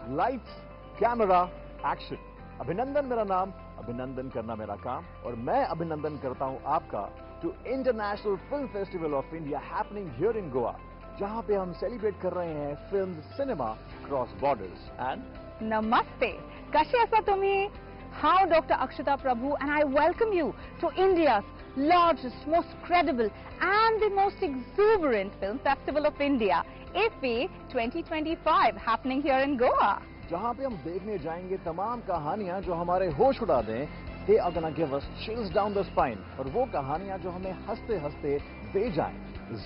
Lights camera action. अभिनंदन मेरा नाम, अभिनंदन करना मेरा काम, और मैं अभिनंदन करता हूं आपका to international film festival of India happening here in Goa, जहां पे हम सेलिब्रेट कर रहे हैं film cinema cross borders. And namaste, कशी आसा तुम्ही? How Dr. Akshita Prabhu, and I welcome you to India's largest, most credible and the most exuberant film festival of India, IFFI 2025, happening here in Goa. जहां पे हम देखने जाएंगे तमाम कहानियां जो हमारे होश उड़ा दें। They are gonna give us chills down the spine, और वो कहानियां जो हमें हंसते हंसते दे जाएं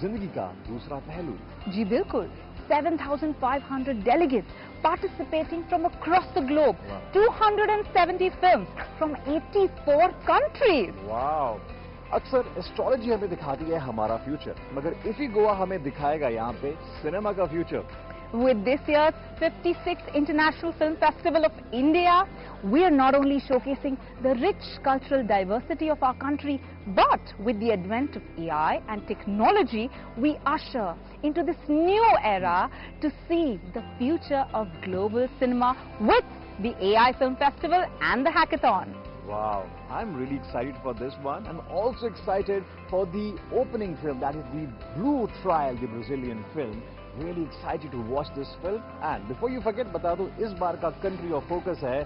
जिंदगी का दूसरा पहलू। जी बिल्कुल, 7,500 delegates participating from across the globe, Wow. 270 films from 84 countries. Wow! अक्सर एस्ट्रोलॉजी हमें दिखाती है हमारा फ्यूचर, मगर इफी गोवा हमें दिखाएगा यहाँ पे सिनेमा का future. With this year's 56th International Film Festival of India, we are not only showcasing the rich cultural diversity of our country, but with the advent of AI and technology, we usher into this new era to see the future of global cinema with the AI Film Festival and the Hackathon. Wow, I'm really excited for this one. I'm also excited for the opening film, that is the Blue Trial, the Brazilian film. Really excited to watch this film. And before you forget, बता दूं इस बार का country of focus है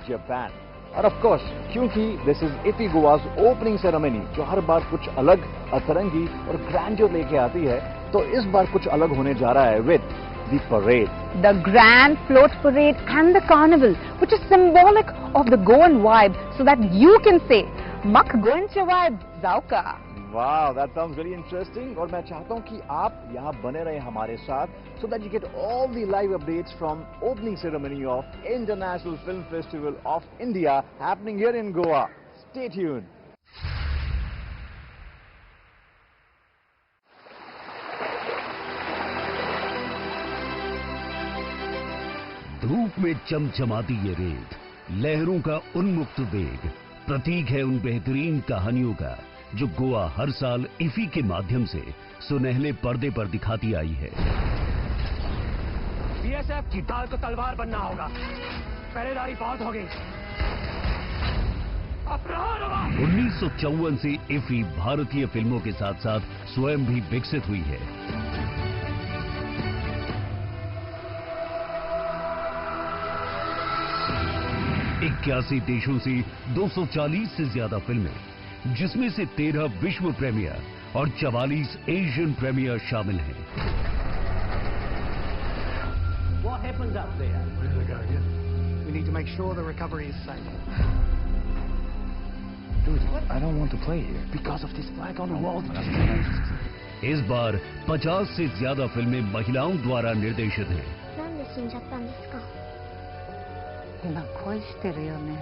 Japan. और of course, क्योंकि this is IFFI Goa's opening ceremony, जो हर बार कुछ अलग, अतरंगी और grandeur लेके आती है, तो इस बार कुछ अलग होने जा रहा है with the parade. The grand float parade and the carnival, which is symbolic of the Goan vibe, so that you can say, Mak Goan vibe Zauka. Wow, that sounds very interesting. और मैं चाहता हूँ कि आप यहाँ बने रहे हमारे साथ, so that you get all the live updates from opening ceremony of International Film Festival of India happening here in Goa. Stay tuned. धूप में चमचमाती ये रेत, लहरों का उन्मुक्त वेग, प्रतीक है उन बेहतरीन कहानियों का जो गोवा हर साल इफी के माध्यम से सुनहले पर्दे पर दिखाती आई है। बीएसएफ की दाल को तलवार बनना होगा, पहरेदारी बहुत होगी। 1954 से इफी भारतीय फिल्मों के साथ साथ स्वयं भी विकसित हुई है। 81 देशों से 240 से ज्यादा फिल्में, जिसमें से 13 विश्व प्रीमियर और 44 एशियन प्रीमियर शामिल हैं। What happens up there? Where's the guy here? We need to make sure the recovery is safe. Dude, I don't want to play here because of this flag on the wall. इस बार 50 से ज्यादा फिल्में महिलाओं द्वारा निर्देशित हैं। なんで死んじゃったんですか？今恋してるよね。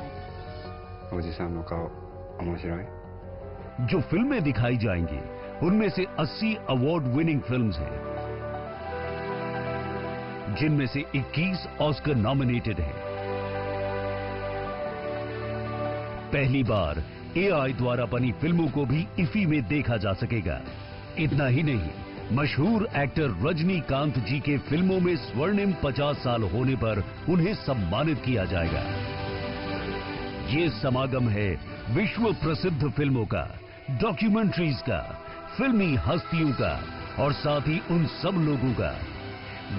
おじさんの顔面白い？ जो फिल्में दिखाई जाएंगी उनमें से 80 अवार्ड विनिंग फिल्म्स हैं, जिनमें से 21 ऑस्कर नॉमिनेटेड हैं। पहली बार एआई द्वारा बनी फिल्मों को भी इफी में देखा जा सकेगा। इतना ही नहीं, मशहूर एक्टर रजनीकांत जी के फिल्मों में स्वर्णिम 50 साल होने पर उन्हें सम्मानित किया जाएगा। ये समागम है विश्व प्रसिद्ध फिल्मों का, डॉक्यूमेंट्रीज का, फिल्मी हस्तियों का और साथ ही उन सब लोगों का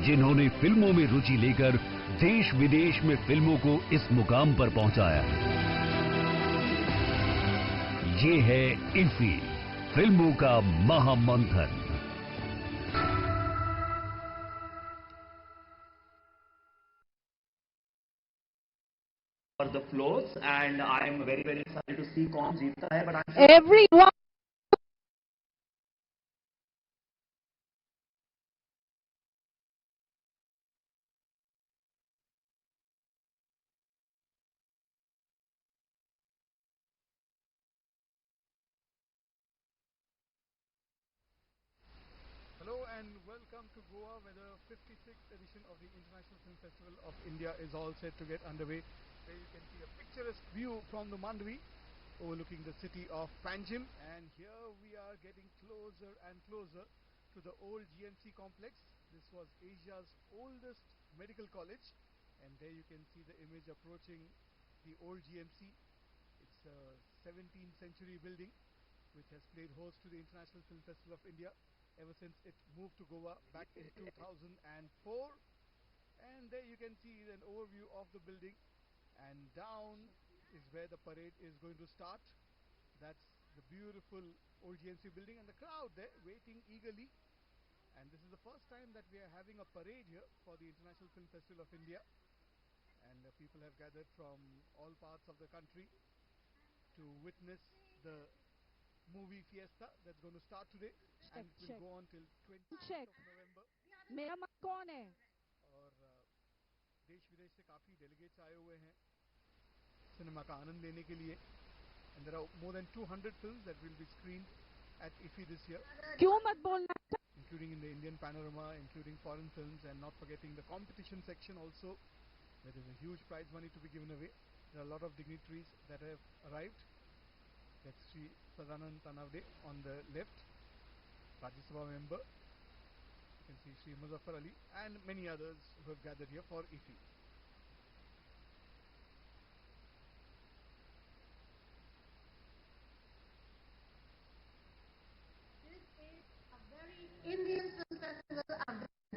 जिन्होंने फिल्मों में रुचि लेकर देश विदेश में फिल्मों को इस मुकाम पर पहुंचाया। ये है इफी, फिल्मों का महामंथन। For the floors, and I am very excited to see कौन जीतता है, but I'm sure Everyone. Hello and welcome to Goa, where the 56th edition of the International Film Festival of India is all set to get underway. There you can see a picturesque view from the Mandvi overlooking the city of Panjim, and here we are getting closer and closer to the old GMC complex. This was Asia's oldest medical college, And there you can see the image approaching the old GMC. It's a 17th century building which has played host to the International Film Festival of India ever since it moved to Goa back in 2004. And there you can see an overview of the building, and down is where the parade is going to start. That's the beautiful old GMC building, and the crowd there waiting eagerly. And this is the first time that we are having a parade here for the International Film Festival of India, and people have gathered from all parts of the country to witness the movie fiesta that's going to start today, and it will go on till 20th of November. मेरा मत कौन है? और देश विदेश से काफी delegates आए हुए हैं सिनेमा का आनंद लेने के लिए, and there are more than 200 films that will be screened at IFFI this year, क्यों मत बोलना? including in the Indian panorama, including foreign films, and not forgetting the competition section also, where there is a huge prize money to be given away. There are a lot of dignitaries that have arrived. That's Sri Sadanand Tanavde on the left, Rajya Sabha member. You can see Sri Muzaffar Ali and many others who have gathered here for IFFI.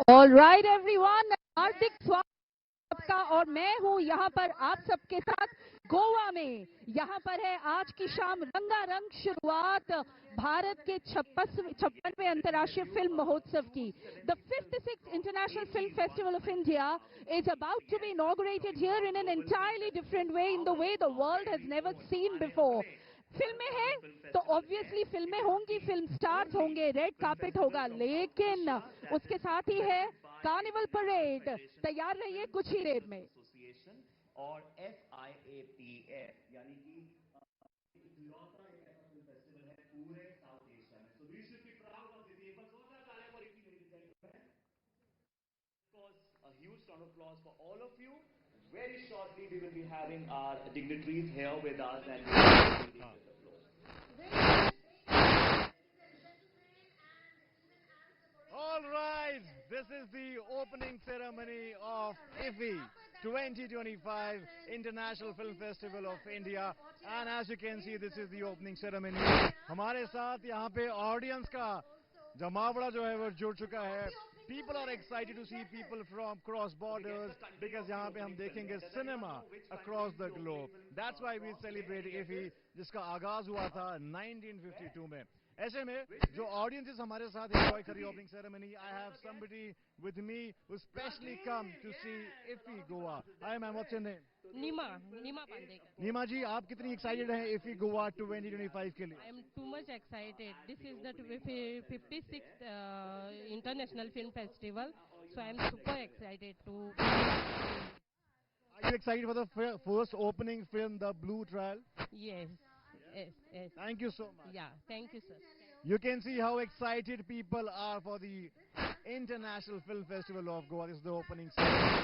All right, everyone. हार्दिक स्वागत आपका, और मैं हूँ यहाँ पर आप सबके साथ गोवा में। यहाँ पर है आज की शाम रंगारंग शुरुआत भारत के 56वें अंतर्राष्ट्रीय फिल्म महोत्सव की। The 56th International Film Festival of India is about to be inaugurated here in an entirely different way, in the way the world has never seen before. फिल्में हैं तो ऑब्वियसली फिल्में होंगी, फिल्म स्टार्स होंगे, red carpet होगा, लेकिन उसके साथ ही है कार्निवल परेड। तैयार रहिए कुछ ही देर में। और FIAPF यानी कि इकलौता एक ऐसा फिल्म फेस्टिवल है पूरे साउथ एशिया में। So we should be proud of this. एक बार जोरदार तालियां for IFFI, ladies and gentlemen. Of course, a huge round of applause for all of you. Very shortly we will be having our dignitaries here with us, and we will be with applause. All right, this is the opening ceremony of IFFI 2025 International Film Festival of India, and as you can see, this is the opening ceremony. हमारे साथ यहाँ पे audience का जमावड़ा जो है वो जुड़ चुका है. People are excited to see people from cross borders because यहाँ पे हम देखेंगे cinema across the globe. That's why we celebrate IFFI, जिसका आगाज हुआ था 1952 में. ऐसे में जो audiences हमारे साथ enjoy कर रही opening ceremony, I have somebody with me who specially come to see IFFI Goa. Hi ma'am, what's your name? नीमा पांडे। नीमा जी, आप कितनी excited हैं IFFI Goa 2025 के लिए? I am too much excited. This is the 56th International Film Festival, so I am super excited to. Are you excited for the first opening film, The Blue Trial? Yes. Thank you so much. Yeah, thank you, sir. You can see how excited people are for the International Film Festival of Goa. This is the opening ceremony.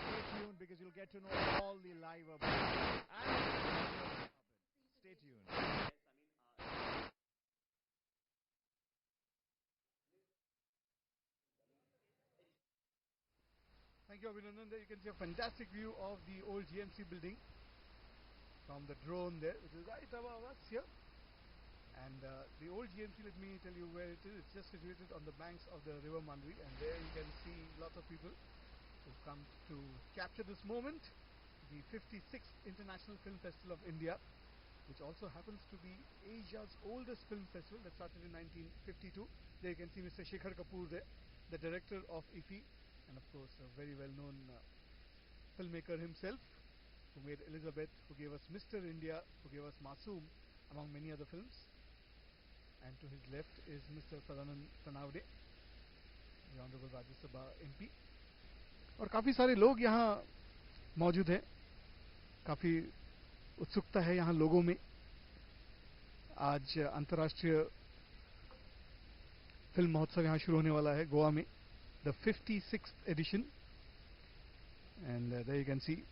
Stay tuned because you'll get to know all the live updates. Stay tuned. Thank you, Abhinandan. There you can see a fantastic view of the old GMC building from the drone there, which is right above us here. And the old GMC, let me tell you where it is. It's just situated on the banks of the river Mandvi, and there you can see lots of people who've come to capture this moment, the 56th International Film Festival of India, which also happens to be Asia's oldest film festival that started in 1952. There you can see Mr. Shekhar Kapoor there, the director of IFFI, and of course a very well-known filmmaker himself, who made Elizabeth, who gave us Mr. India, who gave us Masoom, among many other films. And to his left is Mr. Sadanand Tanavde, the Honorable Rajya Sabha MP. और काफ़ी सारे लोग यहाँ मौजूद हैं, काफ़ी उत्सुकता है यहाँ लोगों में. आज अंतर्राष्ट्रीय फिल्म महोत्सव यहाँ शुरू होने वाला है गोवा में, the 56th edition. And there you can see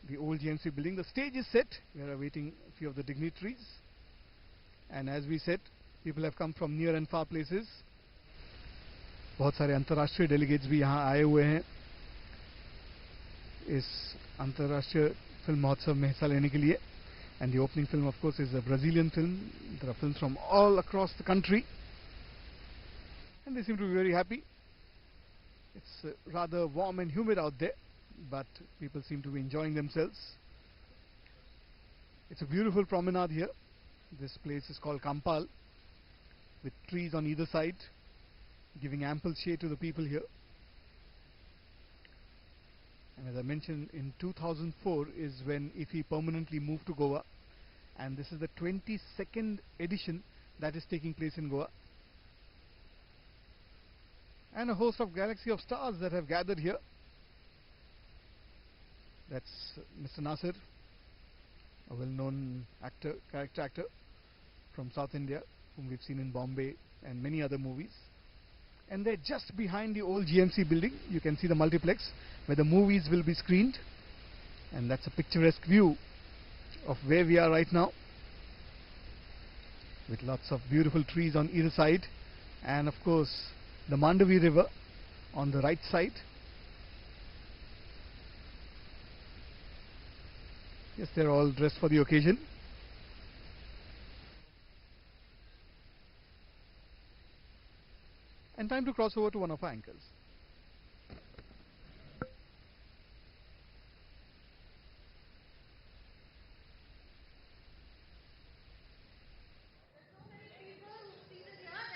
the old GMC building. The stage is set. We are awaiting a few of the dignitaries. And as we said, people have come from near and far places. बहुत सारे अंतर्राष्ट्रीय delegates भी यहाँ आए हुए हैं इस अंतर्राष्ट्रीय फिल्म महोत्सव में हिस्सा लेने के लिए. And the opening film, of course, is a Brazilian film. There are films from all across the country, and they seem to be very happy. It's rather warm and humid out there, but people seem to be enjoying themselves. It's a beautiful promenade here. This place is called Kampal, with trees on either side, giving ample shade to the people here. And as I mentioned, in 2004 is when IFFI permanently moved to Goa, and this is the 22nd edition that is taking place in Goa. And a host of galaxy of stars that have gathered here. That's Mr. Nasir, a well-known actor, character actor from South India, whom we've seen in Bombay and many other movies. And they're just behind the old GMC building. You can see the multiplex where the movies will be screened, and that's a picturesque view of where we are right now, with lots of beautiful trees on either side, and of course the Mandavi river on the right side. Yes, they're all dressed for the occasion. And time to cross over to one of our anchors.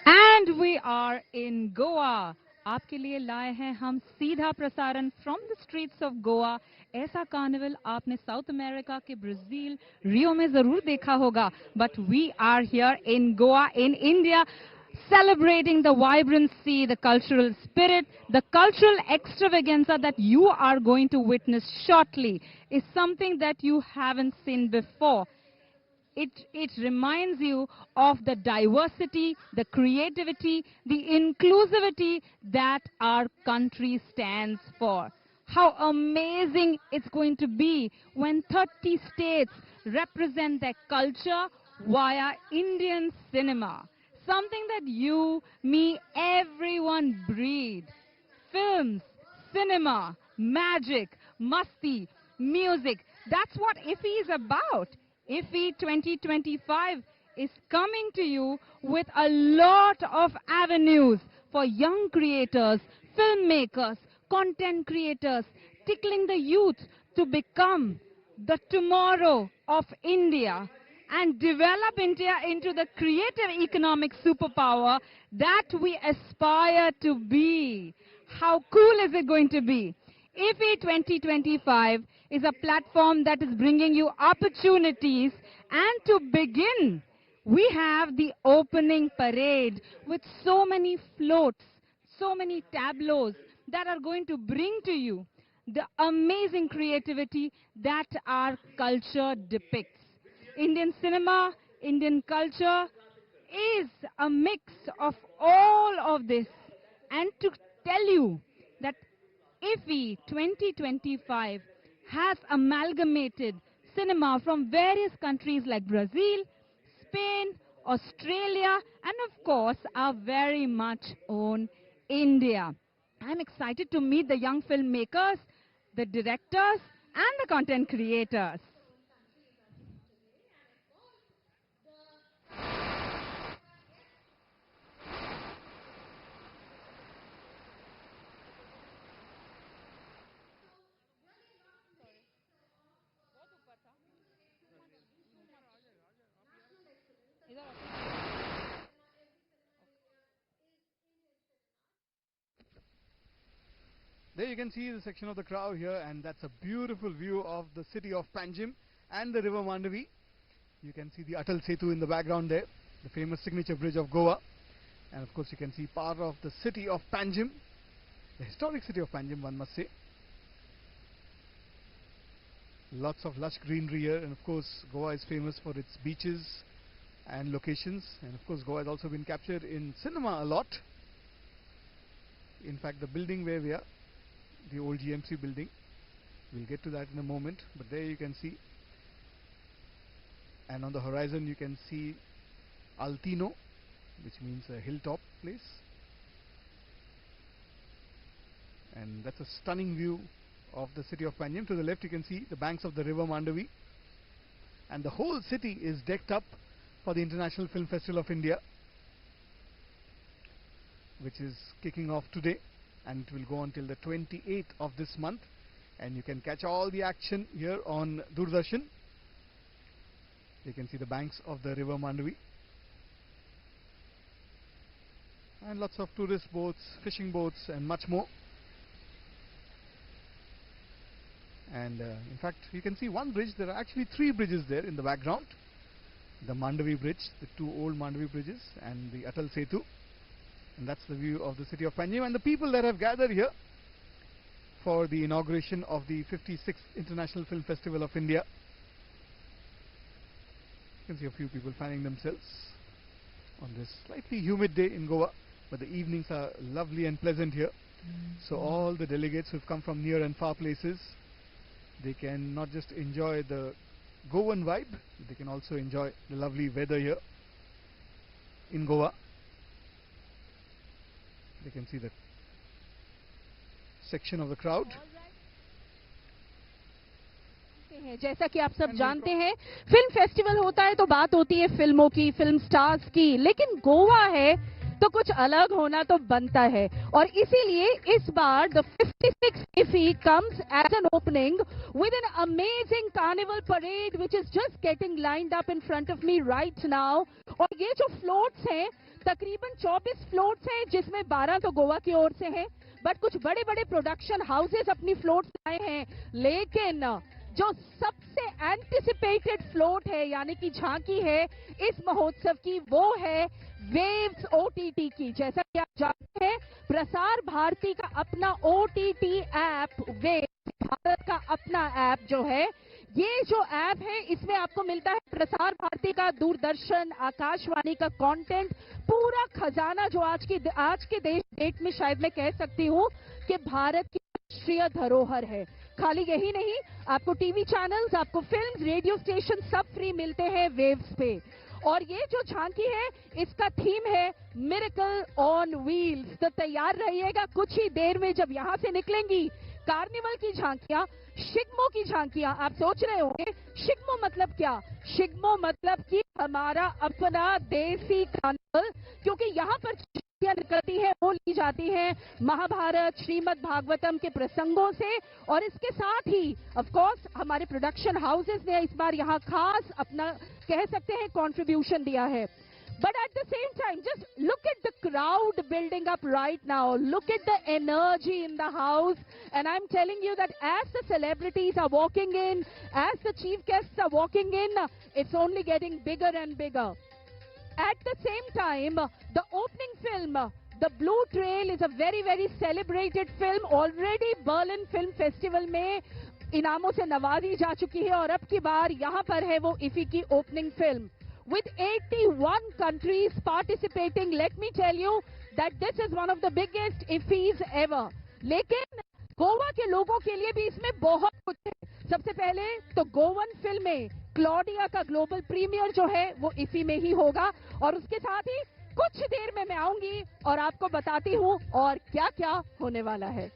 And we are in Goa. आपके लिए लाए हैं हम सीधा प्रसारण from the streets of Goa. ऐसा carnival आपने South America के ब्राजील रियो में जरूर देखा होगा, but we are here in Goa in India, celebrating the vibrancy, the cultural spirit, the cultural extravaganza that you are going to witness shortly is something that you haven't seen before. It reminds you of the diversity, the creativity, the inclusivity that our country stands for. How amazing it's going to be when 30 states represent their culture via Indian cinema. Something that you, me, everyone breathe. Films, cinema, magic, masti, music. That's what IFFI is about. IFFI 2025 is coming to you with a lot of avenues for young creators, filmmakers, content creators, tickling the youth to become the tomorrow of India and develop India into the creative economic superpower that we aspire to be. How cool is it going to be? IFFI 2025 is a platform that is bringing you opportunities, and to begin, we have the opening parade with so many floats, so many tableaus that are going to bring to you the amazing creativity that our culture depicts. Indian cinema, Indian culture is a mix of all of this. And to tell you that IFFI 2025 has amalgamated cinema from various countries like Brazil, Spain, Australia, and of course our very much own India. I'm excited to meet the young filmmakers, the directors, and the content creators. There you can see the section of the crowd here, and that's a beautiful view of the city of Panjim and the river Mandavi. You can see the Atal Setu in the background there, the famous signature bridge of Goa. And of course you can see part of the city of Panjim, the historic city of Panjim, one must say. Lots of lush greenery here, and of course Goa is famous for its beaches and locations, and of course Goa has also been captured in cinema a lot. In fact, the building where we are, the old GMC building, we'll get to that in a moment, but there you can see, and on the horizon you can see Altino, which means a hilltop place, and that's a stunning view of the city of Panjim. To the left you can see the banks of the river Mandavi, and the whole city is decked up for the International Film Festival of India, which is kicking off today, and it will go until the 28th of this month, and you can catch all the action here on Doordarshan. You can see the banks of the river Mandavi, and lots of tourist boats, fishing boats, and much more. And in fact, you can see one bridge. There are actually 3 bridges there in the background. The Mandavi Bridge, the 2 old Mandavi bridges, and the Atal Setu. And that's the view of the city of Panjim and the people that have gathered here for the inauguration of the 56th International Film Festival of India. You can see a few people fanning themselves on this slightly humid day in Goa, but the evenings are lovely and pleasant here. So all the delegates who've come from near and far places, they can not just enjoy the Goan vibe, they can also enjoy the lovely weather here in Goa. You can see that section of the crowd. जैसा कि आप सब जानते हैं, film festival होता है तो बात होती है फिल्मों की, फिल्म स्टार्स की, लेकिन गोवा है तो कुछ अलग होना तो बनता है, और इसीलिए इस बार the 56th IFFI comes as an opening with an amazing carnival parade which is just getting lined up in front of me right now. और ये जो floats हैं, तकरीबन 24 फ्लोट्स हैं, जिसमें 12 तो गोवा की ओर से हैं, बट कुछ बड़े बड़े प्रोडक्शन हाउसेस अपनी फ्लोट्स लाए हैं, लेकिन जो सबसे एंटिसिपेटेड फ्लोट है यानी कि झांकी है इस महोत्सव की, वो है वेव्स OTT की। जैसा कि आप जानते हैं, प्रसार भारती का अपना OTT ऐप वेव्स, भारत का अपना ऐप जो है, ये जो ऐप है इसमें आपको मिलता है प्रसार भारती का, दूरदर्शन, आकाशवाणी का कंटेंट, पूरा खजाना जो आज के डेट में शायद मैं कह सकती हूँ कि भारत की राष्ट्रीय धरोहर है। खाली यही नहीं, आपको टीवी चैनल्स, आपको फिल्म्स, रेडियो स्टेशन सब फ्री मिलते हैं वेव्स पे। और ये जो झांकी है इसका थीम है मिरेकल ऑन व्हील्स। तो तैयार रहिएगा, कुछ ही देर में जब यहाँ से निकलेंगी कार्निवल की झांकियां, शिग्मो की झांकियां। आप सोच रहे होंगे शिग्मो मतलब क्या? शिग्मो मतलब कि हमारा अपना देसी कार्निवल, क्योंकि यहाँ पर झांकियां निकलती है वो ली जाती है महाभारत, श्रीमद् भागवतम के प्रसंगों से, और इसके साथ ही ऑफ कोर्स हमारे प्रोडक्शन हाउसेस ने इस बार यहाँ खास अपना कह सकते हैं कंट्रीब्यूशन दिया है। But at the same time, just look at the crowd building up right now. Look at the energy in the house. And I'm telling you that as the celebrities are walking in, as the chief guests are walking in, it's only getting bigger and bigger. At the same time, the opening film, The Blue Trail, is a very, very celebrated film. Already Berlin Film Festival में इनामों से नवाजी जा चुकी है, और अब की बार यहाँ पर है वो IFFI की opening film. With 81 countries participating, let me tell you that this is one of the biggest IFFIs ever. लेकिन गोवा के लोगों के लिए भी इसमें बहुत कुछ है। सबसे पहले तो गोवन फिल्में, क्लॉडिया का ग्लोबल प्रीमियर जो है वो IFFI में ही होगा, और उसके साथ ही कुछ देर में मैं आऊंगी और आपको बताती हूँ और क्या क्या होने वाला है।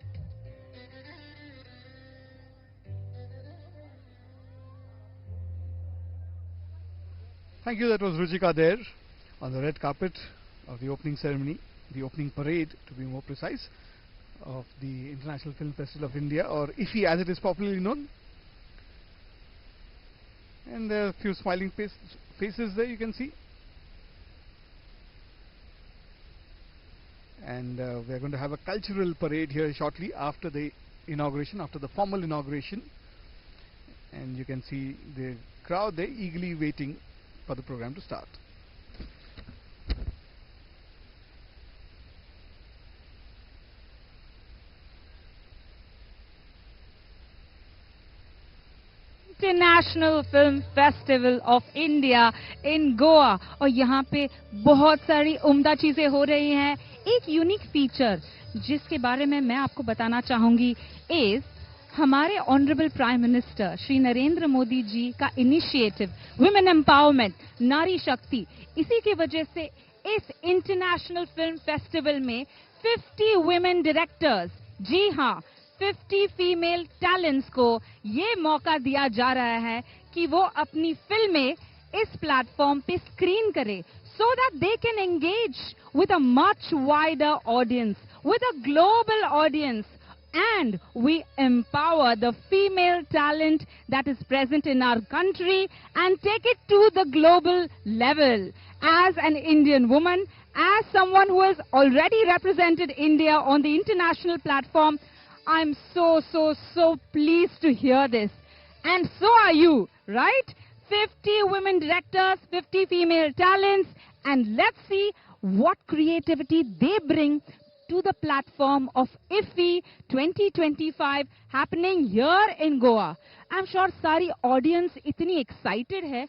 Thank you. That was Ruchika there on the red carpet of the opening ceremony, the opening parade to be more precise, of the International Film Festival of India, or IFFI as it is popularly known. And there are a few smiling faces there you can see. And we are going to have a cultural parade here shortly after the inauguration, after the formal inauguration. And you can see the crowd there eagerly waiting for the program to start. International film festival of India in Goa, और यहाँ पे बहुत सारी उम्दा चीजें हो रही हैं। एक यूनिक फीचर जिसके बारे में मैं आपको बताना चाहूंगी इज हमारे honorable prime minister Shri Narendra Modi ji का इनिशिएटिव वुमेन एम्पावरमेंट, नारी शक्ति। इसी की वजह से इस इंटरनेशनल फिल्म फेस्टिवल में 50 वुमेन डायरेक्टर्स, जी हाँ 50 फीमेल टैलेंट्स को ये मौका दिया जा रहा है कि वो अपनी फिल्में इस प्लेटफॉर्म पे स्क्रीन करें, so that they can engage with a much wider audience, with a global audience, and we empower the female talent that is present in our country and take it to the global level. As an Indian woman, as someone who has already represented India on the international platform, I'm so pleased to hear this. And so are you, right? 50 women directors, 50 female talents, and let's see what creativity they bring to the platform of IFFI 2025 happening here in Goa. I'm sure सारी audience इतनी excited है,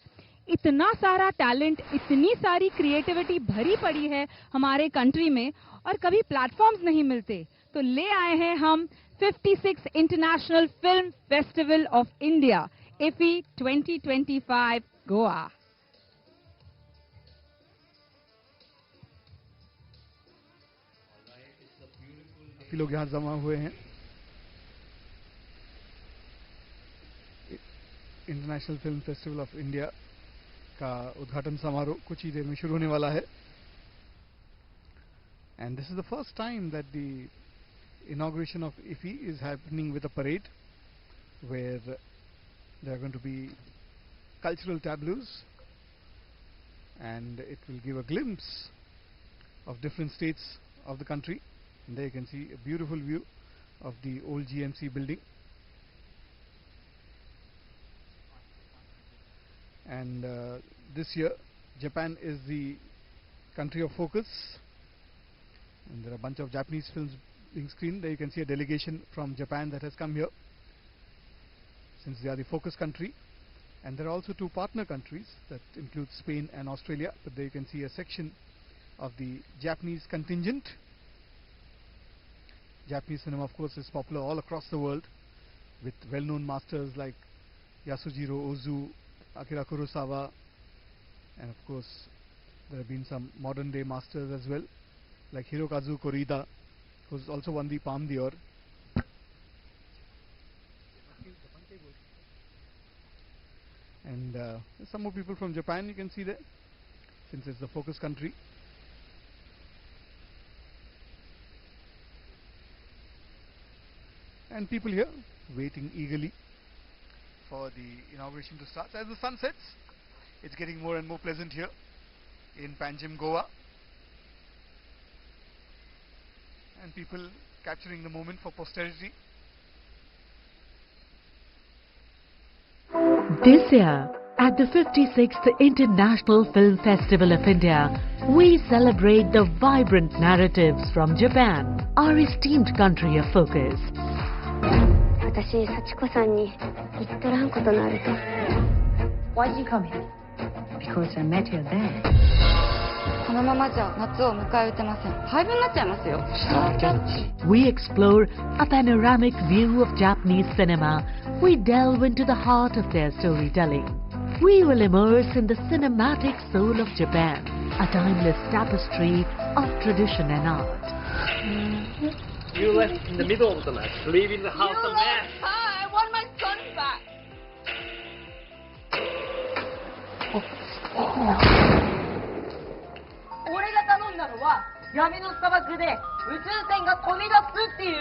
इतना सारा talent, इतनी सारी creativity भरी पड़ी है हमारे country में, और कभी platforms नहीं मिलते, तो ले आए हैं हम 56 International Film Festival of India, IFFI 2025 Goa. काफी लोग यहाँ जमा हुए हैं. International film festival of India का उद्घाटन समारोह कुछ ही देर में शुरू होने वाला है. And this is the first time that the inauguration of IFFI is happening with a parade, where there are going to be cultural tableaus, and it will give a glimpse of different states of the country. And there you can see a beautiful view of the old GMC building. And this year Japan is the country of focus, and there are a bunch of Japanese films being screened. There you can see a delegation from Japan that has come here, since they are the focus country. And there are also two partner countries that include Spain and Australia, but there you can see a section of the Japanese contingent. Japanese cinema, of course, is popular all across the world, with well-known masters like Yasujiro Ozu, Akira Kurosawa, and of course there have been some modern day masters as well, like Hirokazu Korida, who's also won the Palme d'Or. And there's some more people from Japan you can see there, since it's the focus country. And people here waiting eagerly for the inauguration to start. As the sun sets, it's getting more and more pleasant here in Panjim, Goa, and people capturing the moment for posterity. This year, at the 56th International Film Festival of India, we celebrate the vibrant narratives from Japan, our esteemed country of focus. 私、幸子さんに言っとらんことのあると。Why did you come here? Because I met you there. このままじゃ夏を迎え撃てません。廃部になっちゃいますよ。We explore a panoramic view of Japanese cinema. We delve into the heart of their storytelling. We will immerse in the cinematic soul of Japan, a timeless tapestry of tradition and art. You left in the middle of the night, leaving the house a mess. I want my son back. 俺が頼んだのは闇の砂漠で宇宙船が飛び出すっていう。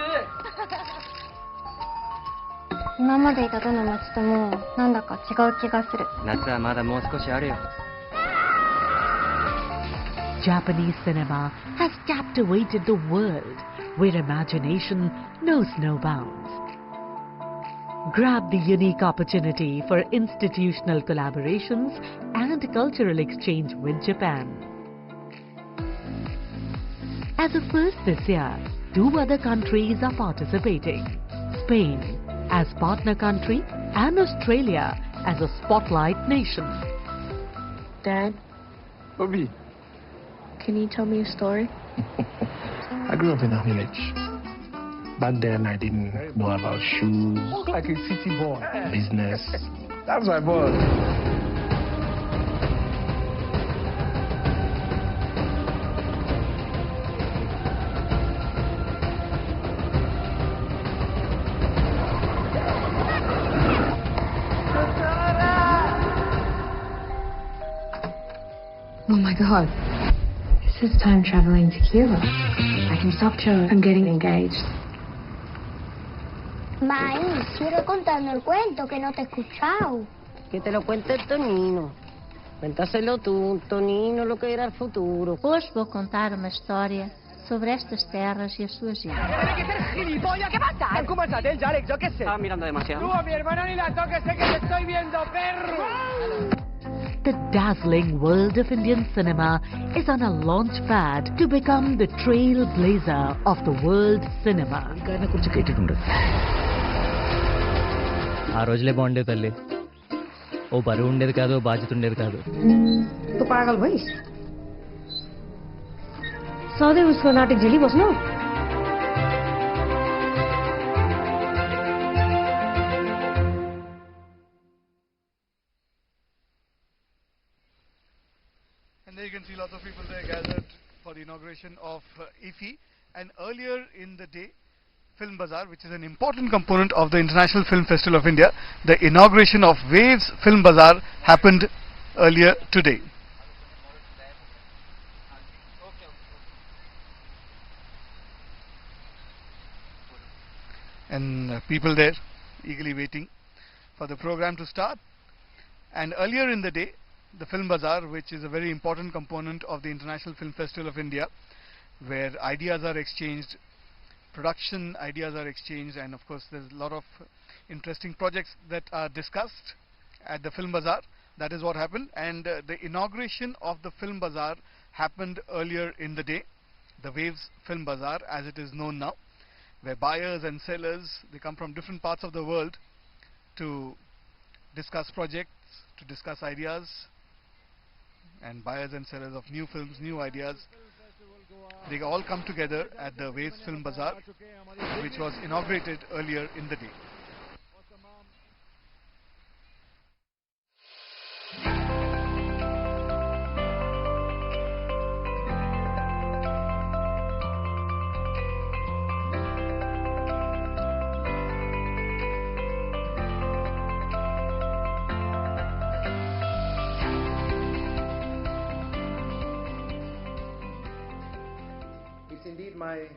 今までいたどの街ともなんだか違う気がする。夏はまだもう少しあるよ。Japanese cinema has captivated the world, where imagination knows no bounds. Grab the unique opportunity for institutional collaborations and cultural exchange with Japan. As a first this year, 2 other countries are participating: Spain as partner country and Australia as a spotlight nation. Dad? Bobby? Can you tell me a story? I grew up in a village. Back then I didn't know about shoes. Like a city boy. Business. That's my boy. my god. This is time traveling to Cuba. I can stop Joe from getting engaged. Maíz, sigue contando el cuento que no te he escuchado. Que te lo cuente Tonino. Cuéntaselo tú, Tonino, lo que era el futuro. Hoje vou contar uma história sobre estas terras e as suas gentes. ¡Tiene que ser gilipollas! ¿Qué pasa? ¿Cómo estás, Alex? Yo qué sé. Estaba mirando demasiado. Tú a mi hermana ni la toques, sé que te estoy viendo, perro. The dazzling world of Indian cinema is on a launch pad to become the trailblazer of the world cinema. ఆ రోజులే బాగుండేది తల్లి. ఓ బరువు ఉండేది కాదు, ఓ బాధ్యత ఉండేది కాదు. तो पागल भइस सधैँ उसको नाटक झेली बस्नु. And there you can see lots of people there gathered for the inauguration of IFFI. And earlier in the day, Film Bazaar, which is an important component of the International Film Festival of India, the inauguration of Waves Film Bazaar happened earlier today. And people there eagerly waiting for the program to start. And earlier in the day, the Film Bazaar, which is a very important component of the International Film Festival of India, where ideas are exchanged, production ideas are exchanged, and of course there's a lot of interesting projects that are discussed at the Film Bazaar. That is what happened, and the inauguration of the Film Bazaar happened earlier in the day, the Waves Film Bazaar as it is known now, where buyers and sellers, they come from different parts of the world to discuss projects, to discuss ideas, and buyers and sellers of new films, new ideas, they all come together at the Waves Film Bazaar, which was inaugurated earlier in the day. It's indeed my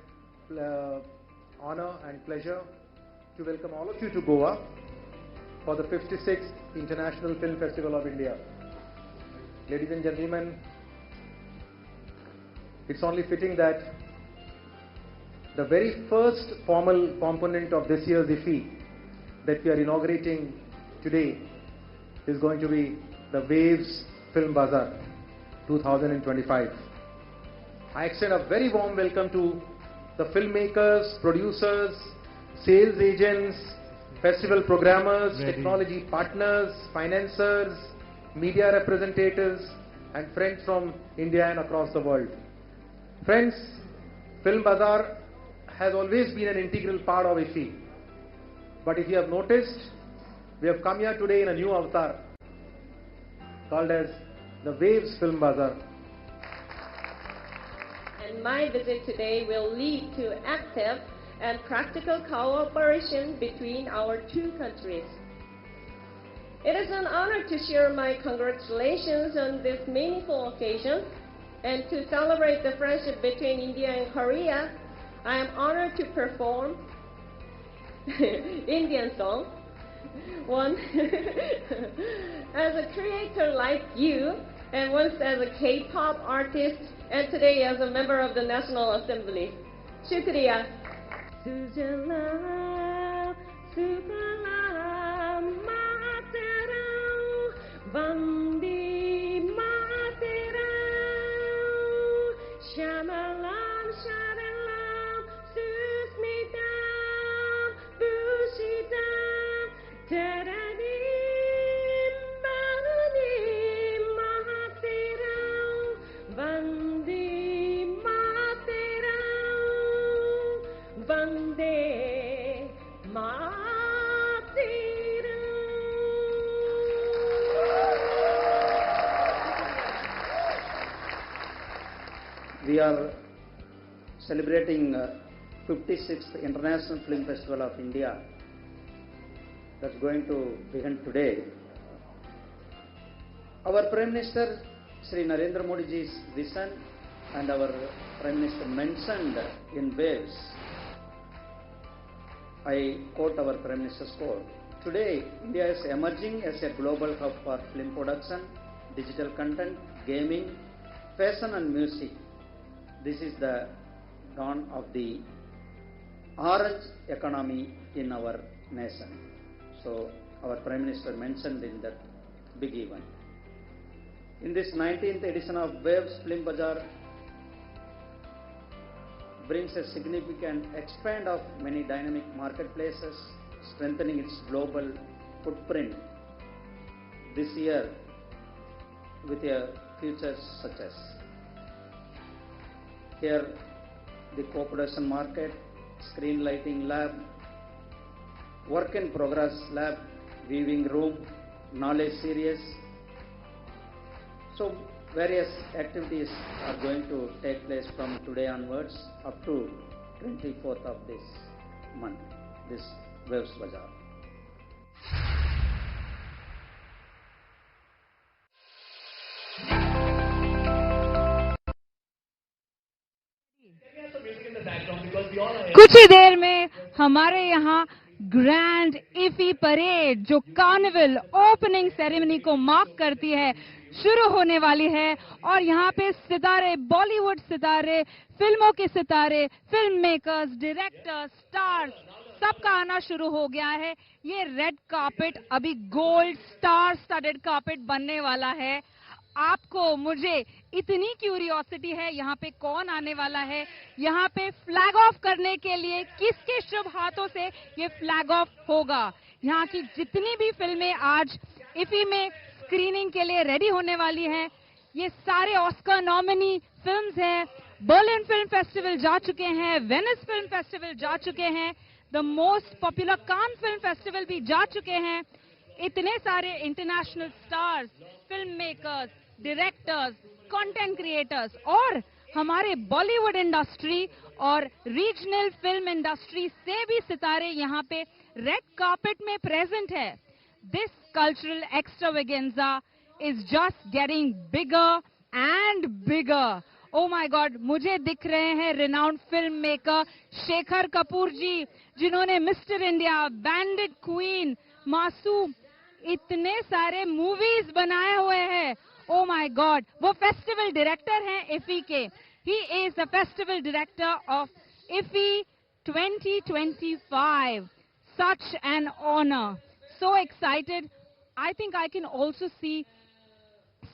honor and pleasure to welcome all of you to Goa for the 56th International Film Festival of India. Ladies and gentlemen, it's only fitting that the very first formal component of this year's IFFI that we are inaugurating today is going to be the Waves Film Bazaar 2025. I extend a very warm welcome to the filmmakers, producers, sales agents, festival programmers, technology partners, financiers, media representatives, and friends from India and across the world. Friends, Film Bazaar has always been an integral part of IFFI. But if you have noticed, we have come here today in a new avatar called as the Waves Film Bazaar. And my visit today will lead to active and practical cooperation between our two countries. It is an honor to share my congratulations on this meaningful occasion, and to celebrate the friendship between India and Korea, I am honored to perform Indian song. One as a creator like you, and once as a K-pop artist, and today as a member of the National Assembly. Shukriya. Sujala, Subala, Materau, Vandi Materau, Shamalam, Shadalam, Susmitam, Bushitam, Taradim, Baradim, Materau, Vandi Materau, Vande Mataram. We are celebrating 56th International Film Festival of India that's going to begin today. Our Prime Minister Sri Narendra Modi ji's vision and our Prime Minister mentioned in waves. I quote our Prime Minister's quote. Today, India is emerging as a global hub for film production, digital content, gaming, fashion and music. This is the dawn of the orange economy in our nation. So, our Prime Minister mentioned in that big event. In this 19th edition of Waves Film Bazaar brings a significant expand of many dynamic marketplaces, strengthening its global footprint this year with a features such as here the co-production market, screen lighting lab, work in progress lab, viewing room, knowledge series. So various activities are going to take place from today onwards up to 24th of this month, this Waves Bazaar. कुछ ही देर में हमारे यहाँ grand IFFI parade जो carnival opening ceremony को mark करती है शुरू होने वाली है और यहाँ पे सितारे, बॉलीवुड सितारे, फिल्मों के सितारे, फिल्म मेकर्स, डायरेक्टर्स, स्टार्स सबका आना शुरू हो गया है। ये रेड कार्पेट अभी गोल्ड स्टार स्टडेड कार्पेट बनने वाला है। आपको, मुझे इतनी क्यूरियोसिटी है यहाँ पे कौन आने वाला है, यहाँ पे फ्लैग ऑफ करने के लिए किसके शुभ हाथों से ये फ्लैग ऑफ होगा। यहाँ की जितनी भी फिल्में आज इफी में स्क्रीनिंग के लिए रेडी होने वाली हैं, ये सारे ऑस्कर नॉमिनी फिल्म्स हैं। बर्लिन फिल्म फेस्टिवल जा चुके हैं, वेनिस फिल्म फेस्टिवल जा चुके हैं, the most popular Cannes film festival भी जा चुके हैं। इतने सारे international stars, film makers, directors, content creators और हमारे बॉलीवुड इंडस्ट्री और रीजनल फिल्म इंडस्ट्री से भी सितारे यहाँ पे रेड कार्पेट में प्रेजेंट है। This cultural extravaganza is just getting bigger and bigger. O my God, मुझे दिख रहे हैं renowned film maker Shekhar Kapoor ji, जिन्होंने मिस्टर इंडिया, बैंडिट क्वीन, मासूम, इतने सारे मूवीज बनाए हुए हैं। ओ माय गॉड, वो फेस्टिवल डायरेक्टर हैं इफी के। He is the festival director of IFFI 2025. Such an honor. So excited. I think I can also see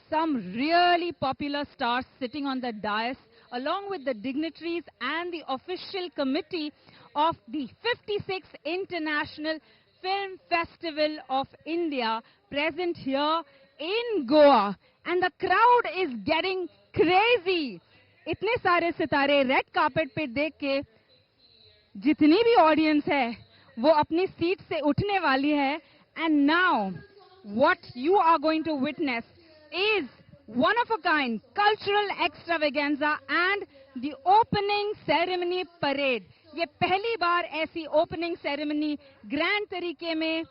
some really popular stars sitting on the dais along with the dignitaries and the official committee of the 56th International Film Festival of India present here in Goa. And the crowd is getting crazy. इतने सारे सितारे red carpet पे देख के जितनी भी audience है वो अपनी सीट से उठने वाली है। And now what you are going to witness is one of a kind cultural extravaganza and the opening ceremony parade. ये पहली बार ऐसी ओपनिंग सेरेमनी ग्रैंड तरीके में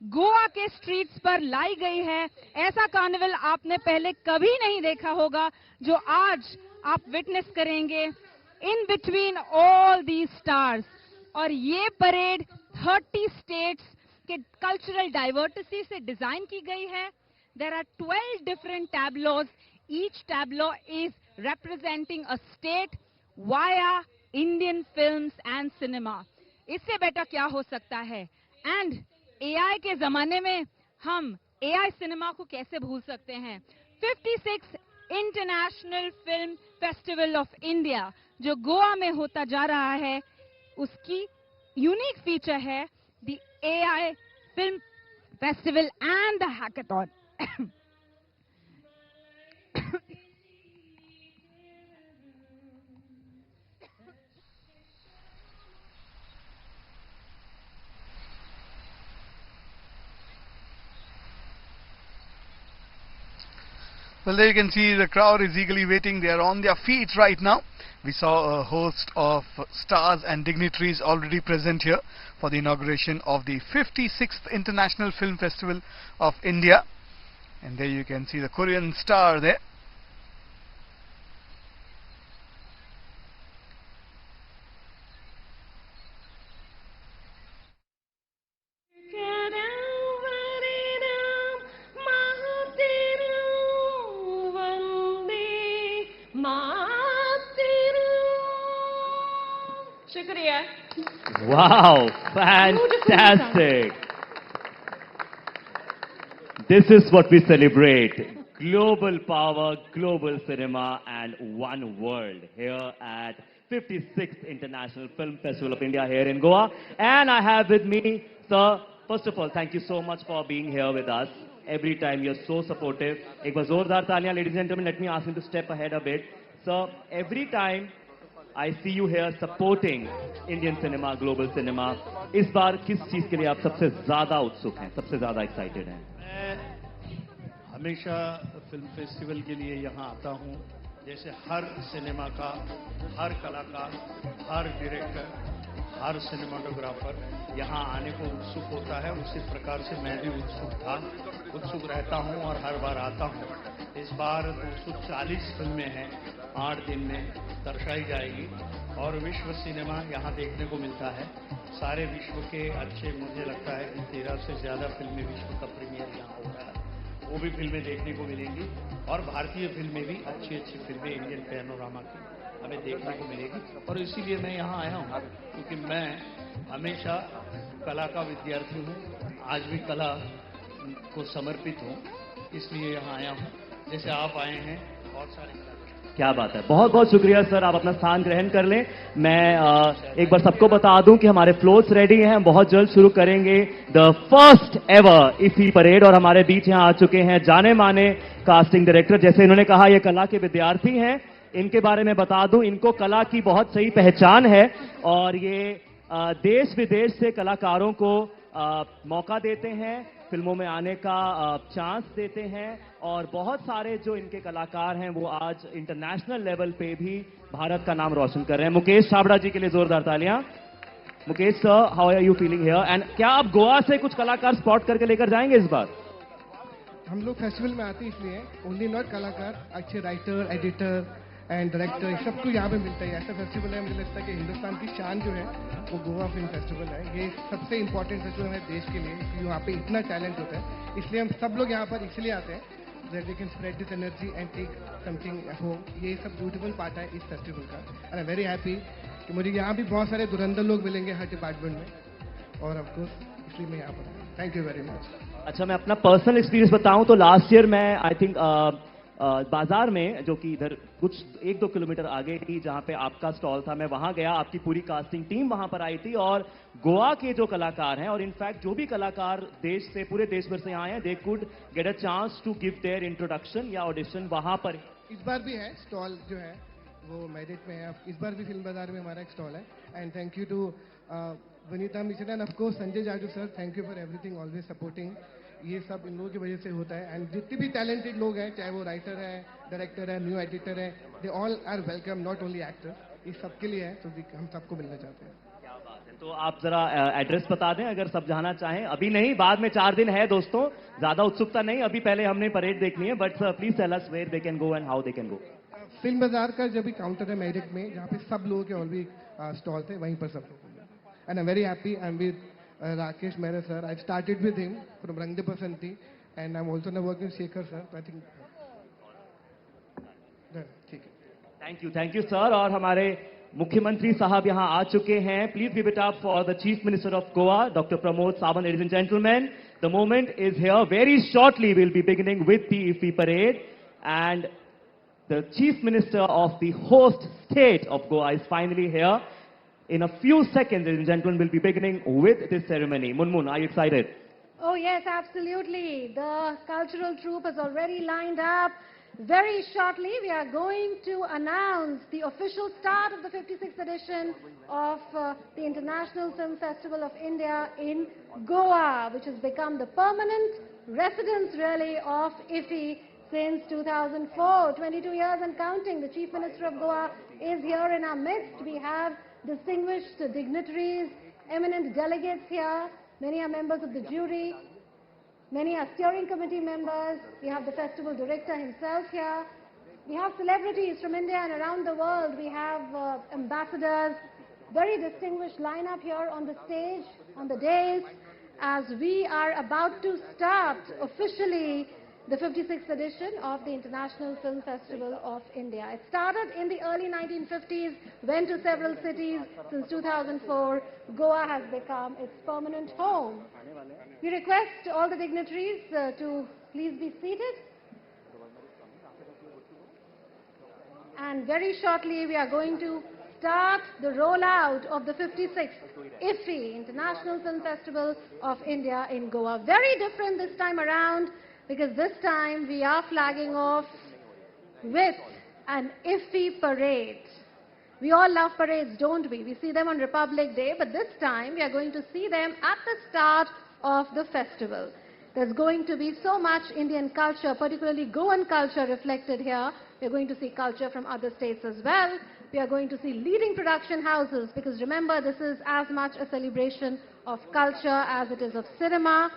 गोवा के स्ट्रीट्स पर लाई गई है। ऐसा कार्निवल आपने पहले कभी नहीं देखा होगा जो आज आप विटनेस करेंगे in between all the stars. और ये परेड 30 स्टेट्स के कल्चरल डाइवर्सिटी से डिजाइन की गई है। There are 12 different tableaus, each tableau is representing a state via Indian films and cinema. इससे बेटर क्या हो सकता है। एंड AI के जमाने में हम AI सिनेमा को कैसे भूल सकते हैं। 56 international film festival of India जो गोवा में होता जा रहा है, उसकी यूनिक फीचर है the AI film festival and the hackathon. Well, there you can see the crowd is eagerly waiting. They are on their feet right now. We saw a host of stars and dignitaries already present here for the inauguration of the 56th International Film Festival of India. And there you can see the Korean star there. Wow, fantastic. This is what we celebrate. Global power, global cinema, and one world here at 56th International Film Festival of India here in Goa. And I have with me, sir, first of all, thank you so much for being here with us. Every time you're so supportive. Ek baar zordar taaliyan, ladies and gentlemen. Let me ask him to step ahead a bit. Sir, every time I see you here supporting Indian cinema, global cinema, इस बार किस चीज के लिए आप सबसे ज्यादा उत्सुक हैं, सबसे ज्यादा एक्साइटेड हैं? हमेशा फिल्म फेस्टिवल के लिए यहाँ आता हूँ। जैसे हर सिनेमा का, हर कलाकार, हर डायरेक्टर, हर सिनेमाटोग्राफर यहाँ आने को उत्सुक होता है, उसी प्रकार से मैं भी उत्सुक रहता हूँ और हर बार आता हूँ। इस बार 240 फिल्में हैं, 8 दिन में दर्शाई जाएगी और विश्व सिनेमा यहाँ देखने को मिलता है। सारे विश्व के अच्छे, मुझे लगता है कि 13 से ज़्यादा फिल्में विश्व का प्रीमियर यहाँ हो रहा है, वो भी फिल्में देखने को मिलेंगी और भारतीय फिल्में भी, अच्छी फिल्में इंडियन पैनोरामा की हमें देखने को मिलेगी। और इसीलिए मैं यहाँ आया हूँ क्योंकि मैं हमेशा कला का विद्यार्थी हूँ, आज भी कला को समर्पित हूँ, इसलिए यहाँ आया हूँ। जैसे आप आए हैं, बहुत सारे क्या बात है, बहुत बहुत शुक्रिया सर, आप अपना स्थान ग्रहण कर लें। मैं एक बार सबको बता दूं कि हमारे फ्लोट्स रेडी हैं, हम बहुत जल्द शुरू करेंगे the first ever IFFI parade. और हमारे बीच यहां आ चुके हैं जाने माने कास्टिंग डायरेक्टर। जैसे इन्होंने कहा ये कला के विद्यार्थी हैं, इनके बारे में बता दूं, इनको कला की बहुत सही पहचान है और ये देश विदेश से कलाकारों को मौका देते हैं, फिल्मों में आने का चांस देते हैं और बहुत सारे जो इनके कलाकार हैं वो आज इंटरनेशनल लेवल पे भी भारत का नाम रोशन कर रहे हैं। मुकेश छाबड़ा जी के लिए जोरदार तालियां। Mukesh sir, how are you feeling here and क्या आप गोवा से कुछ कलाकार स्पॉट करके लेकर जाएंगे इस बार? हम लोग फेस्टिवल में आते हैं इसलिए, ओनली नॉट कलाकार, अच्छे राइटर, एडिटर एंड डायरेक्टर सबको यहाँ पे मिलता है। ऐसा फेस्टिवल है, मुझे लगता है कि हिंदुस्तान की शान जो है वो गोवा फिल्म फेस्टिवल है। ये सबसे इम्पोर्टेंट फेस्टिवल है देश के लिए, क्योंकि यहाँ पे इतना टैलेंट होता है। इसलिए हम सब लोग यहाँ पर इसलिए आते हैं that we can spread this energy and take something home. ये सब ब्यूटीफुल पार्ट है इस फेस्टिवल का and I'm very happy कि मुझे यहाँ भी बहुत सारे धुरंधर लोग मिलेंगे हर डिपार्टमेंट में और ऑफ कोर्स इसलिए मैं यहाँ पर। Thank you very much. अच्छा, मैं अपना पर्सनल एक्सपीरियंस बताऊं तो लास्ट ईयर मैं आई थिंक बाजार में, जो कि इधर कुछ 1-2 किलोमीटर आगे थी जहां पे आपका स्टॉल था, मैं वहां गया, आपकी पूरी कास्टिंग टीम वहां पर आई थी और गोवा के जो कलाकार हैं और इनफैक्ट जो भी कलाकार देश से, पूरे देश भर से आए हैं, they could get a chance to give their introduction या ऑडिशन वहां पर। इस बार भी है स्टॉल जो है वो मेरिट में है, इस बार भी फिल्म बाजार में हमारा एक स्टॉल है। And thank you to Vanita Mishra and of course Sanjay Jaju sir, thank you for everything, always supporting. ये सब इन लोगों की वजह से होता है एंड जितने भी टैलेंटेड लोग हैं, चाहे वो राइटर है, डायरेक्टर है, न्यू एडिटर है, they all are welcome, not only actor, ये सबके लिए है, तो हम सबको मिलना चाहते हैं। क्या बात है, तो आप जरा एड्रेस बता दें अगर सब जाना चाहें। अभी नहीं, बाद में 4 दिन है दोस्तों, ज्यादा उत्सुकता नहीं, अभी पहले हमने परेड देखनी है, but please tell us where they can go and how they can go. Film Bazaar का जब भी काउंटर है मेरिट में, जहाँ पे सब लोगों के ऑलरेडी स्टॉल थे, वहीं पर सब लोग। And I am very happy, I am with Rakesh Mehra sir, I started with him from रंग दे बसंती and I'm also now working with Shekhar sir. I think ठीक है। Thank you sir. और हमारे मुख्यमंत्री साहब यहाँ आ चुके हैं। Please give it up for the chief minister of Goa, doctor Pramod Sawant. Ladies and gentleman, the moment is here. Very shortly we'll be beginning with the IFFI parade and the chief minister of the host state of Goa is finally here. In a few seconds, ladies and gentlemen, we'll be beginning with this ceremony. Munmun, are you excited? Oh yes, absolutely. The cultural troupe has already lined up. Very shortly, we are going to announce the official start of the 56th edition of the International Film Festival of India in Goa, which has become the permanent residence really of IFFI since 2004, 22 years and counting. The Chief Minister of Goa is here in our midst. We have distinguished dignitaries, eminent delegates here. Many are members of the jury, many are steering committee members. We have the festival director himself here. We have celebrities from India and around the world. We have ambassadors, very distinguished lineup here on the stage, on the dais, as we are about to start officially the 56th edition of the International Film Festival of India. It started in the early 1950s, went to several cities. Since 2004, Goa has become its permanent home. We request all the dignitaries to please be seated. And very shortly we are going to start the rollout of the 56th IFFI, International Film Festival of India in Goa. Very different this time around, because this time we are flagging off with an IFFI parade. We all love parades, don't we? We see them on Republic Day, but this time we are going to see them at the start of the festival. There's going to be so much Indian culture, particularly Goan culture, reflected here. We're going to see culture from other states as well. We are going to see leading production houses, because remember, this is as much a celebration of culture as it is of cinema.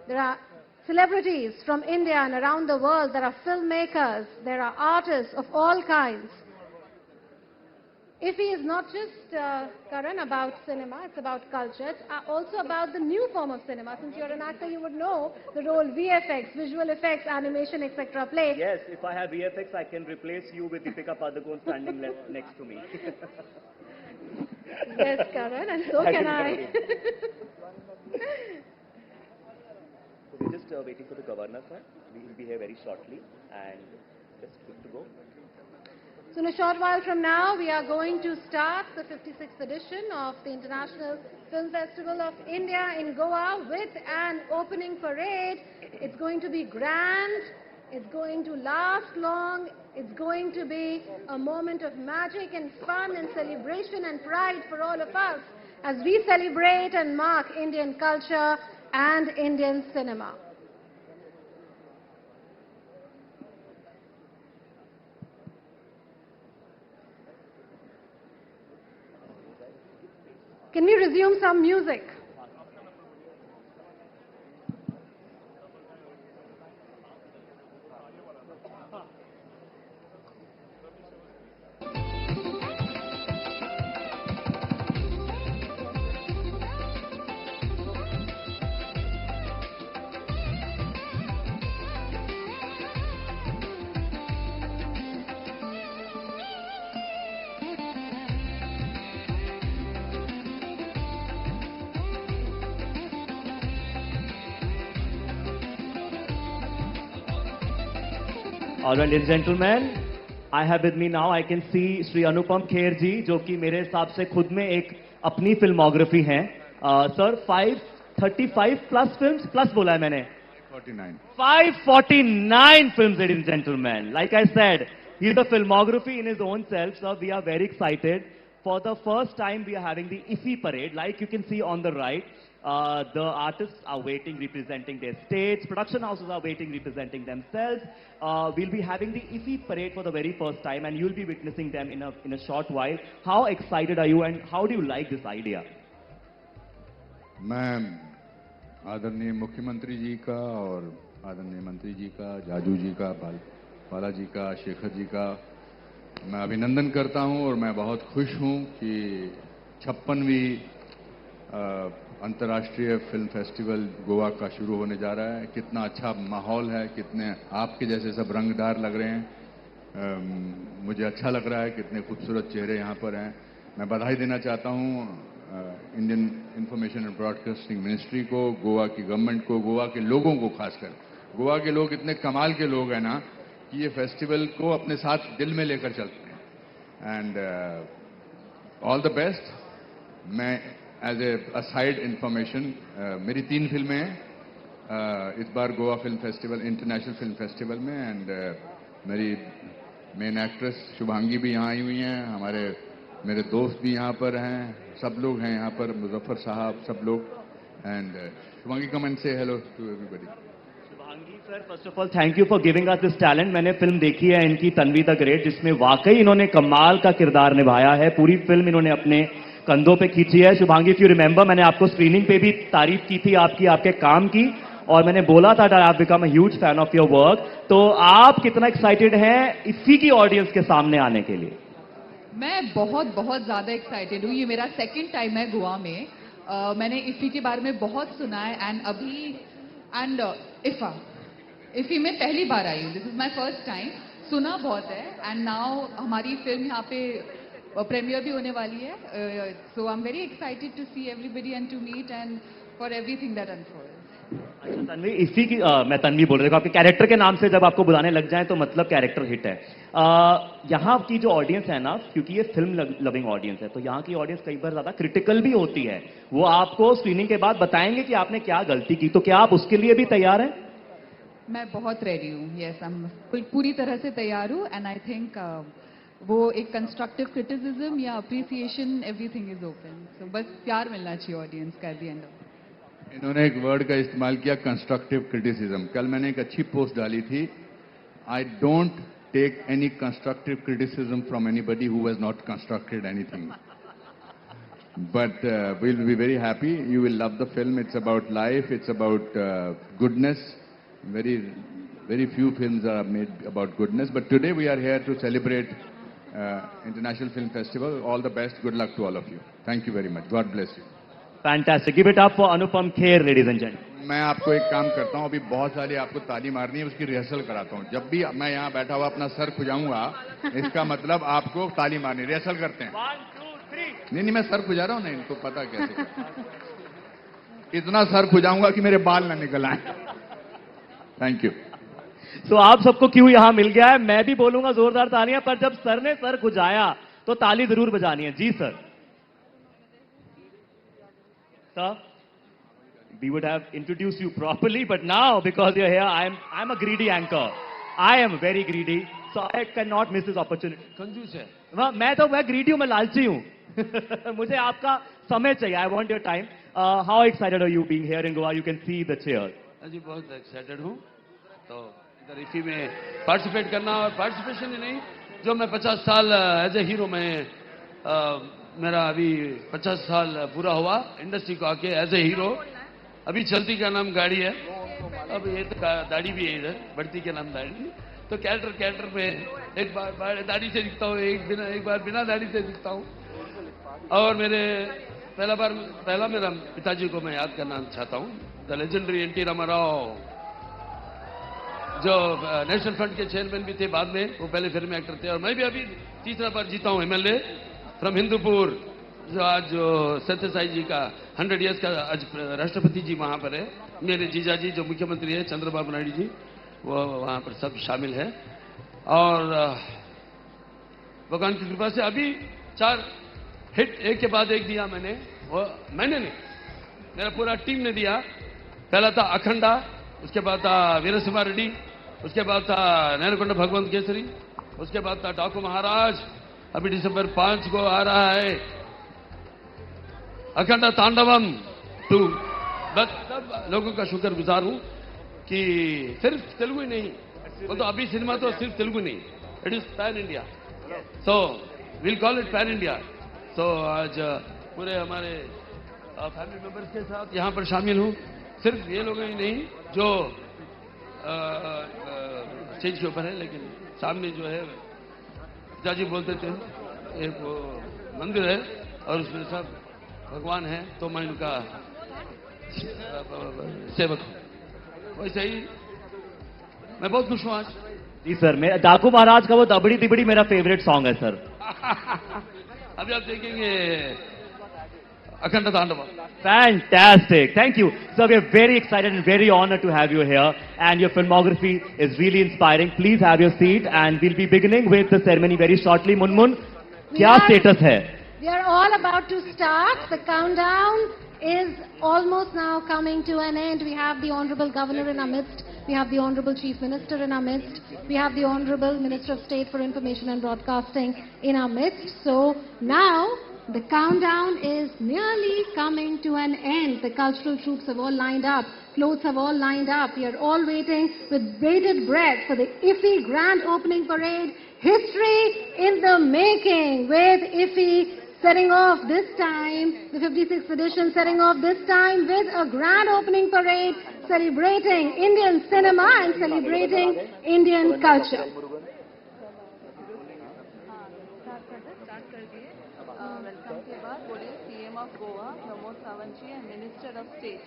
There are celebrities from India and around the world. There are filmmakers, there are artists of all kinds. IFFI is not just, Karan, about cinema, it's about culture. It's also about the new form of cinema. Since you're an actor, you would know the role VFX, visual effects, animation, etc. play. Yes, if I have VFX, I can replace you with Deepika Padukone standing next to me. Yes, Karan, and so can I. We're just waiting for the governor, sir. We will be here very shortly and just good to go. So in a short while from now, we are going to start the 56th edition of the International Film Festival of India in Goa with an opening parade. It's going to be grand, it's going to last long, it's going to be a moment of magic and fun and celebration and pride for all of us as we celebrate and mark Indian culture and Indian cinema. Can we resume some music? All right, ladies and gentlemen, I have with me now, I can see Shri Anupam Kher ji, जो कि मेरे हिसाब से खुद में एक अपनी filmography है. Sir, 535 plus films, plus बोला है मैंने. 549 films, ladies and gentlemen. Like I said, he's a filmography in his own self, so we are very excited. For the first time, we are having the IFFI parade, like you can see on the right. The artists are waiting, representing their states. Production houses are waiting, representing themselves. We'll be having the IFFI parade for the very first time, and you'll be witnessing them in a short while. How excited are you, and how do you like this idea? मैं आदरणीय मुख्यमंत्री जी का और आदरणीय मंत्री जी का, जाजू जी का, बाला जी का, शेखर जी का मैं अभिनंदन करता हूं और मैं बहुत खुश हूं कि 56वीं अंतर्राष्ट्रीय फिल्म फेस्टिवल गोवा का शुरू होने जा रहा है. कितना अच्छा माहौल है, कितने आपके जैसे सब रंगदार लग रहे हैं. मुझे अच्छा लग रहा है, कितने खूबसूरत चेहरे यहाँ पर हैं. मैं बधाई देना चाहता हूँ Indian information and broadcasting ministry को, गोवा की गवर्नमेंट को, गोवा के लोगों को खासकर. गोवा के लोग इतने कमाल के लोग हैं ना कि ये फेस्टिवल को अपने साथ दिल में लेकर चलते हैं. And all the best. मैं एज ए असाइड इंफॉर्मेशन, मेरी 3 फिल्में हैं इस बार Goa film festival, international film festival में. एंड मेरी मेन एक्ट्रेस शुभांगी भी यहाँ आई हुई हैं. मेरे दोस्त भी यहाँ पर हैं, सब लोग हैं यहाँ पर, मुजफ्फर साहब, सब लोग. And Shubhangi, come and say hello to everybody. Shubhangi sir, first of all thank you for giving us this talent. मैंने फिल्म देखी है इनकी, तन्वी द ग्रेट, जिसमें वाकई इन्होंने कमाल का किरदार निभाया है. पूरी फिल्म इन्होंने अपने कंधों पे खींची है. शुभांगी, इफ यू रिमेंबर, मैंने आपको स्क्रीनिंग पे भी तारीफ की थी आपके काम की, और मैंने बोला था that I have become a huge fan of your work. तो आप कितना एक्साइटेड हैं इसी की ऑडियंस के सामने आने के लिए? मैं बहुत ज्यादा एक्साइटेड हूँ. ये मेरा 2nd टाइम है गोवा में. मैंने IFFI के बारे में बहुत सुना है. एंड IFFI इफी में पहली बार आई हूँ. This is my first time. सुना बहुत है एंड नाउ हमारी फिल्म यहाँ पे प्रीमियर भी होने वाली है. So I am very excited to see everybody and to meet and for everything that unfolds. अच्छा तन्वी, इसी की मैं तन्वी बोल रही हूँ. आपके कैरेक्टर के नाम से जब आपको बुलाने लग जाए तो मतलब कैरेक्टर हिट है. यहाँ की जो ऑडियंस है ना, क्योंकि ये फिल्म लविंग ऑडियंस है, तो यहाँ की ऑडियंस कई बार ज्यादा क्रिटिकल भी होती है. वो आपको स्क्रीनिंग के बाद बताएंगे कि आपने क्या गलती की, तो क्या आप उसके लिए भी तैयार हैं? मैं बहुत रेडी हूँ. यस, मैं पूरी तरह से तैयार हूँ एंड आई थिंक वो एक कंस्ट्रक्टिव क्रिटिसिज्म या अप्रिसिएशन, एवरीथिंग इज ओपन. सो बस प्यार मिलना चाहिए ऑडियंस का एट द एंड ऑफ. इन्होंने एक वर्ड का इस्तेमाल किया, कंस्ट्रक्टिव क्रिटिसिज्म. कल मैंने एक अच्छी पोस्ट डाली थी, I don't take any constructive criticism from anybody who has not constructed anything. But we'll be very happy. You will love the film. It's about life. It's about goodness. Very few films are made about goodness. But today we are here to celebrate International Film Festival. All the best. Good luck to all of you. Thank you very much. God bless you. Fantastic. Give it up for Anupam Kher, ladies and gentlemen. मैं आपको एक काम करता हूँ, अभी बहुत सारी आपको ताली मारनी है, उसकी रिहर्सल कराता हूँ. जब भी मैं यहाँ बैठा हुआ अपना सर खुजाऊंगा, इसका मतलब आपको ताली मारनी. रिहर्सल करते हैं. 1 2 3. नहीं, मैं सर खुजा रहा हूँ. नहीं, इनको पता कैसे. इतना सर खुजाऊंगा कि मेरे बाल ना निकल आए. Thank you. तो आप सबको क्यों यहां मिल गया है, मैं भी बोलूंगा जोरदार तालियां, पर जब सर ने सर खुजाया तो ताली जरूर बजानी है. जी sir. Sir, we would have introduced you properly, but now because you're here, I'm a greedy anchor. I am very greedy, so I cannot miss this opportunity. कंजूस है. मैं greedy हूँ, मैं लालची हूँ. मुझे आपका समय चाहिए. I want your time. How excited are you being here in Goa? You can see the cheers. जी बहुत एक्साइटेड हूँ. तो इधर इफी में पार्टिसिपेट करना, और पार्टिसिपेशन ही नहीं, जो मैं 50 साल एज ए हीरो में मेरा अभी 50 साल पूरा हुआ इंडस्ट्री को आके एज ए हीरो. अभी चलती का नाम गाड़ी है, अब ये तो दाढ़ी भी है इधर, बढ़ती के नाम दाढ़ी. तो कैरेक्टर में एक बार दाढ़ी से दिखता हूँ, एक बार बिना दाढ़ी से दिखता हूँ. और मेरे पहला मेरा पिताजी को मैं याद करना चाहता हूँ, the legendary N T Rama Rao, जो नेशनल फ्रंट के चेयरमैन भी थे बाद में. वो पहले फिल्म एक्टर थे, और मैं भी अभी तीसरा बार जीता हूँ एमएलए फ्रॉम हिंदूपुर. जो आज सत्य साई जी का 100 ईयर्स का आज राष्ट्रपति जी वहां पर है. मेरे जीजा जी जो मुख्यमंत्री है चंद्रबाबू नायडू जी, वो वहां पर सब शामिल है. और भगवान की कृपा से अभी 4 हिट एक के बाद एक दिया मैंने. वो मैंने नहीं, मेरा पूरा टीम ने दिया. पहला था अखंडा, उसके बाद था वीरसिम्हा रेड्डी, उसके बाद था नेरकोंडा भगवंत केसरी, उसके बाद था डाकू महाराज. अभी दिसंबर 5 को आ रहा है अखंडा तांडवम 2. बस सब लोगों का शुक्रगुजार हूं कि सिर्फ तेलुगु ही नहीं, वो तो अभी सिनेमा तो सिर्फ तेलुगु नहीं, it is pan India. So will call it pan India. So आज पूरे हमारे फैमिली मेंबर्स के साथ यहाँ पर शामिल हूँ. सिर्फ ये लोग ही नहीं जो स्टेज के ऊपर है, लेकिन सामने जो है पिताजी बोलते थे एक वो मंदिर है और उसमें सब भगवान है, तो मैं उनका सेवक हूँ. वैसे ही मैं बहुत खुश हूँ आज. जी सर, मैं डाकू महाराज का वो दबड़ी तिबड़ी मेरा फेवरेट सॉन्ग है सर. अभी आप देखेंगे अखंड तांडव. Fantastic. Thank you. So we are very excited and very honored to have you here, and your filmography is really inspiring. Please have your seat, and we'll be beginning with the ceremony very shortly. Munmun, क्या status है? We are all about to start. The countdown is almost now coming to an end. We have the Honorable Governor in our midst. We have the Honorable Chief Minister in our midst. We have the Honorable Minister of State for Information and Broadcasting in our midst. So now the countdown is nearly coming to an end. The cultural troops have all lined up. Floats have all lined up. We are all waiting with bated breath for the IFFI Grand Opening Parade. History in the making, with IFFI setting off this time, the 56th edition setting off this time with a grand opening parade celebrating Indian cinema and celebrating Indian culture. Welcome के बाद बोलिए CM of Goa, Pramod Sawant ji and Minister of State.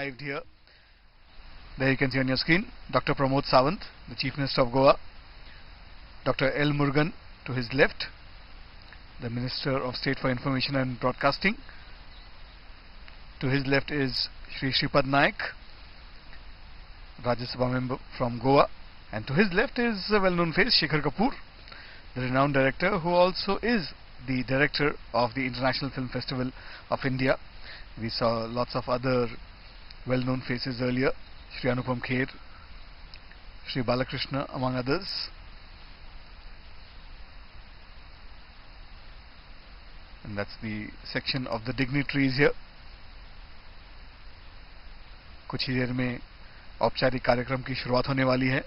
arrived here. There you can see on your screen Dr. Pramod Sawant, the Chief Minister of Goa, Dr. L. Murugan to his left, the Minister of State for Information and Broadcasting. To his left is Shri Shripad Naik, Rajya Sabha member from Goa, and to his left is a well-known face, Shekhar Kapoor, the renowned director who also is the director of the International Film Festival of India. We saw lots of other well-known faces earlier, Shri Anupam Kher, Shri Balakrishna among others. And that's the section of the dignitaries here. कुछ ही देर में औपचारिक कार्यक्रम की शुरुआत होने वाली है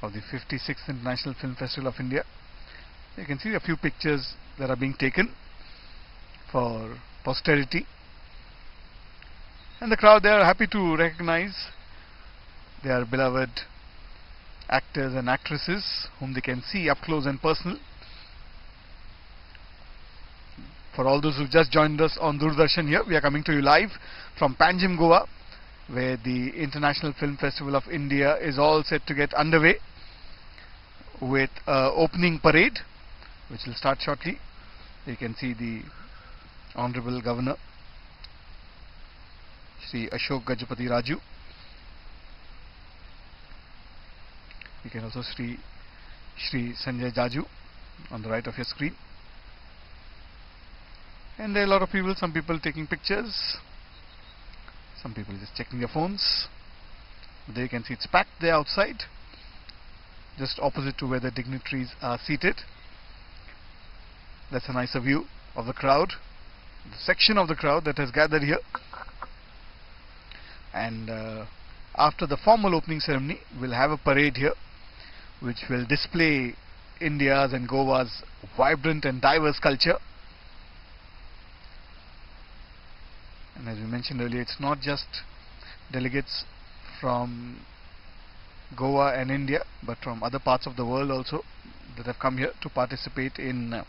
of the 56th International Film Festival of India. You can see a few pictures that are being taken for posterity, and the crowd, they are happy to recognize their beloved actors and actresses whom they can see up close and personal. For all those who just joined us on Doordarshan here, we are coming to you live from Panjim, Goa, where the International Film Festival of India is all set to get underway with opening parade, which will start shortly. You can see the Honorable Governor, Shri Ashok Gajapati Raju. You can also see Shri Sanjay Jaju on the right of your screen. And there are a lot of people, some people taking pictures, some people just checking their phones. There you can see it's packed there outside, just opposite to where the dignitaries are seated. That's a nicer view of the crowd, the section of the crowd that has gathered here. And after the formal opening ceremony, we'll have a parade here which will display India's and Goa's vibrant and diverse culture. And as we mentioned earlier, it's not just delegates from Goa and India, but from other parts of the world also that have come here to participate in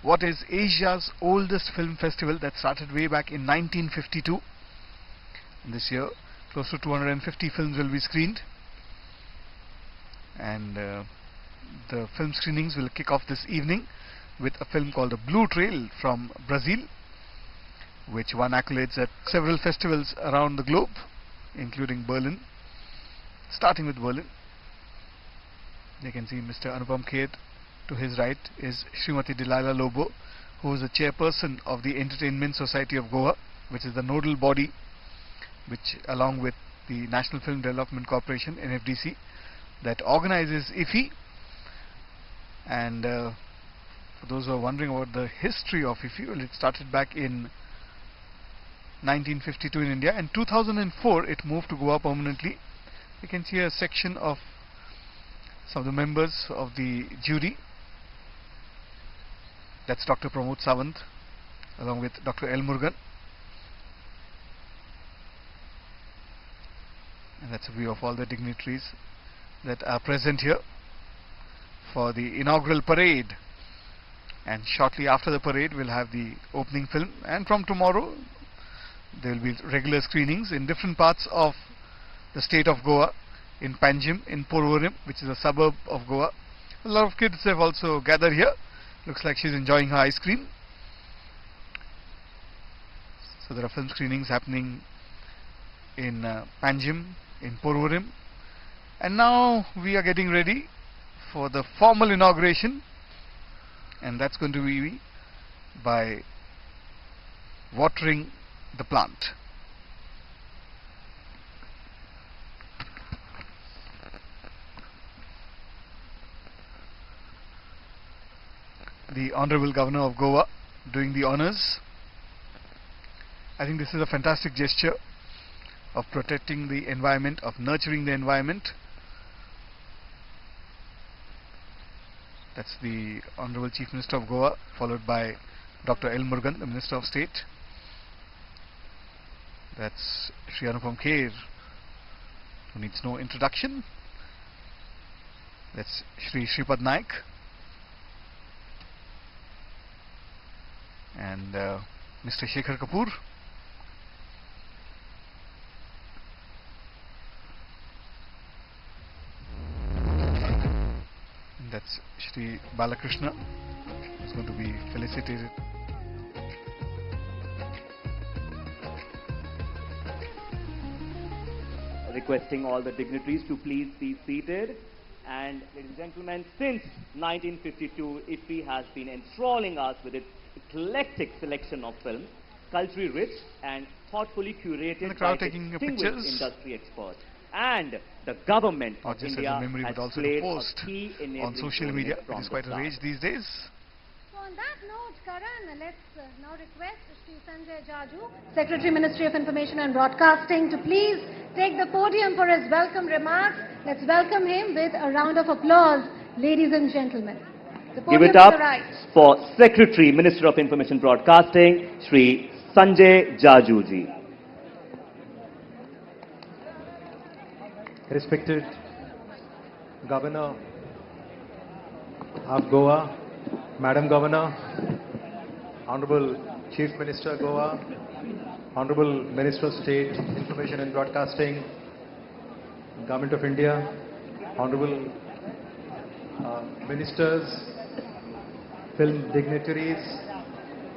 what is Asia's oldest film festival that started way back in 1952. And this year, close to 250 films will be screened. And the film screenings will kick off this evening with a film called The Blue Trail from Brazil, which won accolades at several festivals around the globe, including Berlin, starting with Berlin. You can see Mr. Anupam Kher. To his right is Srimati Delilah Lobo, who is the chairperson of the Entertainment Society of Goa, which is the nodal body which, along with the National Film Development Corporation, NFDC, that organizes IFFI. And for those who are wondering about the history of IFFI, well, it started back in 1952 in India, and 2004 it moved to Goa permanently. You can see a section of some of the members of the jury. That's Dr. Pramod Sawant along with Dr. L. Murugan. And that's a view of all the dignitaries that are present here for the inaugural parade. And shortly after the parade, we'll have the opening film, and from tomorrow there will be regular screenings in different parts of the state of Goa, in Panjim, in Porvorim, which is a suburb of Goa. A lot of kids have also gathered here. Looks like she's enjoying her ice cream. So there are film screenings happening in Panjim, in Porvorim. And now we are getting ready for the formal inauguration, and that's going to be by watering the plant. The Honorable Governor of Goa doing the honors. I think this is a fantastic gesture of protecting the environment, of nurturing the environment. That's the Honorable Chief Minister of Goa, followed by Dr. L. Murugan, the Minister of State. That's Shri Anupam Kher, who needs no introduction. That's Shri Shripad Naik. And Mr. Shekhar Kapoor, That's Shri Balakrishna, who's going to be felicitated. Requesting all the dignitaries to please be seated. And ladies and gentlemen, since 1952, IFFI has been enthralling us with its eclectic selection of films, culturally rich and thoughtfully curated by distinguished industry experts. And the government of India has played a key enabling on social media. It is quite a rage these days. So on that note, Karan, let's now request Shri Sanjay Jaju, Secretary, Ministry of Information and Broadcasting, to please take the podium for his welcome remarks. Let's welcome him with a round of applause, ladies and gentlemen. The Give it up for Secretary, Minister of Information Broadcasting, Shri Sanjay Jaju ji. Respected Governor of Goa, Madam Governor, Honorable Chief Minister Goa, Honorable Minister of State, Information and Broadcasting, Government of India, Honorable Ministers, Film Dignitaries,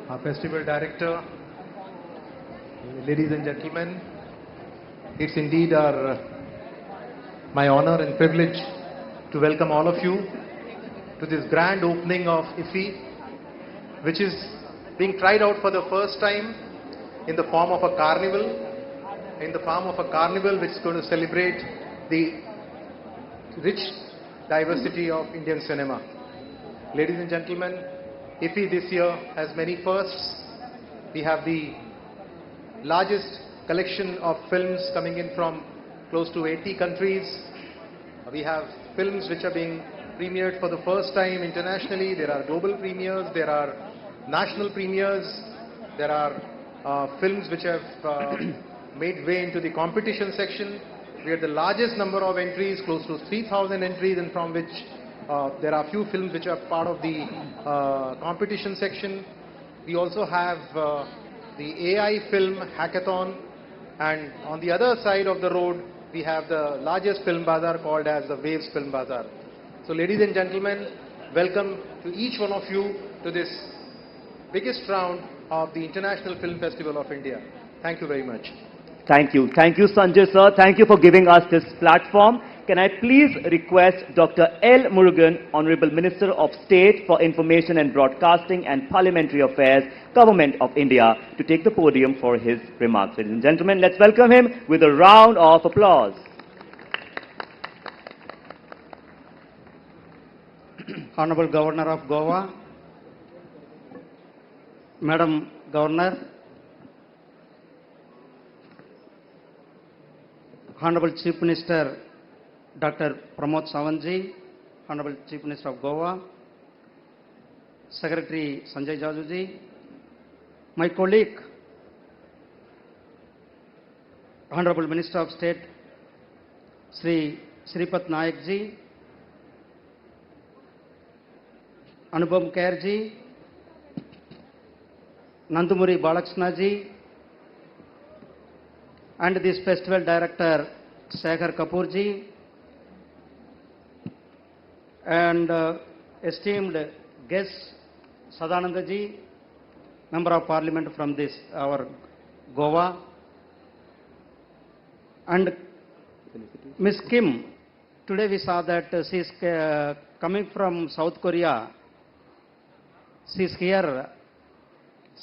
our Festival Director, ladies and gentlemen, it's indeed my honor and privilege to welcome all of you to this grand opening of IFFI, which is being tried out for the first time in the form of a carnival, which is going to celebrate the rich diversity of Indian cinema. Ladies and gentlemen, IFFI this year has many firsts. We have the largest collection of films coming in from close to 80 countries. We have films which are being premiered for the first time internationally. There are global premieres, there are national premieres, there are films which have made way into the competition section. We have the largest number of entries, close to 3,000 entries, and from which there are few films which are part of the competition section. We also have the AI film hackathon, and on the other side of the road we have the largest film bazaar called as the Waves Film Bazaar. So ladies and gentlemen, welcome to each one of you to this biggest round of the International Film Festival of India. Thank you very much. Thank you. Thank you, Sanjay sir. Thank you for giving us this platform. Can I please request Dr. L. Murugan, Honorable Minister of State for Information and Broadcasting and Parliamentary Affairs, Government of India, to take the podium for his remarks. Ladies and gentlemen, let's welcome him with a round of applause. Honorable Governor of Goa, Madam Governor, Honorable Chief Minister Dr. Pramod Sawantji, Honorable Chief Minister of Goa, Secretary Sanjay Jajuji, my colleague, Honorable Minister of State Sri Sripat Naik ji, Anupam Kher ji, Nandumuri Balakrishna ji, and this festival director Shekhar Kapoor ji, and esteemed guest Sadananda ji, Member of Parliament from this our Goa, and Miss Kim. Today we saw that she is coming from South Korea. She is here.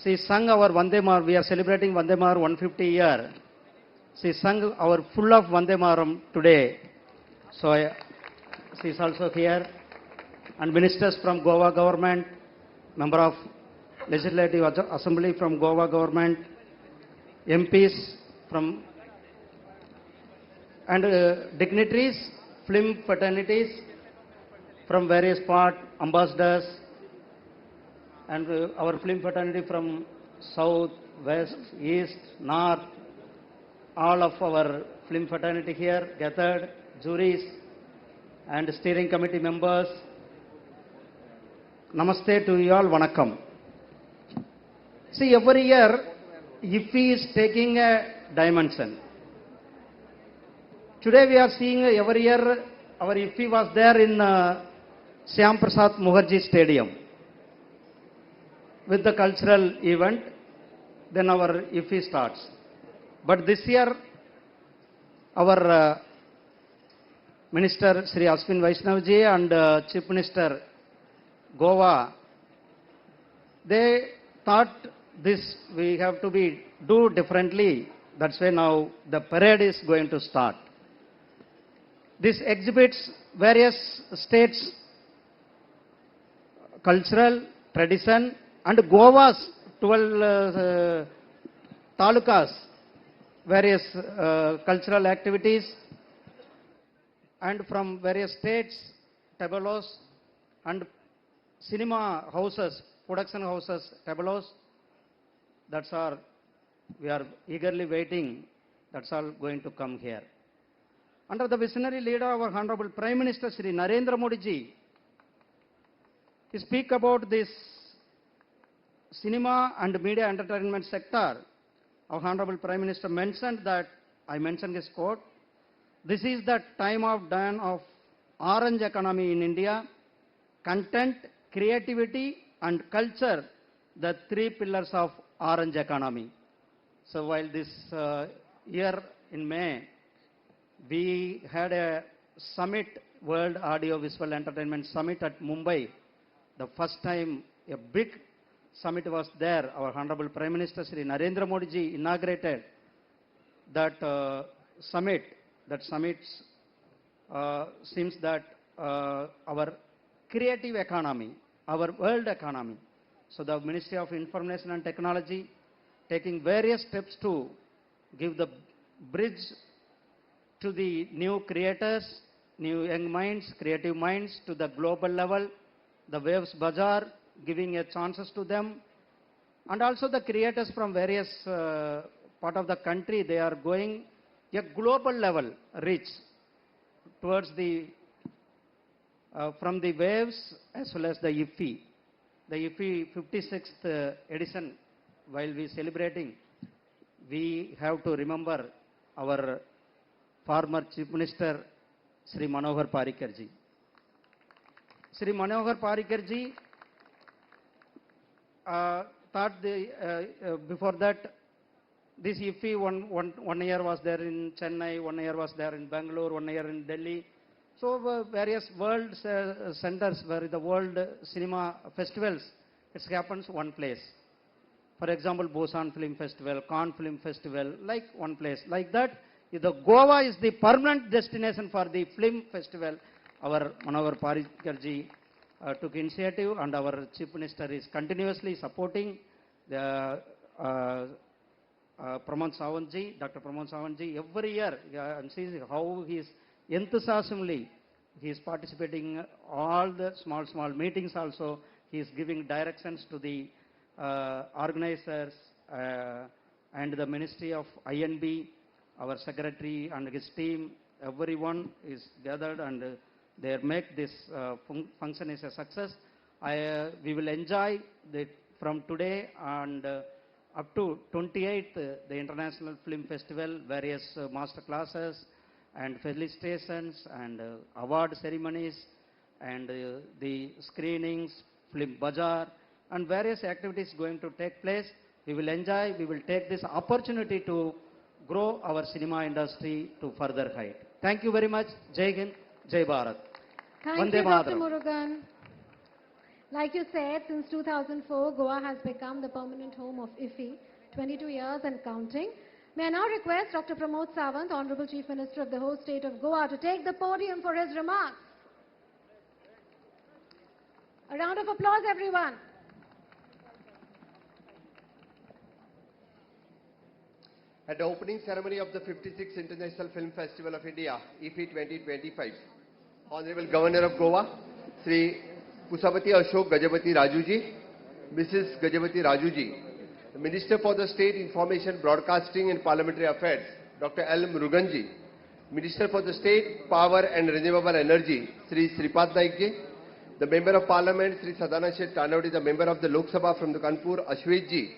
She sang our Vande Mataram. We are celebrating Vande Mataram 150 year. She sang our full of Vande Mataram today. So she is also here. And ministers from Goa government, member of Legislative Assembly from Goa government, MPs from, and dignitaries, film fraternities from various parts, ambassadors, and our film fraternity from South, West, East, North, all of our film fraternity here gathered, juries and steering committee members. Namaste to you all, Vanakkam. See, every year, IFFI is taking a dimension. Today we are seeing every year our IFFI was there in Shyam Prasad Mukherjee Stadium with the cultural event. Then our IFFI starts. But this year, our Minister Sri Ashwin Vaishnavji and Chief Minister Goa, they thought this we have to do differently. That's why now the parade is going to start. This exhibits various states' cultural tradition and Goa's 12 talukas, various cultural activities, and from various states, tableaus and cinema houses, production houses, tableaus. That's all. We are eagerly waiting. That's all going to come here. Under the visionary leader, our Honorable Prime Minister Shri Narendra Modi ji, he speak about this cinema and media entertainment sector. Our Honorable Prime Minister mentioned that, I mentioned his quote, this is the time of dawn of orange economy in India, content, creativity and culture, the three pillars of orange economy. So while this year in May, we had a summit, World Audio Visual Entertainment Summit at Mumbai. The first time a big summit was there. Our Honorable Prime Minister Shri Narendra Modi ji inaugurated that summit. That summit seems that our creative economy, our world economy. So the Ministry of Information and Technology taking various steps to give the bridge to the new creators, new young minds, creative minds to the global level, the Waves Bazaar giving a chances to them, and also the creators from various part of the country, they are going a global level reach towards the from the Waves as well as the IFFI. The IFFI 56th edition, while we celebrating, we have to remember our former Chief Minister Sri Manohar Parrikar ji. Sri Manohar Parrikar ji thought before that this IFFI one year was there in Chennai, 1 year was there in Bangalore, 1 year in Delhi. So various world centers where the world cinema festivals, it happens one place. For example, Busan Film Festival, Cannes Film Festival, like one place. Like that, the Goa is the permanent destination for the film festival. Our Manohar Parrikar ji took initiative, and our Chief Minister is continuously supporting the Pramod Sawant ji, Dr. Pramod Sawant ji. Every year, and see how he is enthusiastically, he is participating all the small meetings also. He is giving directions to the organizers and the Ministry of INB, our secretary and his team. Everyone is gathered and they make this function is a success. We will enjoy from today and up to 28th, the International Film Festival, various master classes and felicitations and award ceremonies and the screenings, film bazaar and various activities going to take place. We will enjoy, we will take this opportunity to grow our cinema industry to further height. Thank you very much. Jai Hind, Jai Bharat. Thank you, Dr. Murugan. Like you said, since 2004, Goa has become the permanent home of IFFI, 22 years and counting. May I now request Dr. Pramod Sawant, Honorable Chief Minister of the host state of Goa, to take the podium for his remarks. A round of applause, everyone. At the opening ceremony of the 56th International Film Festival of India, IFFI 2025, Honorable Governor of Goa, Sri Pusapati Ashok Gajapati Rajuji, Mrs. Gajapati Rajuji, the Minister for the State Information, Broadcasting and Parliamentary Affairs, Dr. L. Muruganji, Minister for the State Power and Renewable Energy, Sri Sripad Naikji, the Member of Parliament, Sri Sadana Shet Tanawadi, the Member of the Lok Sabha from the Kanpur, Ashwitji,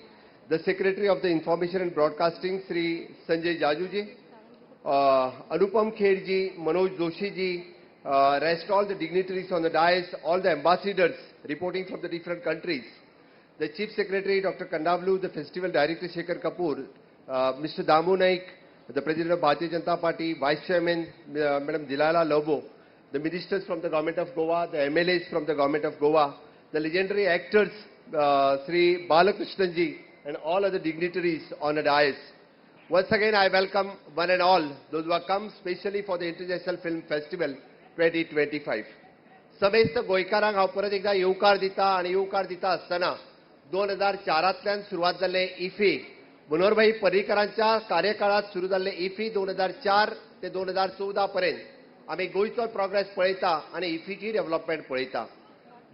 the Secretary of the Information and Broadcasting, Sri Sanjay Jajuji, Anupam Kherji, Manoj Doshiji, rest all the dignitaries on the dais, all the ambassadors reporting from the different countries, the Chief Secretary Dr. Kandavlu, the Festival Director Shekhar Kapoor, Mr. Damu Naik, the President of Bharatiya Janata Party, Vice Chairman Madam Dilala Lobo, the ministers from the Government of Goa, the MLAs from the Government of Goa, the legendary actors Sri Balakrishnan and all other dignitaries on the dais. Once again, I welcome one and all those who have come specially for the International Film Festival 2025. समेस्त गोंयकारांक हांव परत एकदा येवकार दिता आनी येवकार दिता आसतना 2004तल्यान सुरवात जाल्ले IFFI मनोहरभाई पर्रीकरांच्या कार्यकाळात सुरू जाल्ले IFFI 2004 ते 2014 पर्यंत आमी गोंयचो प्रोग्रेस पळयता आनी IFFIची डेव्हलपमेंट पळयता.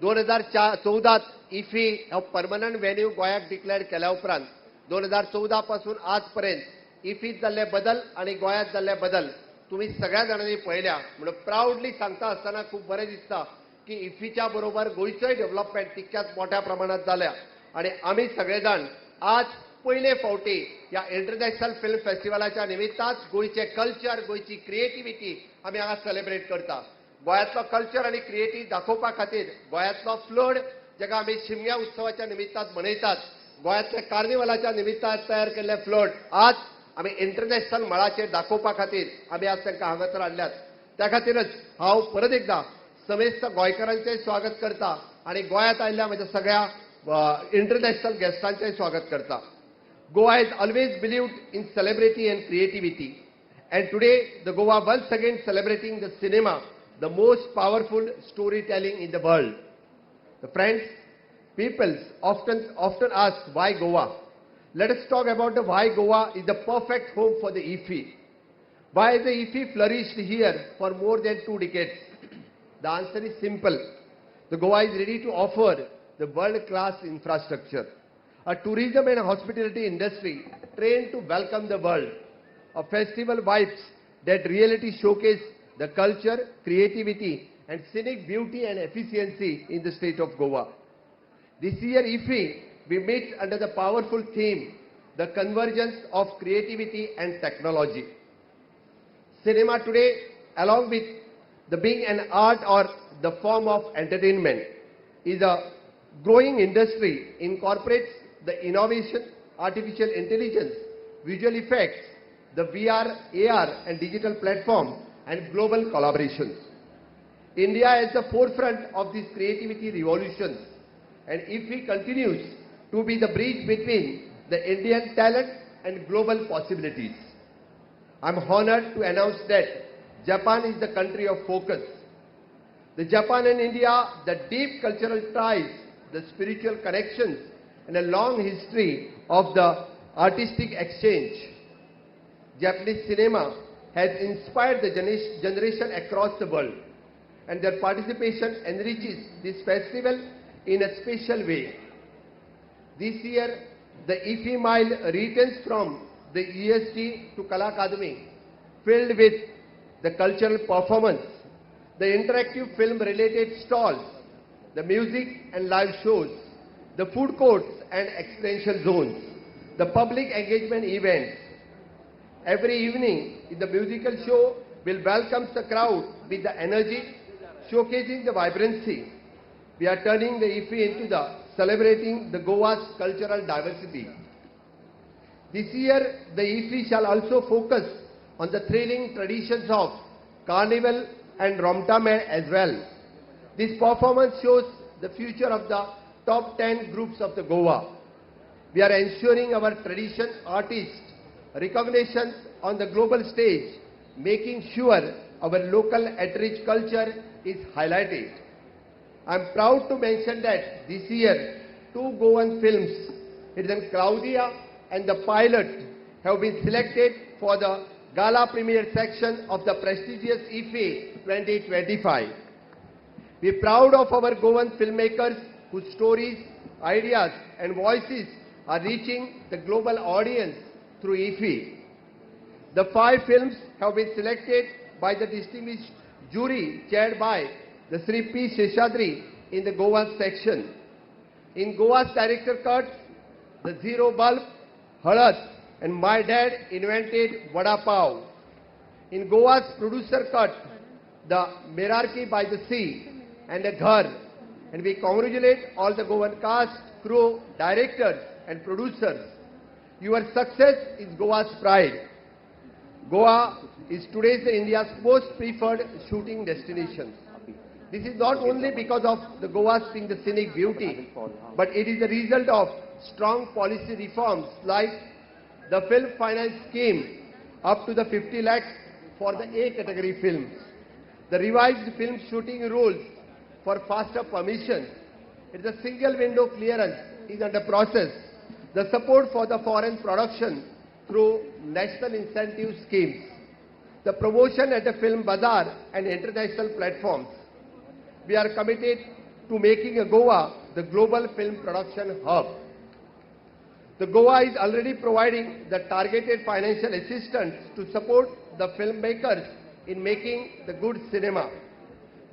2014 IFFI हो परमनंट व्हेन्यू गोंयाक डिक्लेअर केल्या उपरांत 2014 पासून आज पर्यंत IFFIत जाल्ले बदल आनी गोंयांत जाल्ले बदल तुम्ही सगळ्या जाणांनी पळयल्या म्हणून प्राऊडली सांगता आसतना खूब बरें दिसता की IFFIच्या बरोबर गोंयचोय डेव्हलपमेंट तितक्याच मोठ्या प्रमाणात जाल्या आणि आमी सगळे जाण आज पयले फावटी ह्या इंटरनॅशनल फिल्म फेस्टिवलाच्या निमित्ताच गोंयचे कल्चर गोंयची क्रिएटिविटी आमी हांगा सेलिब्रेट करता. गोंयांतलो कल्चर आनी क्रिएटिव्ह दाखोवपा खातीर गोंयांतलो फ्लोट जाका आमी शिमग्या उत्सवाच्या निमित्तान मनयतात, गोंयांतल्या कार्निवलाच्या निमित्तान तयार केल्ले फ्लोट आज आमी इंटरनॅशनल मळाचेर दाखोवपा खातीर आमी आज तांकां हांगासर हाडल्यात. त्या खातीरच हांव परत एकदा समेस्त गोंयकारांचें स्वागत करता आनी गोंयांत आयिल्ल्या म्हज्या सगळ्या इंटरनॅशनल गेस्टांचें स्वागत करता. Goa has always believed in celebrity and creativity, and today the Goa once again celebrating the cinema, the most powerful storytelling in the world. The friends, people often ask why Goa. Let us talk about the why Goa is the perfect home for the IFFI. Why has the IFFI flourished here for more than 2 decades? The answer is simple. The Goa is ready to offer the world-class infrastructure, a tourism and hospitality industry trained to welcome the world, a festival vibes that reality showcase the culture, creativity and scenic beauty and efficiency in the state of Goa. This year IFFI we meet under the powerful theme, the convergence of creativity and technology. Cinema today, along with the being an art or the form of entertainment, is a growing industry, incorporates the innovation, artificial intelligence, visual effects, the VR, AR and digital platform and global collaborations. India is the forefront of these creativity revolutions, and IFFI continues to be the bridge between the Indian talent and global possibilities. I'm honored to announce that Japan is the country of focus. The Japan and India, the deep cultural ties, the spiritual connections, and a long history of the artistic exchange. Japanese cinema has inspired the generation across the world, and their participation enriches this festival in a special way. This year, the IFFI Mile returns from the EST to Kala Akademi, filled with the cultural performance, the interactive film-related stalls, the music and live shows, the food courts and experiential zones, the public engagement events. Every evening, the musical show will welcome the crowd with the energy, showcasing the vibrancy. We are turning the IFFI into the celebrating the Goa's cultural diversity. This year, the IFFI shall also focus on the thrilling traditions of Carnival and Romtamel as well. This performance shows the future of the top 10 groups of the Goa. We are ensuring our tradition artists recognition on the global stage, making sure our local at-rich culture is highlighted. I am proud to mention that this year, 2 Goan films, Hidden Claudia and The Pilot, have been selected for the gala premiere section of the prestigious IFFI 2025. We are proud of our Goan filmmakers whose stories, ideas and voices are reaching the global audience through IFFI. The 5 films have been selected by the distinguished jury chaired by the Sri P. Sheshadri in the Goan section. In Goa's director cut, The Zero Bulb, Halat and My Dad Invented Vada Pav. In Goa's producer cut, the Merarki by the Sea, and a Ghar. And we congratulate all the Goan cast, crew, directors and producers. Your success is Goa's pride. Goa is today's India's most preferred shooting destination. This is not only because of the Goa's being the scenic beauty, but it is the result of strong policy reforms like the film finance scheme up to the 50 lakhs for the A category films, the revised film shooting rules for faster permissions, the single window clearance is under process, the support for the foreign production through national incentive schemes, the promotion at the film bazaar and international platforms. We are committed to making Goa the global film production hub. The Goa is already providing the targeted financial assistance to support the filmmakers in making the good cinema.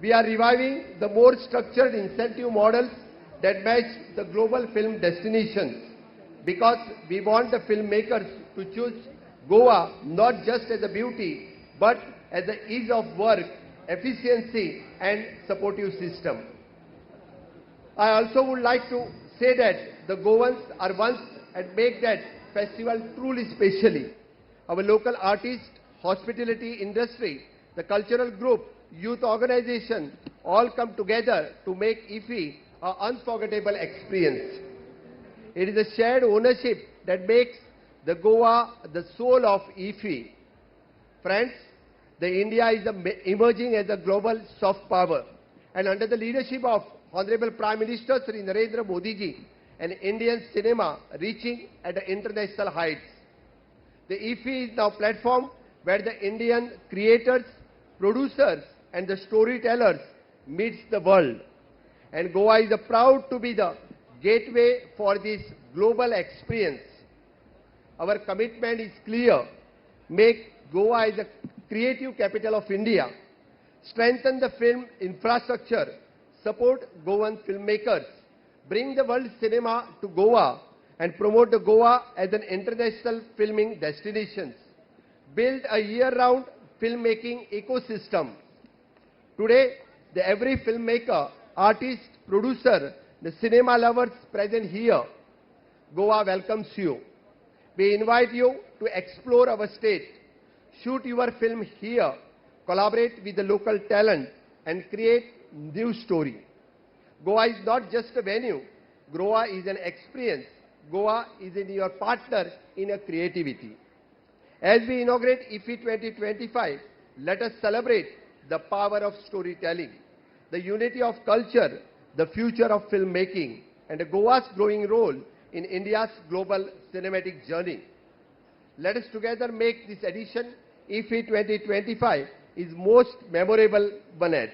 We are reviving the more structured incentive models that match the global film destinations, because we want the filmmakers to choose Goa not just as a beauty, but as the ease of work, efficiency and supportive system. I also would like to say that the Goans are ones and make that festival truly specially. Our local artists, hospitality industry, the cultural group, youth organization all come together to make IFFI an unforgettable experience. It is a shared ownership that makes the Goa the soul of IFFI. Friends, the India is emerging as a global soft power, and under the leadership of Honorable Prime Minister Shri Narendra Modi ji, and Indian cinema reaching at the international heights. The IFFI is now a platform where the Indian creators, producers and the storytellers meets the world. And Goa is proud to be the gateway for this global experience. Our commitment is clear. Make Goa as a creative capital of India. Strengthen the film infrastructure. Support Goan filmmakers. Bring the world cinema to Goa and promote the Goa as an international filming destination. Build a year-round filmmaking ecosystem. Today, every filmmaker, artist, producer, the cinema lovers present here, Goa welcomes you. We invite you to explore our state, shoot your film here, collaborate with the local talent and create new story. Goa is not just a venue. Goa is an experience. Goa is in your partner in a creativity. As we inaugurate IFFI 2025, let us celebrate the power of storytelling, the unity of culture, the future of filmmaking, and Goa's growing role in India's global cinematic journey. Let us together make this edition, IFFI 2025, is most memorable one yet.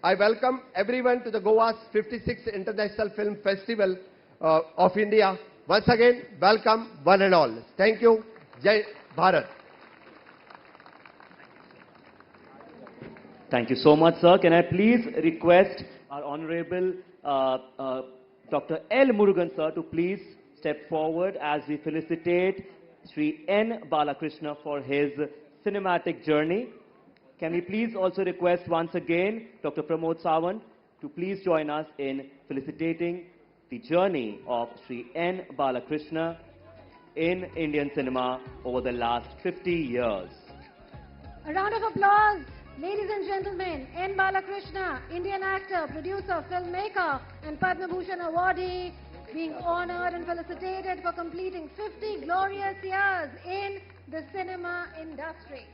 I welcome everyone to the Goa's 56th International Film Festival of India. Once again, welcome one and all. Thank you. Jai Bharat. Thank you so much, sir. Can I please request our Honorable Dr. L. Murugan, sir, to please step forward as we felicitate Sri N. Balakrishna for his cinematic journey. Can we please also request once again Dr. Pramod Sawant to please join us in felicitating the journey of Sri N. Balakrishna in Indian cinema over the last 50 years. A round of applause, ladies and gentlemen. N. Balakrishna, Indian actor, producer, filmmaker and Padma Bhushan awardee, being honored and felicitated for completing 50 glorious years in the cinema industry.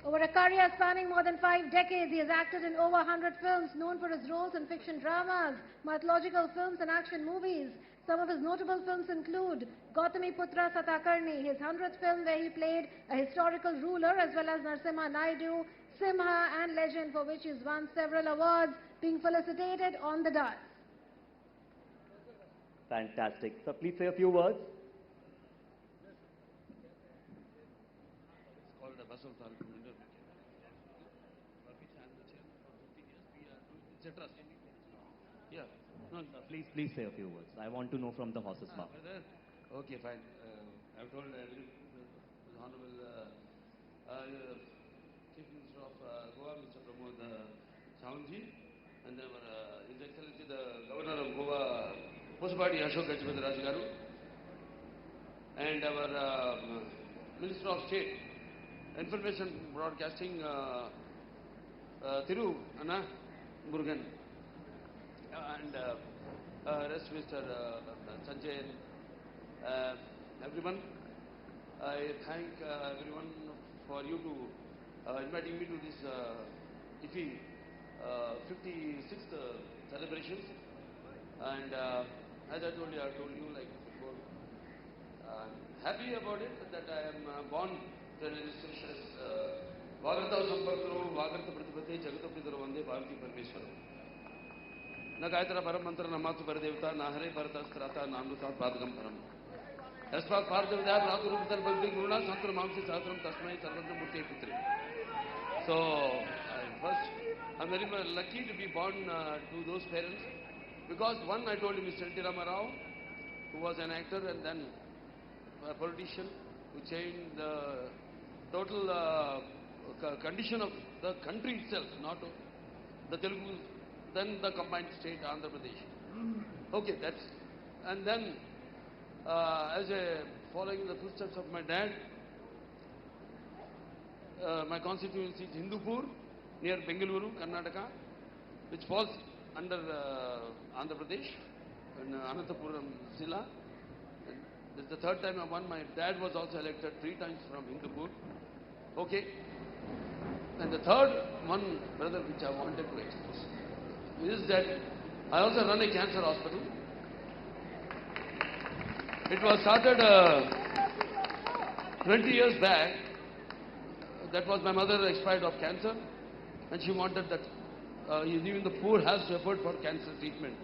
Over a career spanning more than 5 decades, he has acted in over 100 films, known for his roles in fiction dramas, mythological films and action movies. Some of his notable films include Gautami Putra Satakarni, his 100th film where he played a historical ruler, as well as Narsimha Naidu, Simha and Legend, for which he has won several awards, being felicitated on the dais. Fantastic. So please say a few words. Yeah. No, Please say a few words. I want to know from the horse's mouth. Okay, fine. I've told Honorable Chief Minister of Thaunji, and His Excellency the Governor of Goa, Pusabati Ashok Gajapati Raju Garu, and our Minister of State, Information Broadcasting, Thiru Anna Murugan, and rest Mr. Sanjay, everyone. I thank everyone for you to inviting me to this IFFI 56th celebrations. And as I told you like before, I'm happy about it that I am born to an illustrious Vagrata Sampartaro, Vagrata Pratipate, Jagata Pidaro Vande, Bharati Parmeshwara. Nagaitara Paramantra Namatu Paradevta, Nahare Paratasrata, Nanuta Padgam Param. As far as Pardavya, Raturupatal Bhakti Guruna, Satra Mamsi Satram Tasmai Sarvata Murti Putri. So, I'm very lucky to be born to those parents, because one, I told you, Mr. N.T. Ramarao, who was an actor and then a politician, who changed the total condition of the country itself, not the Telugu, then the combined state, Andhra Pradesh. Okay, that's, and then as a following the footsteps of my dad, my constituency is Hindupur, near Bengaluru, Karnataka, which falls under Andhra Pradesh, in Anantapuram Zilla. This is the third time I won. My dad was also elected 3 times from Hindupur. Okay. And the third one, brother, which I wanted to express is that I also run a cancer hospital. It was started 20 years back. That was my mother expired of cancer, and she wanted that even the poor has to afford for cancer treatment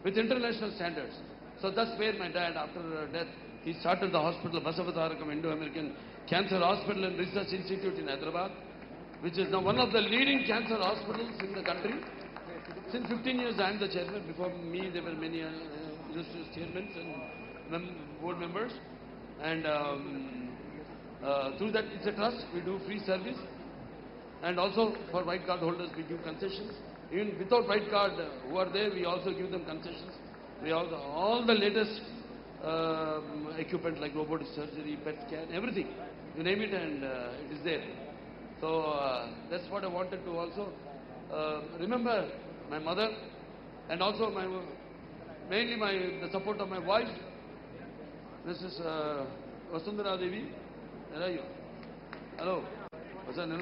with international standards. So that's where my dad, after death, he started the hospital, Basavatarakam Indo-American Cancer Hospital and Research Institute in Hyderabad, which is now one of the leading cancer hospitals in the country. Since 15 years I am the chairman. Before me there were many illustrious chairmen and board members. And through that it's a trust, we do free service. And also for white card holders we give concessions. Even without white card who are there, we also give them concessions. We have all the latest equipment like robotic surgery, PET scan, everything. You name it and it is there. So that's what I wanted to also remember my mother, and also mainly the support of my wife, Mrs. Vasundhara Devi. Where are you? Hello. What's her name?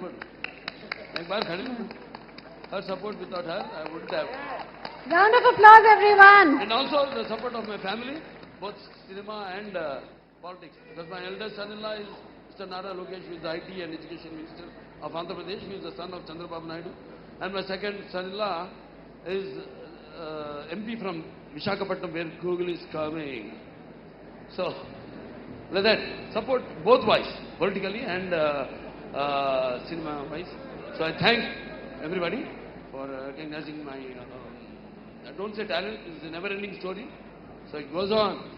Her support, without her, I wouldn't have. Round of applause, everyone. And also the support of my family, both cinema and politics. Because my eldest son-in-law is Mr. Nara Lokesh, who is the IT and Education Minister of Andhra Pradesh. He is the son of Chandrababu Naidu. And my second son-in-law is MP from Visakhapatnam, where Google is coming. So, like that, support both wise, politically and cinema-wise. So I thank everybody for recognizing my, I don't say talent, it's a never-ending story. So it goes on.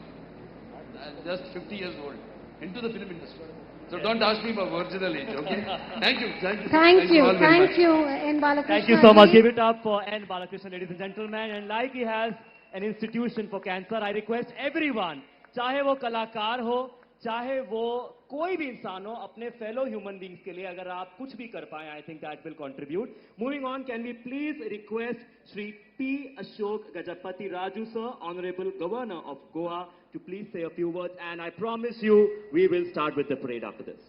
I'm just 50 years old, into the film industry. So don't ask me about original age, okay? Thank you. Thank you, N. Balakrishna. Thank you so much. Give it up for N. Balakrishna, ladies and gentlemen. And like he has an institution for cancer, I request everyone, चाहे वो कलाकार हो, चाहे वो कोई भी इंसान हो, अपने fellow human beings के लिए अगर आप कुछ भी कर पाएं, I think that will contribute. Moving on, can we please request Shri P. Ashok Gajapati Raju sir, Honorable Governor of Goa, to please say a few words, and I promise you we will start with the parade after this.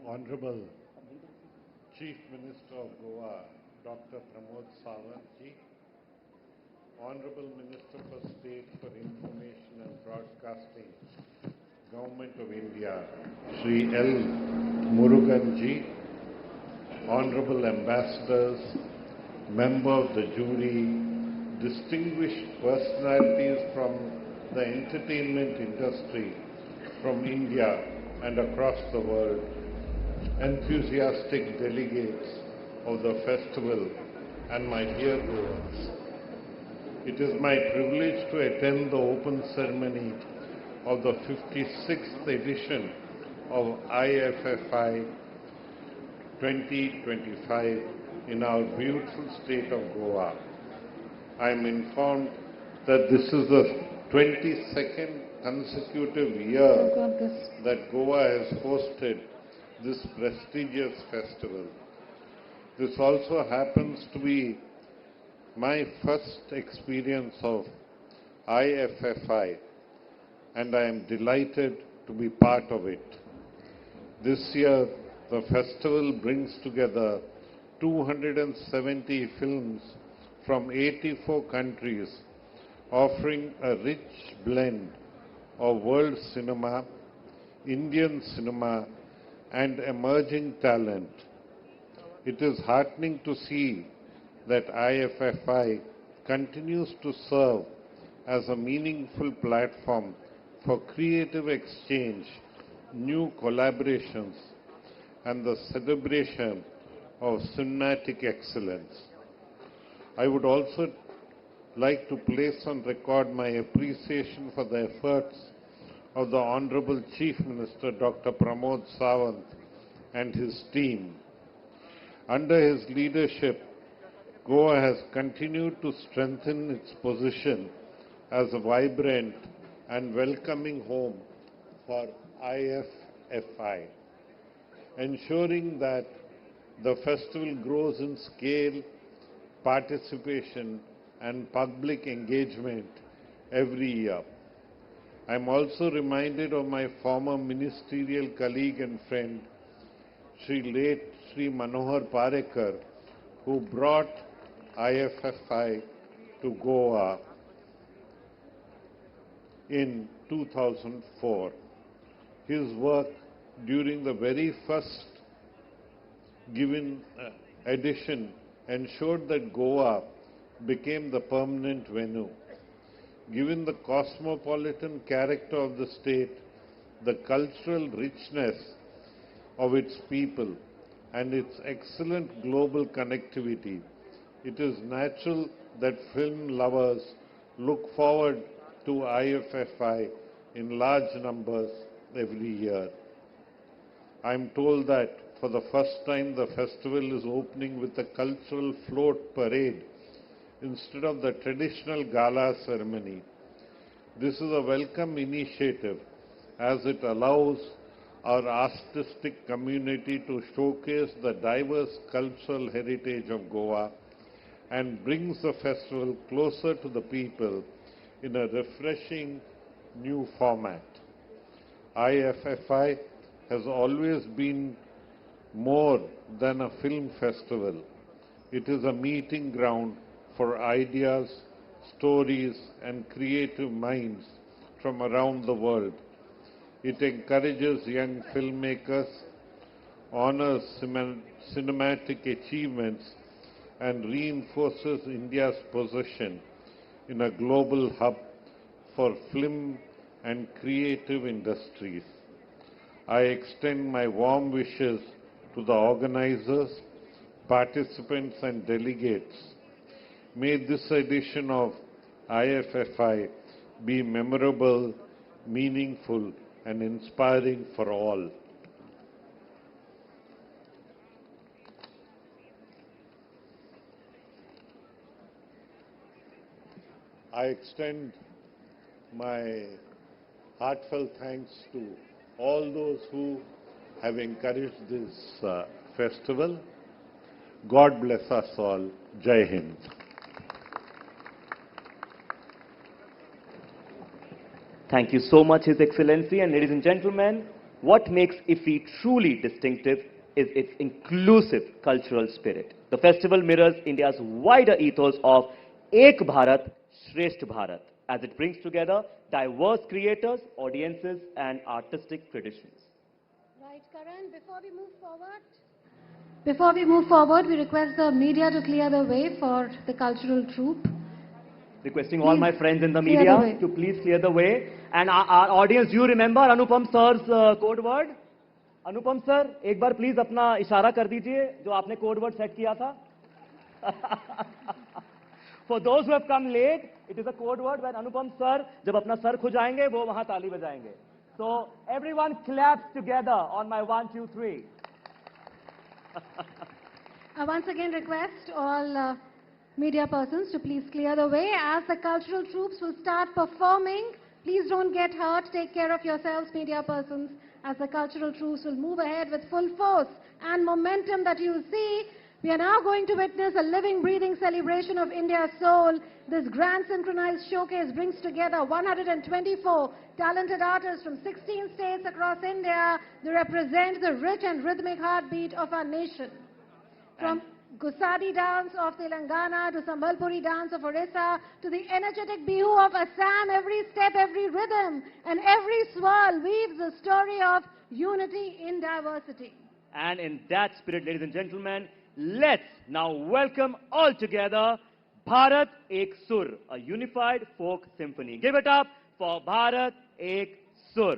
Honorable Chief Minister of Goa, Dr. Pramod Sawant ji, Honorable Minister for State for Information and Broadcasting, Government of India, Shri L. Murugan ji, Honorable Ambassadors, Member of the Jury, distinguished personalities from the entertainment industry from India and across the world, enthusiastic delegates of the festival, and my dear Goans. It is my privilege to attend the open ceremony of the 56th edition of IFFI 2025 in our beautiful state of Goa. I am informed that this is the 22nd consecutive year that Goa has hosted this prestigious festival. This also happens to be my first experience of IFFI, and I am delighted to be part of it. This year, the festival brings together 270 films from 84 countries, offering a rich blend of world cinema, Indian cinema, and emerging talent. It is heartening to see that IFFI continues to serve as a meaningful platform for creative exchange, new collaborations, and the celebration of cinematic excellence. I would also like to place on record my appreciation for the efforts of the Honorable Chief Minister Dr. Pramod Sawant and his team. Under his leadership, Goa has continued to strengthen its position as a vibrant and welcoming home for IFFI, ensuring that the festival grows in scale, participation, and public engagement every year. I am also reminded of my former ministerial colleague and friend, Sri Manohar Parekar, who brought IFFI to Goa in 2004. His work during the very first edition ensured that Goa became the permanent venue. Given the cosmopolitan character of the state, the cultural richness of its people, and its excellent global connectivity, it is natural that film lovers look forward to IFFI in large numbers every year. I am told that for the first time the festival is opening with a cultural float parade instead of the traditional gala ceremony. This is a welcome initiative as it allows our artistic community to showcase the diverse cultural heritage of Goa and brings the festival closer to the people in a refreshing new format. IFFI has always been more than a film festival. It is a meeting ground for ideas, stories, and creative minds from around the world. It encourages young filmmakers, honors cinematic achievements, and reinforces India's position in a global hub for film and creative industries. I extend my warm wishes to the organizers, participants, and delegates. May this edition of IFFI be memorable, meaningful, and inspiring for all. I extend my heartfelt thanks to all those who have encouraged this festival. God bless us all. Jai Hind. Thank you so much, His Excellency. And ladies and gentlemen, what makes IFFI truly distinctive is its inclusive cultural spirit. The festival mirrors India's wider ethos of Ek Bharat, Shresth Bharat, as it brings together diverse creators, audiences, and artistic traditions. Right, Karan, before we move forward, we request the media to clear the way for the cultural troupe. Requesting all my friends in the media to please clear the way. And our audience, do you remember Anupam sir's code word? Anupam sir, एक बार please अपना इशारा कर दीजिए जो आपने code word set किया था. For those who have come late, It is a code word when Anupam sir, जब अपना सर खुजाएंगे, वो वहाँ ताली बजाएंगे. So everyone claps together on my 1, 2, 3. I once again request all media persons to please clear the way as the cultural troops will start performing. Please don't get hurt. Take care of yourselves, media persons, as the cultural troops will move ahead with full force and momentum that you see. We are now going to witness a living, breathing celebration of India's soul. This grand synchronized showcase brings together 124 talented artists from 16 states across India. They represent the rich and rhythmic heartbeat of our nation. From Gusadi dance of Telangana to Sambalpuri dance of Orissa to the energetic bihu of Assam, every step, every rhythm and every swirl weaves the story of unity in diversity. And in that spirit, ladies and gentlemen, let's now welcome all together Bharat Ek Sur, a unified folk symphony. Give it up for Bharat Ek Sur.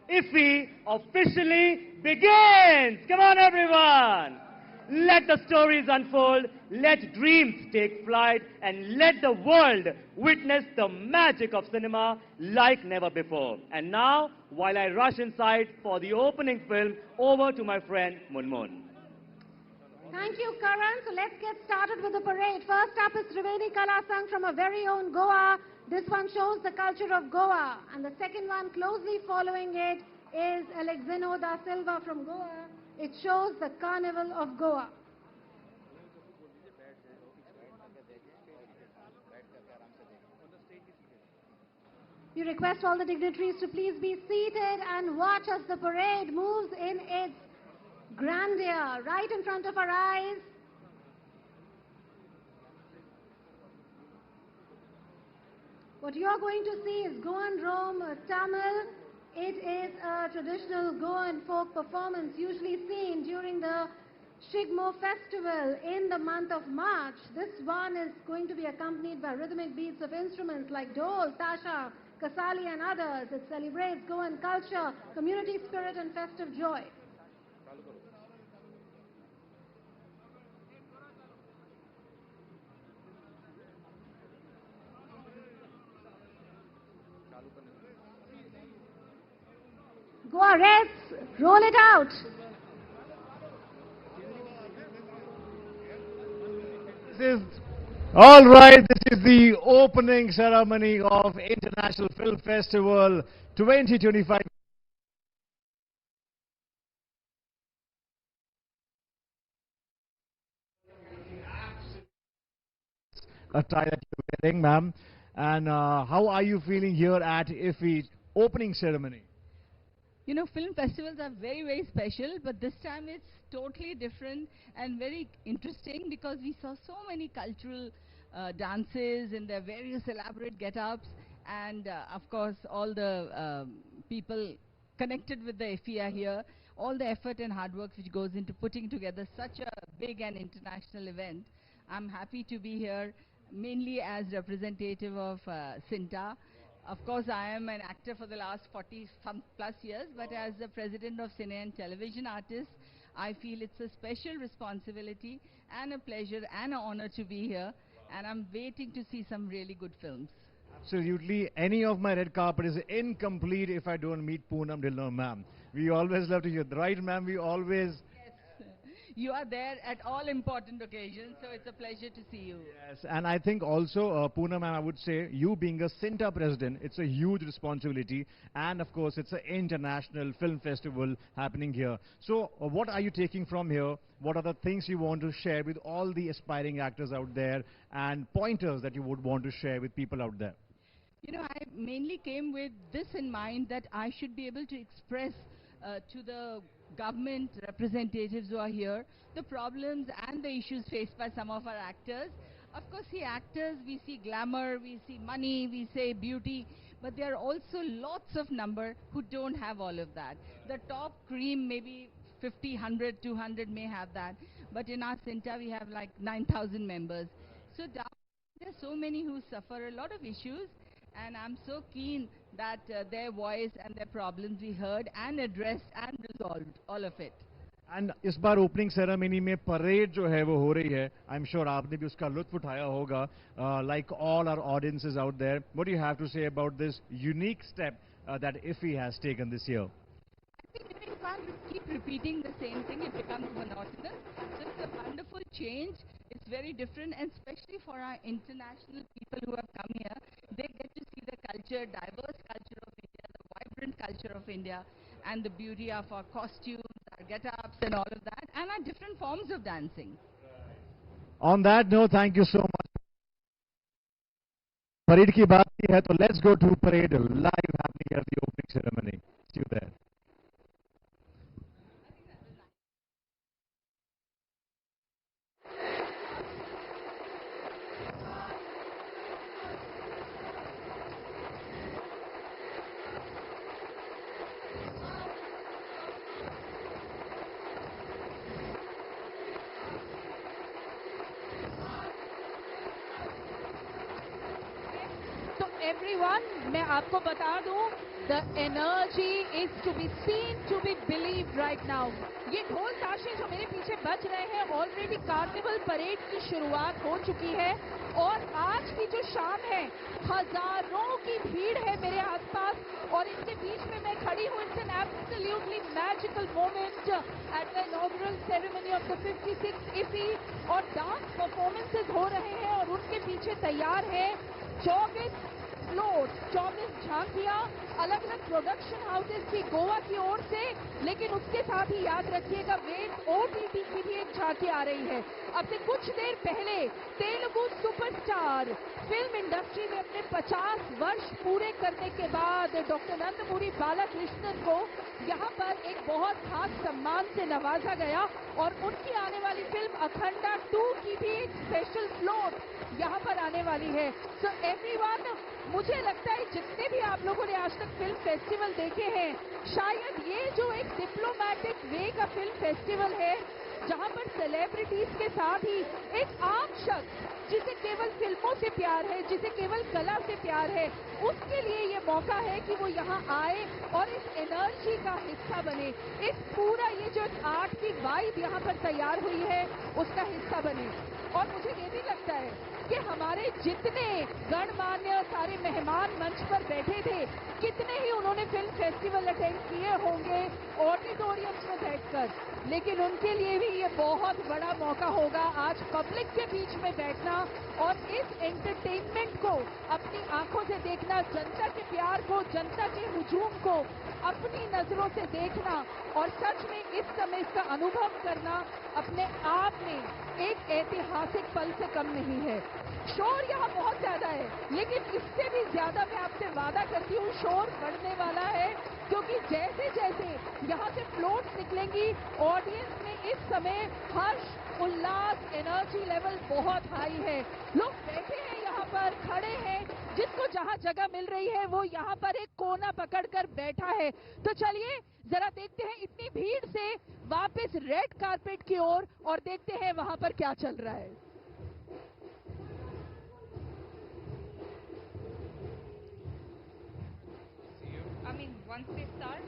IFFI officially begins. Come on, everyone. Let the stories unfold, let dreams take flight, and let the world witness the magic of cinema like never before. And now, while I rush inside for the opening film, over to my friend Munmun. Thank you, Karan. So let's get started with the parade. First up is Triveni Kala Sangh from our very own Goa. This one shows the culture of Goa. And the second one, closely following it, is Alexino da Silva from Goa. It shows the Carnival of Goa. We request all the dignitaries to please be seated and watch as the parade moves in its grandeur right in front of our eyes. What you are going to see is Goan Rom Tamil. It is a traditional Goan folk performance usually seen during the Shigmo festival in the month of March. This one is going to be accompanied by rhythmic beats of instruments like dole, tasha, kasali and others. It celebrates Goan culture, community spirit and festive joy. Goa Reds, roll it out. All right, this is the opening ceremony of International Film Festival 2025. Attire that you're wearing, ma'am. And how are you feeling here at IFFI opening ceremony? You know, film festivals are very, very special, but this time it's totally different and very interesting because we saw so many cultural dances in their various elaborate get-ups, and of course all the people connected with the IFFI are here. All the effort and hard work which goes into putting together such a big and international event. I'm happy to be here mainly as representative of CINTA. Of course, I am an actor for the last 40-some plus years, but as the president of Cine and Television Artists, I feel it's a special responsibility and a pleasure and an honor to be here, and I'm waiting to see some really good films. Absolutely. Any of my red carpet is incomplete if I don't meet Poonam Dhillon, ma'am. We always love to hear, right, ma'am? We always... You are there at all important occasions, so it's a pleasure to see you. Yes, and I think also, Poonam, ma'am, I would say, you being a CINTA president, it's a huge responsibility, and of course, it's an international film festival happening here. So, what are you taking from here? What are the things you want to share with all the aspiring actors out there, and pointers that you would want to share with people out there? You know, I mainly came with this in mind, that I should be able to express to the government representatives who are here the problems and the issues faced by some of our actors. Of course, the actors, we see glamour, we see money, we say beauty, but there are also lots of number who don't have all of that. The top cream, maybe 50, 100, 200 may have that, but in our CINTA we have like 9,000 members. So down there's so many who suffer a lot of issues, and I'm so keen that their voice and their problems be heard and addressed and resolved, all of it. And इस बार opening ceremony में parade जो है वो हो रही है. I'm sure आपने भी उसका लुत्फ उठाया होगा. Like all our audiences out there, what do you have to say about this unique step that IFFI has taken this year? I think if one keep repeating the same thing, it becomes monotonous. So it's a wonderful change. It's very different, and especially for our international people who have come here, they get to see the culture, diverse culture of India, the vibrant culture of India, and the beauty of our costumes, our get-ups and all of that, and our different forms of dancing. On that note, thank you so much. Parade की बात की है, तो let's go to parade live happening at the opening ceremony. See you there. everyone, मैं आपको बता दूं, The energy is to be seen, to be believed right now. ये ढोल ताशे जो मेरे पीछे बज रहे हैं, ऑलरेडी कार्निवल परेड की शुरुआत हो चुकी है और आज की जो शाम है, हजारों की भीड़ है मेरे आसपास और इनके बीच में मैं खड़ी हूँ. It's an absolutely magical moment at the inaugural ceremony of the 56th IFFI और डांस परफॉर्मेंसेस हो रहे हैं और उनके पीछे तैयार है 24 फ्लोट, 24 झांकियां अलग अलग प्रोडक्शन हाउसेस की गोवा की ओर से. लेकिन उसके साथ ही याद रखिएगा वेट ओटीटी की भी एक झांकी आ रही है. अब से कुछ देर पहले तेलुगु सुपरस्टार फिल्म इंडस्ट्री में अपने 50 वर्ष पूरे करने के बाद डॉक्टर नंदमूरी बालाकृष्णन को यहाँ पर एक बहुत खास सम्मान से नवाजा गया और उनकी आने वाली फिल्म अखंडा 2 की भी एक स्पेशल फ्लोट यहाँ पर आने वाली है. सो एवरीवन, मुझे लगता है जितने भी आप लोगों ने आज तक फिल्म फेस्टिवल देखे हैं, शायद ये जो एक डिप्लोमेटिक वे का फिल्म फेस्टिवल है जहां पर सेलिब्रिटीज के साथ ही एक आम शख्स जिसे केवल फिल्मों से प्यार है, जिसे केवल कला से प्यार है, उसके लिए ये मौका है कि वो यहाँ आए और इस एनर्जी का हिस्सा बने. इस पूरा ये जो आर्ट की वाइब यहाँ पर तैयार हुई है उसका हिस्सा बने. और मुझे ये भी लगता है कि हमारे जितने गणमान्य सारे मेहमान मंच पर बैठे थे, कितने ही उन्होंने फिल्म फेस्टिवल अटेंड किए होंगे ऑडिटोरियम्स में बैठकर, लेकिन उनके लिए भी ये बहुत बड़ा मौका होगा आज पब्लिक के बीच में बैठना और इस एंटरटेनमेंट को अपनी आंखों से देखना, जनता के प्यार को, जनता के हुजूम को अपनी नजरों से देखना और सच में इस समय इसका अनुभव करना अपने आप में एक ऐतिहासिक पल से कम नहीं है. शोर यहाँ बहुत ज्यादा है, लेकिन इससे भी ज्यादा मैं आपसे वादा करती हूँ शोर बढ़ने वाला है, क्योंकि जैसे जैसे यहाँ से फ्लोट्स निकलेंगी, ऑडियंस में इस समय हर्ष, उल्लास, एनर्जी लेवल बहुत हाई है. लोग बैठे हैं यहाँ पर, खड़े हैं, जिसको जहाँ जगह मिल रही है वो यहाँ पर एक कोना पकड़कर बैठा है. तो चलिए जरा देखते हैं इतनी भीड़ से वापस रेड कारपेट की ओर और देखते हैं वहां पर क्या चल रहा है. I mean, once they start,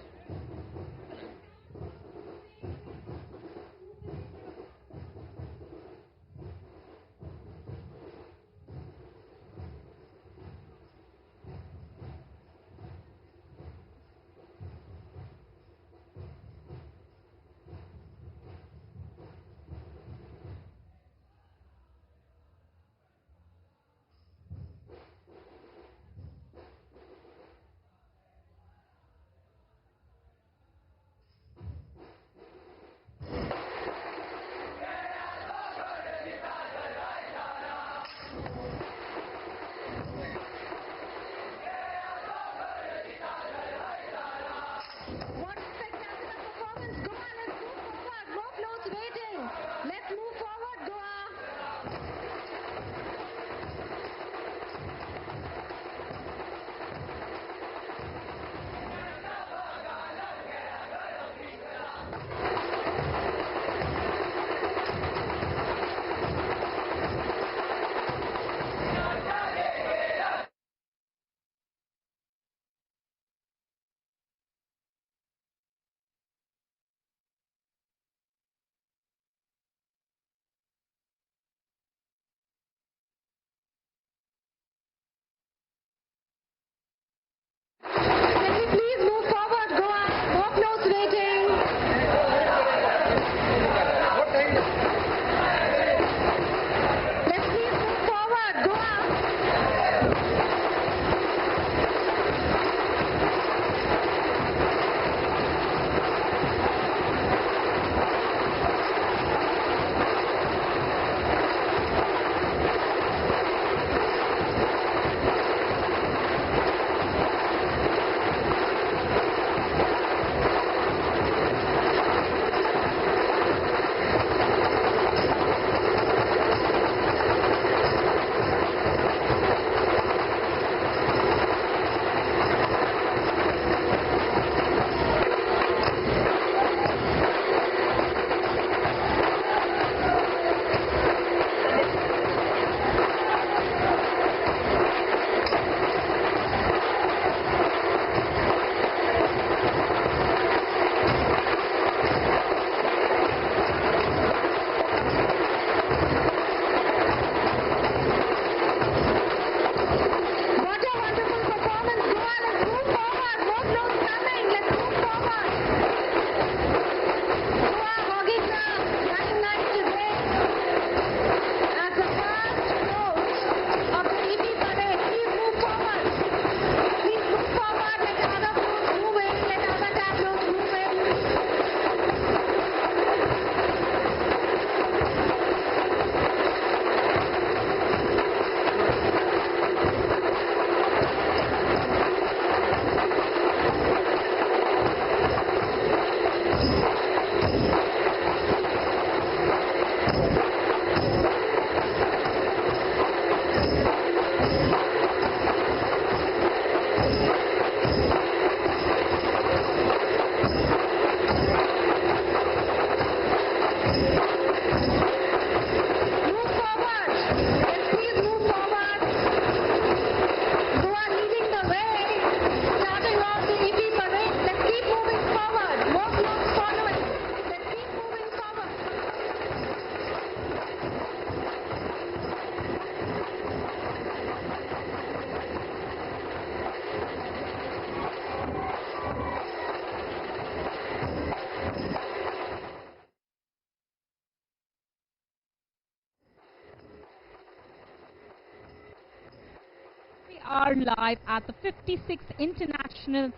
are live at the 56th International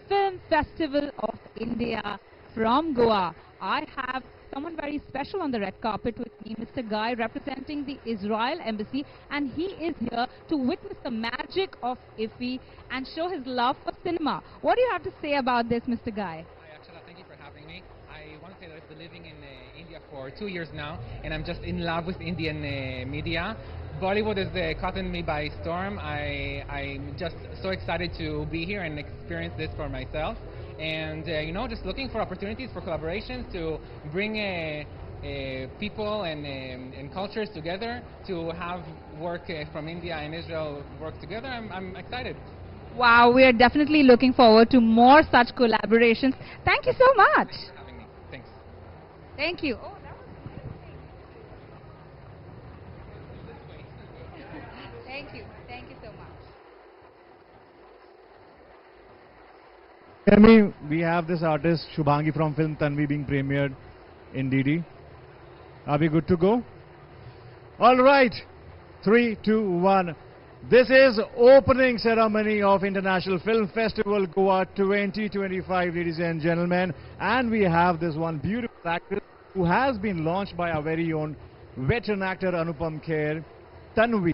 Film Festival of India from Goa. I have someone very special on the red carpet with me, Mr. Guy, representing the Israel Embassy, and he is here to witness the magic of IFFI and show his love for cinema. What do you have to say about this, Mr. Guy? Hi, Akshala, thank you for having me. I want to say that I've been living in India for 2 years now, and I'm just in love with Indian media. Bollywood has caught me by storm. I'm just so excited to be here and experience this for myself. And, you know, just looking for opportunities for collaborations to bring people and cultures together, to have work from India and Israel work together. I'm excited. Wow, we are definitely looking forward to more such collaborations. Thank you so much. Thanks for having me. Thanks. Thank you. Thank you. Thank you so much. Kemi, we have this artist Shubhangi from film Tanvi being premiered in DD. Are we good to go? All right, 3, 2, 1. This is opening ceremony of International Film Festival Goa 2025, ladies and gentlemen. And we have this one beautiful actress who has been launched by our very own veteran actor Anupam Kher, Tanvi.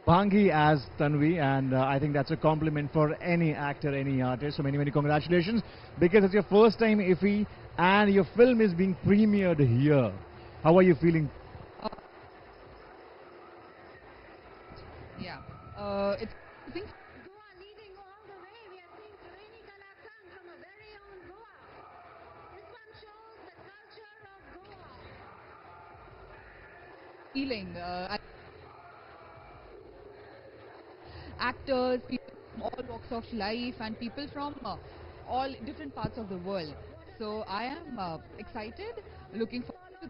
Bhangi as Tanvi, and I think that's a compliment for any actor, any artist. So many congratulations, because it's your first time IFFI and your film is being premiered here. How are you feeling? Yeah, it's. I think feeling. Actors, people from all walks of life, and people from all different parts of the world. So I am excited, looking forward to.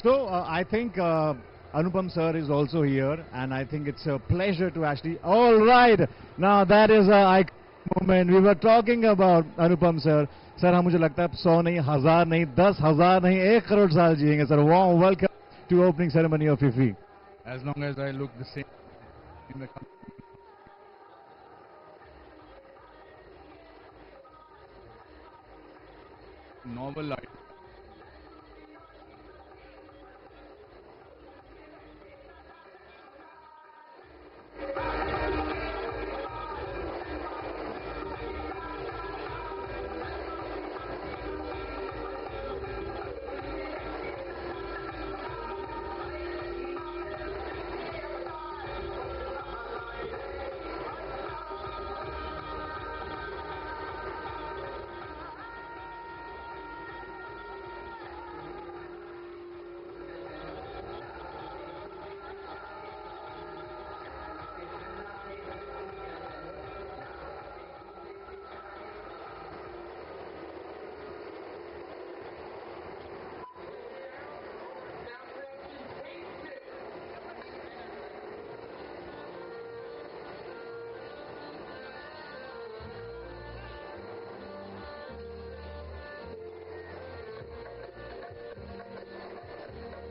So I think Anupam sir is also here, and I think it's a pleasure to actually. All right, now that is an iconic moment. We were talking about Anupam sir. Sir हम मुझे लगता है 100 नहीं 1000 नहीं 10,000 नहीं 1 करोड़ साल जिएंगे sir. Warm welcome to opening ceremony of IFFI. As long as I look the same in the novel life.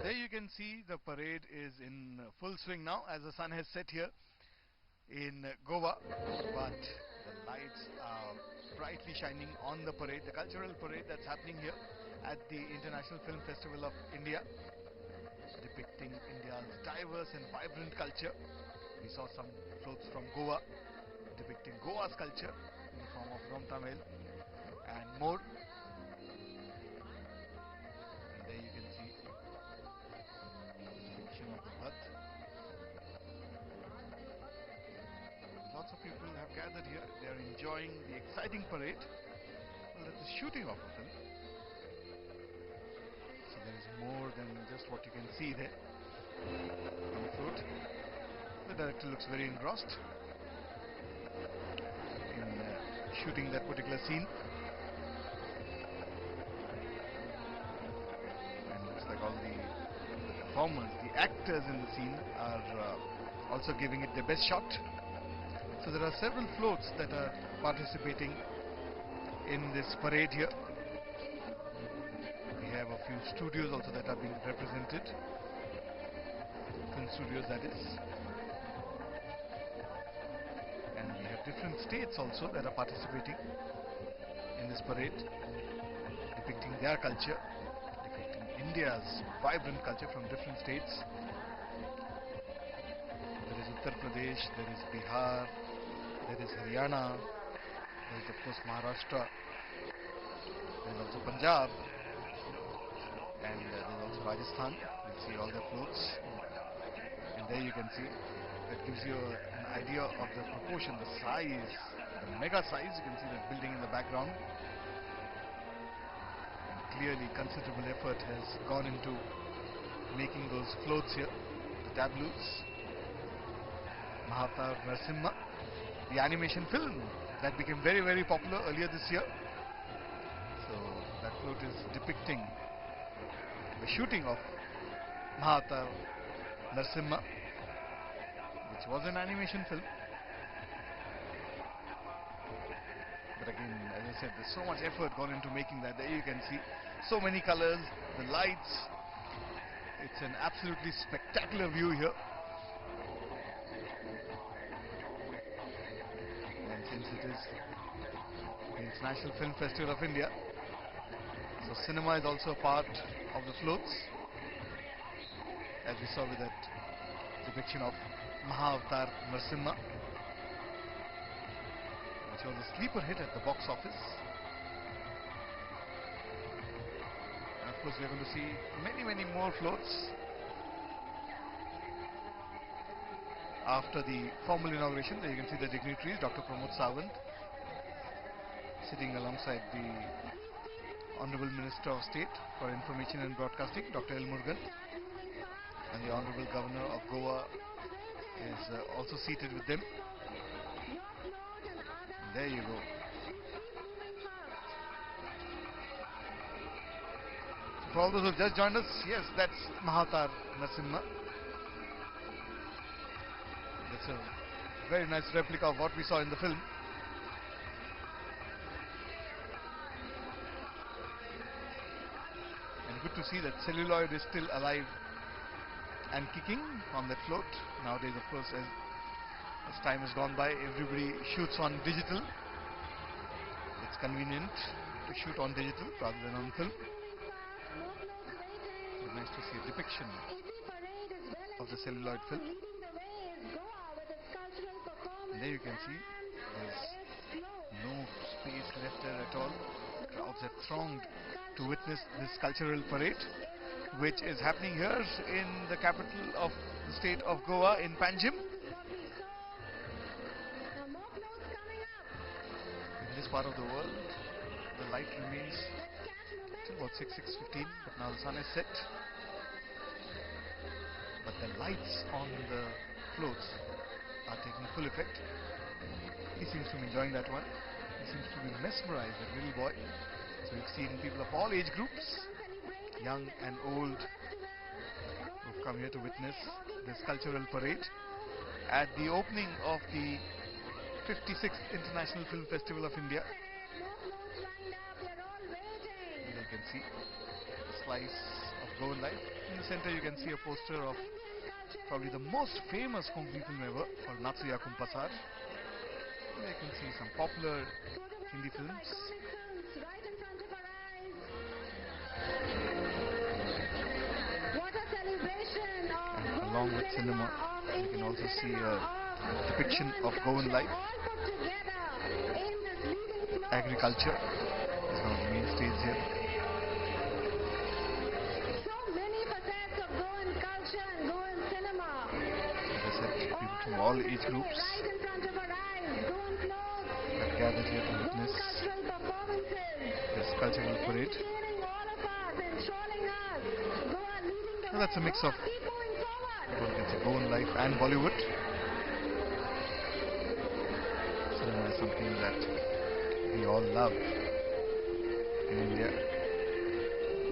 There you can see the parade is in full swing now, as the sun has set here in Goa, but the lights are brightly shining on the parade, the cultural parade that's happening here at the International Film Festival of India, depicting India's diverse and vibrant culture. We saw some floats from Goa depicting Goa's culture in the form of Rom Tamil and more. And there you can see of the Bhatt. Lots of people have gathered here. They are enjoying the exciting parade. Well, that's the shooting of a film. So there is more than just what you can see there on the float. The director looks very engrossed in shooting that particular scene. And looks like all the performers, the actors in the scene are also giving it their best shot. So there are several floats that are participating in this parade here. have a few studios also that are being represented. Film studios, that is. And we have different states also that are participating in this parade, depicting their culture, depicting India's vibrant culture from different states. There is Uttar Pradesh, there is Bihar, there is Haryana, there is of course Maharashtra, there is also Punjab, and there is also Rajasthan. You'll see all the floats, and there you can see, that gives you an idea of the proportion, the size, the mega size. You can see that building in the background, and clearly considerable effort has gone into making those floats here, the tableaus. Mahavatar Narsimha, the animation film that became very, very popular earlier this year. So that float is depicting the shooting of Mahavatar Narsimha, which was an animation film. But again, as I said, there's so much effort gone into making that. There you can see so many colors, the lights. It's an absolutely spectacular view here. And since it is the International Film Festival of India, so cinema is also a part of the floats, as we saw with that depiction of Mahavatar Narsimha, which was a sleeper hit at the box office. And of course we are going to see many, many more floats after the formal inauguration. There you can see the dignitaries, Dr. Pramod Sawant sitting alongside the Honorable Minister of State for Information and Broadcasting, Dr. L. Murugan, and the Honorable Governor of Goa is also seated with them. And there you go. So for all those who have just joined us, yes, that's Mahavatar Narsimha. That's a very nice replica of what we saw in the film. And good to see that celluloid is still alive and kicking on that float. Nowadays, of course, as time has gone by, everybody shoots on digital. It's convenient to shoot on digital rather than on film. It's nice to see a depiction of the celluloid film. And there you can see there's no space left there at all. Crowds have thronged to witness this cultural parade, which is happening here in the capital of the state of Goa, in Panjim. In this part of the world, the light remains till about 6:15, but now the sun is set. But the lights on the floats are taking full effect. He seems to be enjoying that one. He seems to be mesmerized, that little boy. So we've seen people of all age groups, young and old, who've come here to witness this cultural parade at the opening of the 56th International Film Festival of India. And you can see a slice of Goan life. In the center you can see a poster of probably the most famous Kung Fu film ever, called Natsuya Kumpasar. And you can see some popular Hindi films. Along with cinema, you can also see a depiction of Goan life. Agriculture is one of the mainstays here. So many facets of Goan culture and Goan cinema. As I said, people from all age groups Right in front of our eyes, Goan clothes, have gathered here to witness cultural performances, this cultural parade. entertaining all of us, enthralling us. Goa leading the So that's a mix of keep moving forward. one can say Goan life and Bollywood. Cinema is something that we all love in India.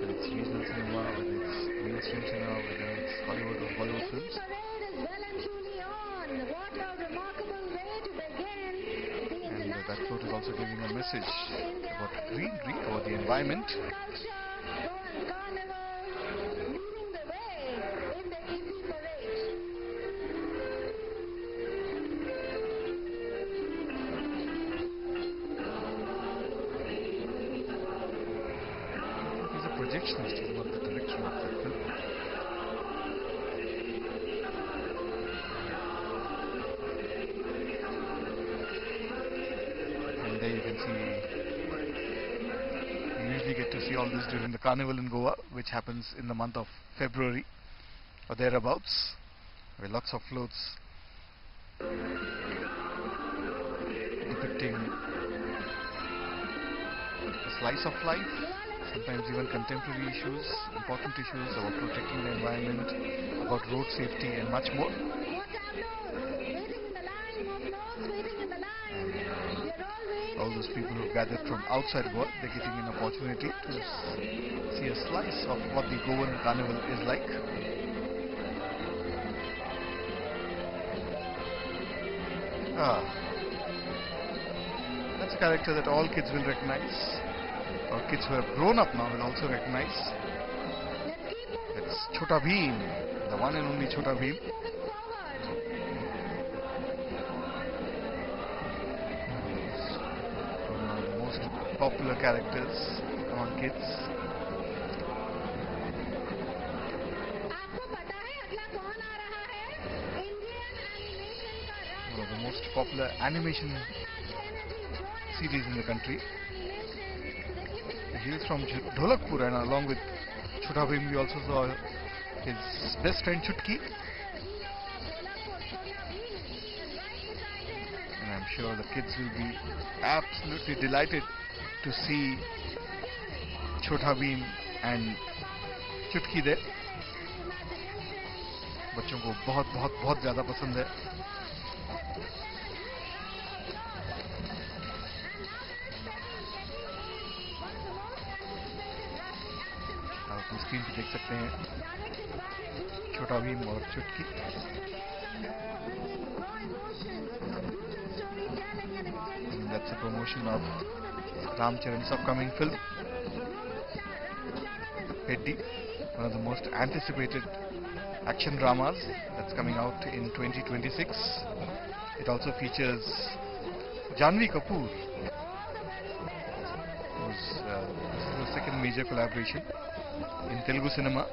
Whether it's regional cinema, whether it's mainstream cinema, whether it's Hollywood or Bollywood films. Parade is well and truly on. What a remarkable way to begin the And that float is also giving a message about greenery, about the environment. culture, Goan Carnival leading the way in the IFFI parade. He's a projectionist, not the direction of the film. And there you can see, you usually get to see all this during the carnival in Goa, which happens in the month of February or thereabouts, where lots of floats depicting a slice of life, sometimes even contemporary issues, important issues about protecting the environment, about road safety and much more. All those people who gathered from outside Goa, they're getting an opportunity to see a slice of what the Goan carnival is like. That's a character that all kids will recognize, or kids who have grown up now will also recognize. It's Chota Bheem, the one and only Chota Bheem. One of the most popular characters among kids. One of the most popular animation series in the country. He is from Dholakpur, and along with Chota Bheem we also saw his best friend Chutki. And I'm sure the kids will be absolutely delighted to see Chota Bheem and Chutki there. बच्चों को बहुत बहुत बहुत ज़्यादा पसंद है. आप अपनी स्क्रीन पे देख सकते हैं छोटा भीम और चुटकी. That's a promotion of Ram Charan's upcoming film, Peddi, one of the most anticipated action dramas that's coming out in 2026. It also features Janhvi Kapoor, who's this is the second major collaboration in Telugu cinema.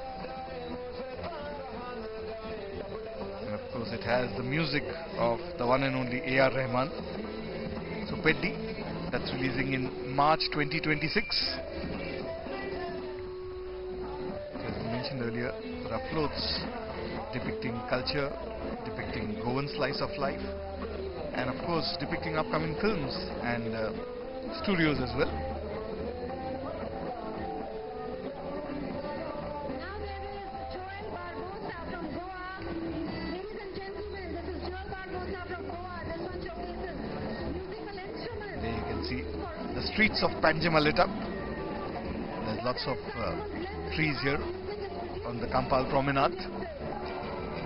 And of course it has the music of the one and only A.R. Rahman. So Peddi, that's releasing in March 2026. As I mentioned earlier, there are floats depicting culture, depicting Goan slice of life, and of course depicting upcoming films and studios as well. There you can see the streets of Panjim are lit up. There's lots of trees here on the Kampal Promenade,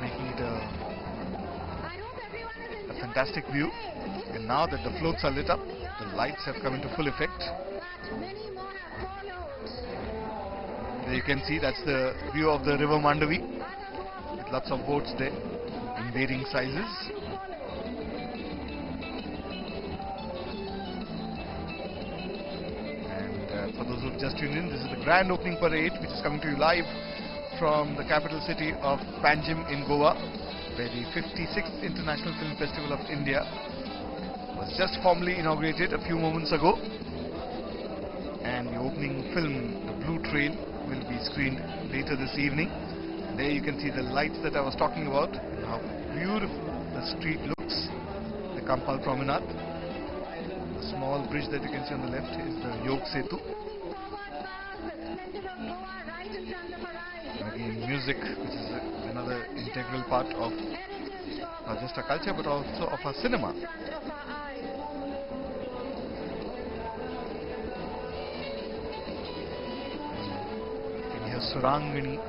making it a fantastic view. And now that the floats are lit up, the lights have come into full effect. There you can see that's the view of the river Mandavi, with lots of boats there in varying sizes. And for those who've just tuned in, this is the grand opening parade which is coming to you live from the capital city of Panjim in Goa, where the 56th International Film Festival of India was just formally inaugurated a few moments ago. And the opening film, The Blue Trail, will be screened later this evening. There you can see the lights that I was talking about, and how beautiful the street looks, the Kampal Promenade. The small bridge that you can see on the left is the Yog Setu. And again, music, which is another integral part of not just our culture but also of our cinema. You can hear Surangani,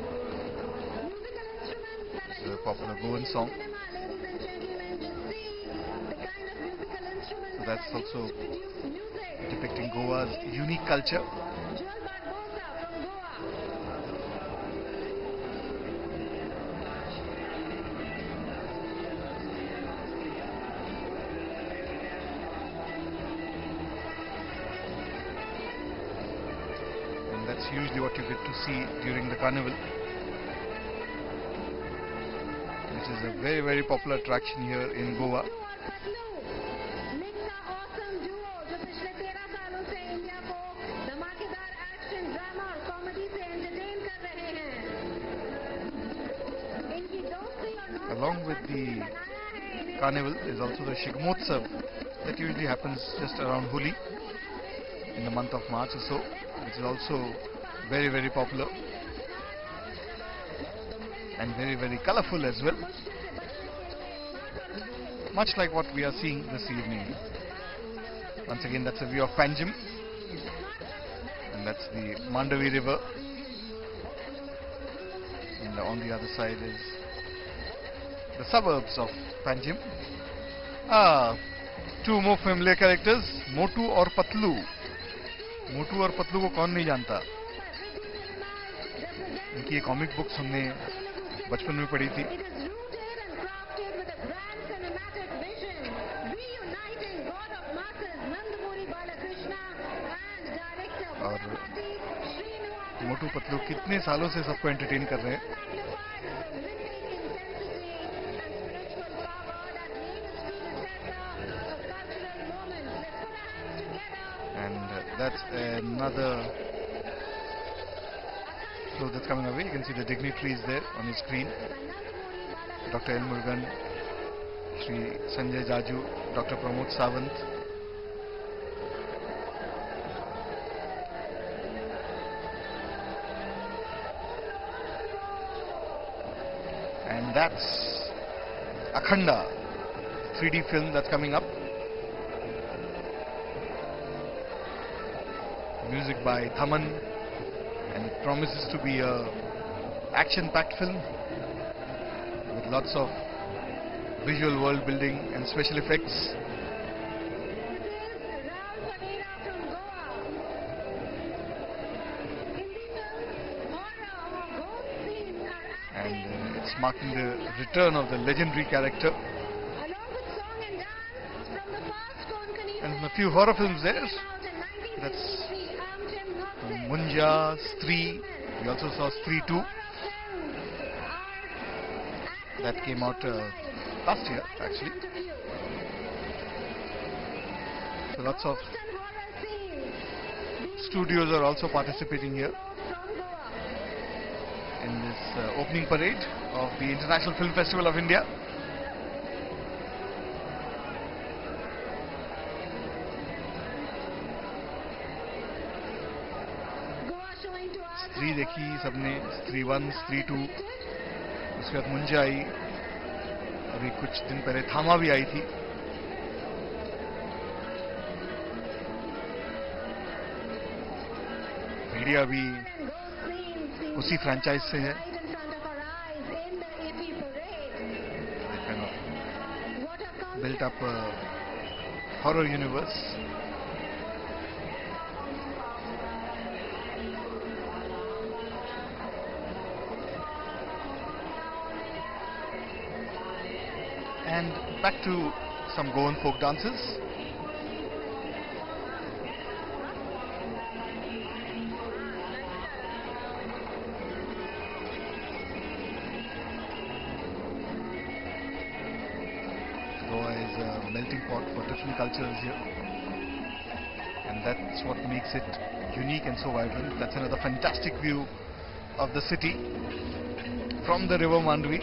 it's a popular Goan song. So that's also depicting Goa's unique culture. usually what you get to see during the carnival, which is a very, very popular attraction here in Goa. Along with the carnival is also the Shigmotsav that usually happens just around Holi in the month of March or so, which is also very, very popular and very, very colorful as well, much like what we are seeing this evening. Once again, that's a view of Panjim, and that's the Mandavi river, and on the other side is the suburbs of Panjim. Two more familiar characters, Motu और पतलू. मोटू और पतलू को कौन नहीं जानता. इनकी ये comic books हमने बचपन में पढ़ी थी. और मोटू पतलू कितने सालों से सबको एंटरटेन कर रहे हैं. That's another show that's coming away. You can see the Dignitaries there on your screen. Dr. L. Murugan, Shri Sanjay Jaju, Dr. Pramod Sawant. And that's Akhanda, 3D film that's coming up. Music by Thaman, and it promises to be a action-packed film with lots of visual world building and special effects. And it's marking the return of the legendary character. And a few horror films there. That's Munja, Stree. We also saw Stree 2 that came out last year actually. So lots of studios are also participating here in this opening parade of the International Film Festival of India. स्त्री देखी सबने, स्त्री 1, स्त्री 2, उसके बाद मुंजा आई, अभी कुछ दिन पहले थामा भी आई थी. मीडिया भी उसी फ्रैंचाइज से है. kind of built up a horror universe. And back to some Goan folk dances. Goa is a melting pot for different cultures here, and that's what makes it unique and so vibrant. That's another fantastic view of the city from the river Mandvi,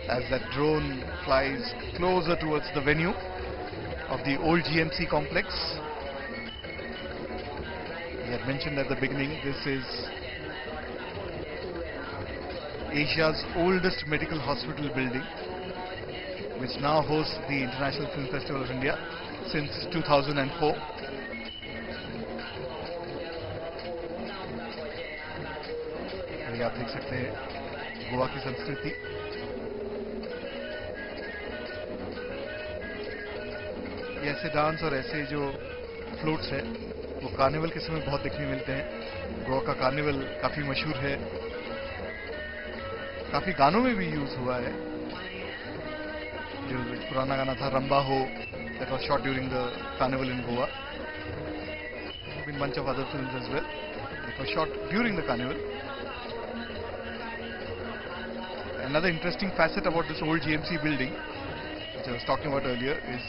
as that drone flies closer towards the venue of the old GMC complex. We had mentioned at the beginning, this is Asia's oldest medical hospital building, which now hosts the International Film Festival of India since 2004. ये आप देख सकते हैं गोवा की संस्कृति. ये ऐसे dance और ऐसे जो फ्लोट्स है वो कार्निवल के समय बहुत देखने मिलते हैं. गोवा का कार्निवल काफी मशहूर है, काफी गानों में भी यूज हुआ है. जो पुराना गाना था रंबा हो, that was shot during the carnival in Goa. Been bunch of other films as well. It was shot during the carnival. Another interesting facet about this old GMC building, which I was talking about earlier, is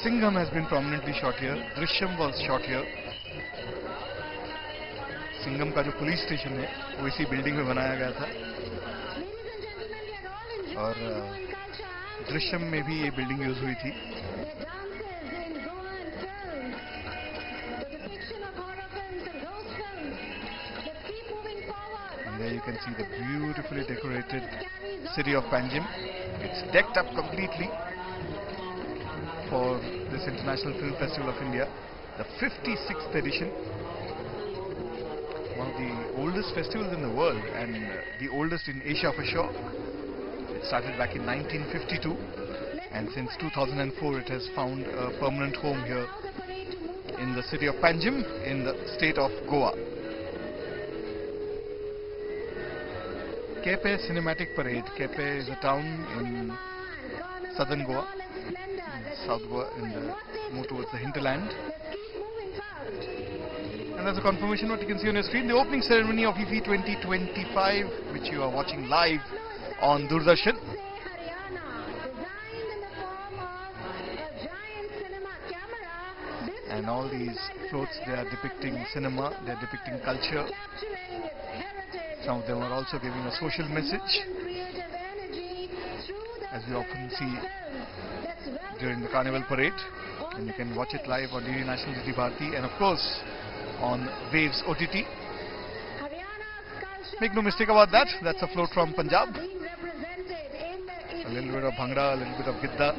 Singham has been prominently shot here. Drishyam was shot here. Singham का जो police station है वो इसी building में बनाया गया था और दृश्यम में भी ये बिल्डिंग यूज हुई थी. And there you can see the beautifully decorated city of Panjim. It's decked up completely for this International Film Festival of India, the 56th edition. One of the oldest festivals in the world and the oldest in Asia for sure. It started back in 1952 and since 2004 it has found a permanent home here in the city of Panjim in the state of Goa. Kepe Cinematic Parade. Kepe is a town in southern Goa, South Goa, in the more towards the hinterland. And that's a confirmation what you can see on your screen. The opening ceremony of IFFI 2025, which you are watching live on Doordarshan. And all these floats, they are depicting cinema, they are depicting culture. Some of them are also giving a social message, as we often see during the Carnival Parade. And you can watch it live on DD National Dignitaries Bharati and of course on Waves OTT. Make no mistake about that, that's a float from Punjab. A little bit of Bhangra, a little bit of Gidda.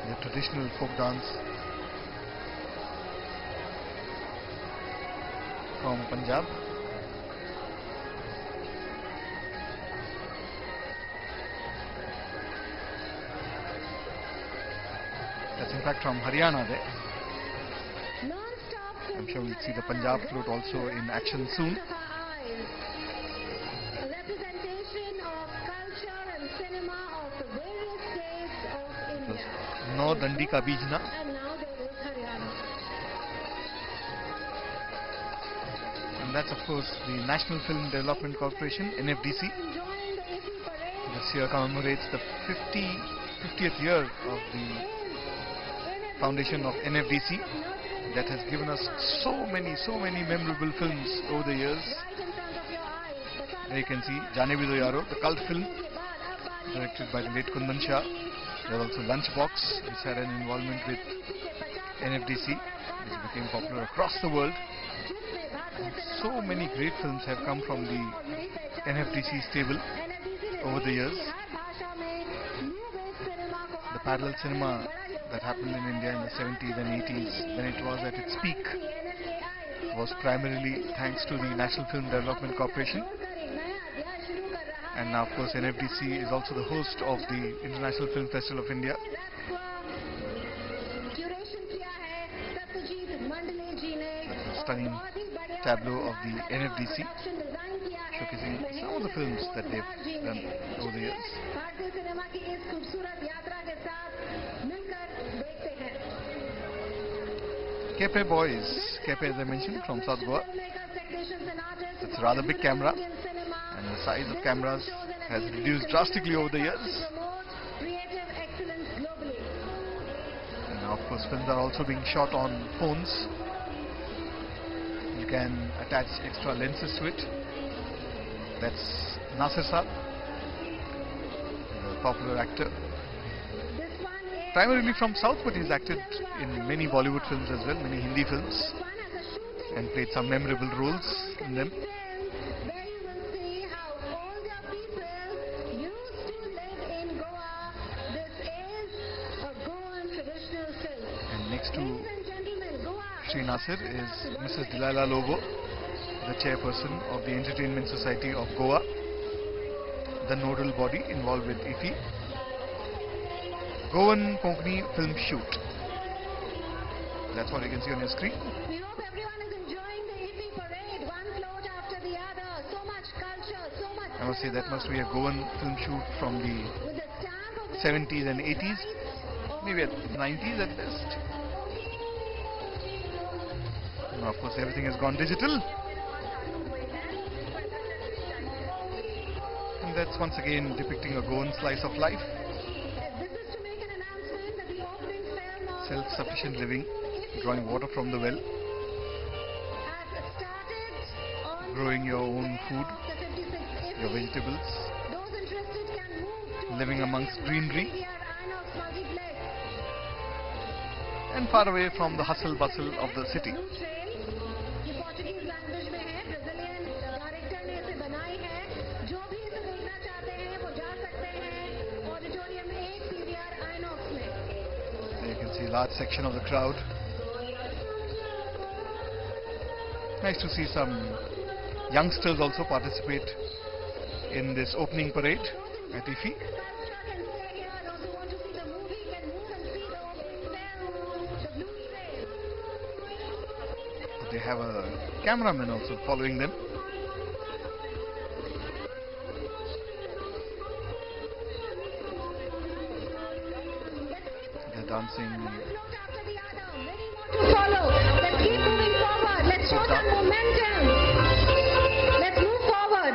The traditional folk dance from Punjab. That's in fact from Haryana there. I'm sure we'll see the Punjab float also in action soon. No Dandi Ka Bijna. And that's of course the National Film Development Corporation, NFDC. This year commemorates the 50th year of the foundation of NFDC that has given us so many memorable films over the years. There you can see Jaane Bhi Do Yaro, the cult film directed by the late Kundan Shah. There are also Lunchbox, which had an involvement with NFDC, which became popular across the world. And so many great films have come from the NFDC stable over the years. The parallel cinema that happened in India in the 70s and 80s, when it was at its peak, was primarily thanks to the National Film Development Corporation. And now of course NFDC is also the host of the International Film Festival of India. A stunning tableau of the NFDC showcasing some of the films that they've done over the years. Kepe Boys. Kepe, as I mentioned, from South Goa. It's a rather big camera, and the size of cameras has reduced drastically over the years. And now, of course, films are also being shot on phones. You can attach extra lenses to it. That's Nasir Saab, the popular actor. Primarily from South, but he's acted in many Bollywood films as well, many Hindi films, and played some memorable roles in them. And next to Sri Nasir is Mrs. Delilah Lobo, the chairperson of the Entertainment Society of Goa, the nodal body involved with IFFI. Goan Konkani Film Shoot. That's what you can see on your screen. We hope everyone is enjoying the IFFI parade, one float after the other. So much culture, so much. I to say that must be a Goan film shoot from the 70s and 80s, maybe at 90s at best. Now, of course, everything has gone digital. And that's once again depicting a Goan slice of life. Self-sufficient living, drawing water from the well, growing your own food, your vegetables, living amongst greenery, and far away from the hustle bustle of the city. There you can see a large section of the crowd. Nice to see some youngsters also participate in this opening parade at IFFI. They have a cameraman also following them. They're dancing. Follow. Let's keep moving forward. Let's show them momentum. Let's move forward.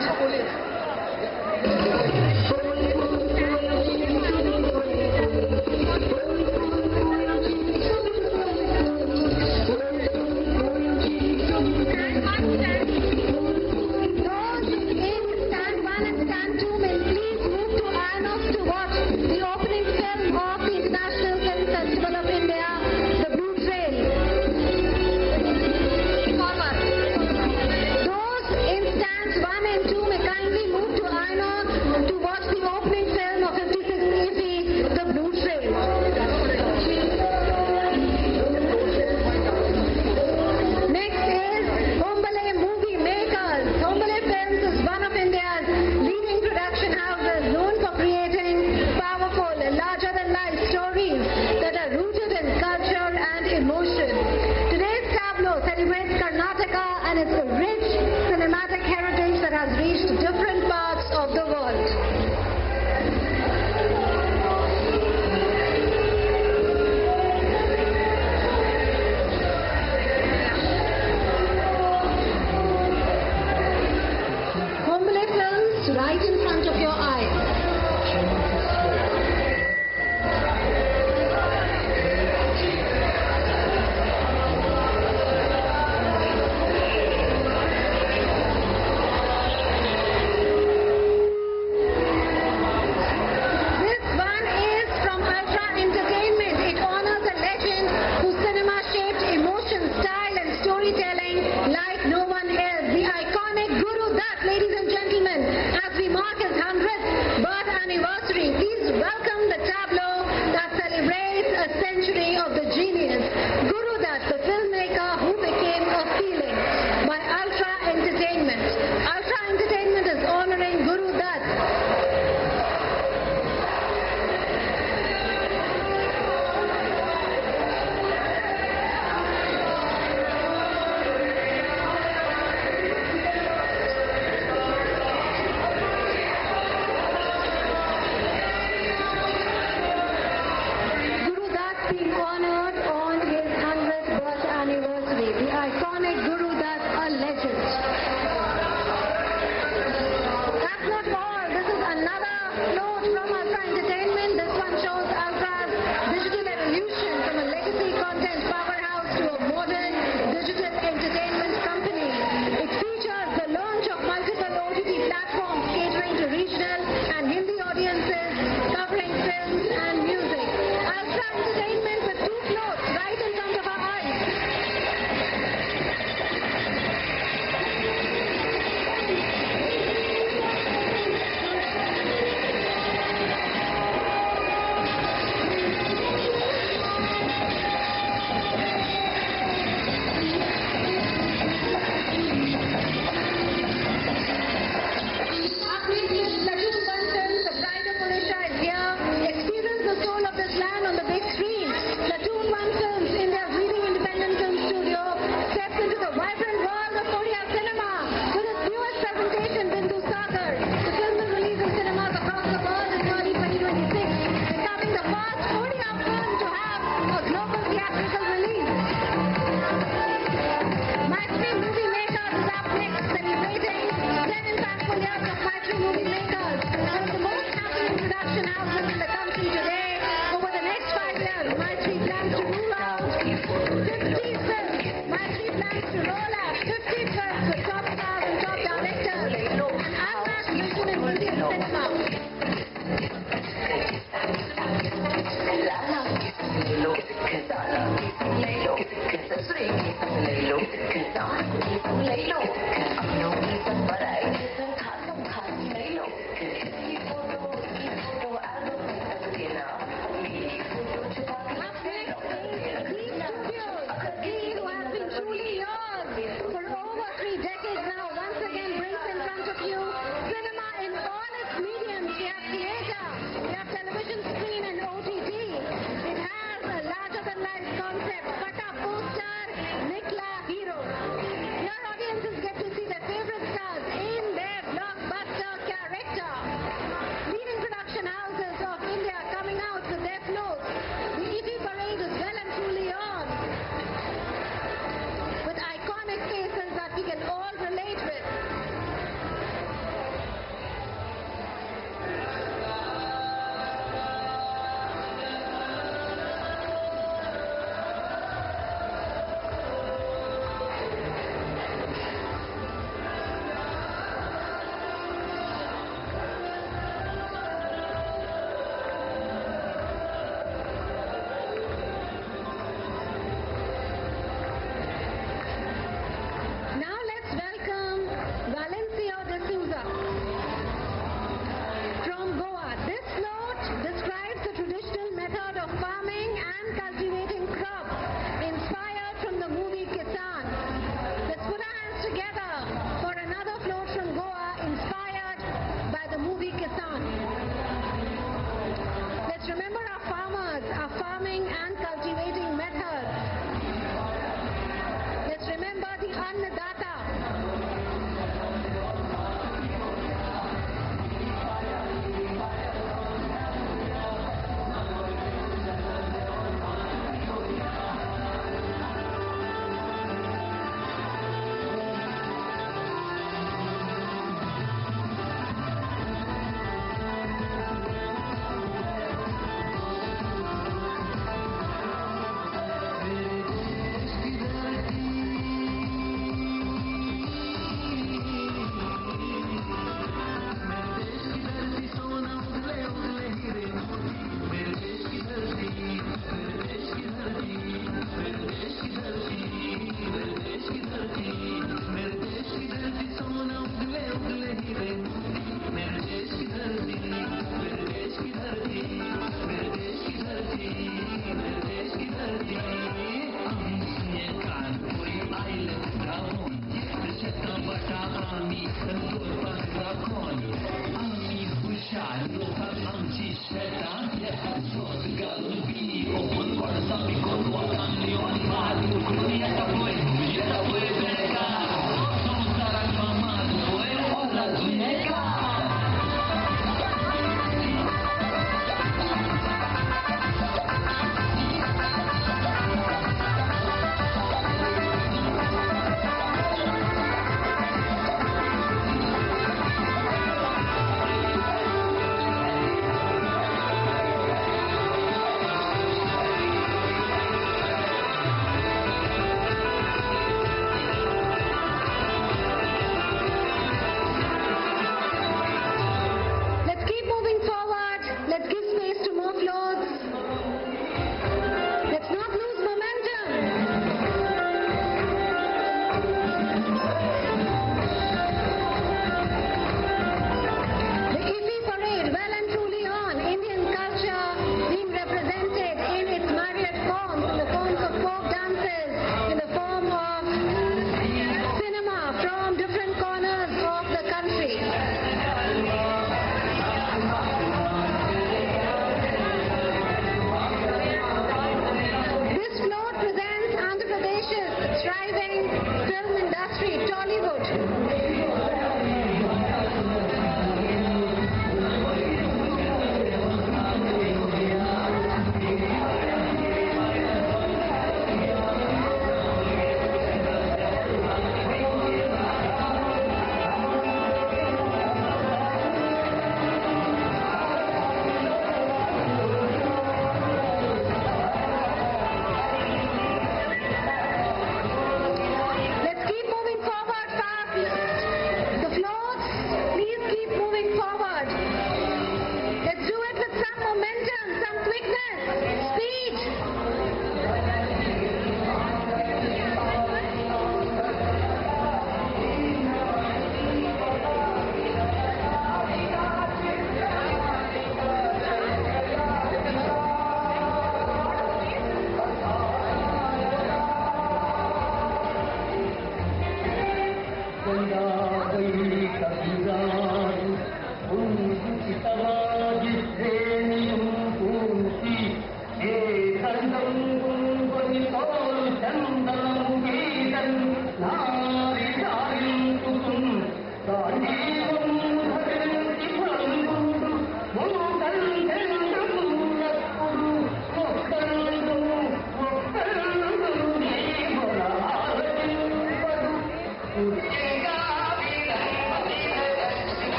The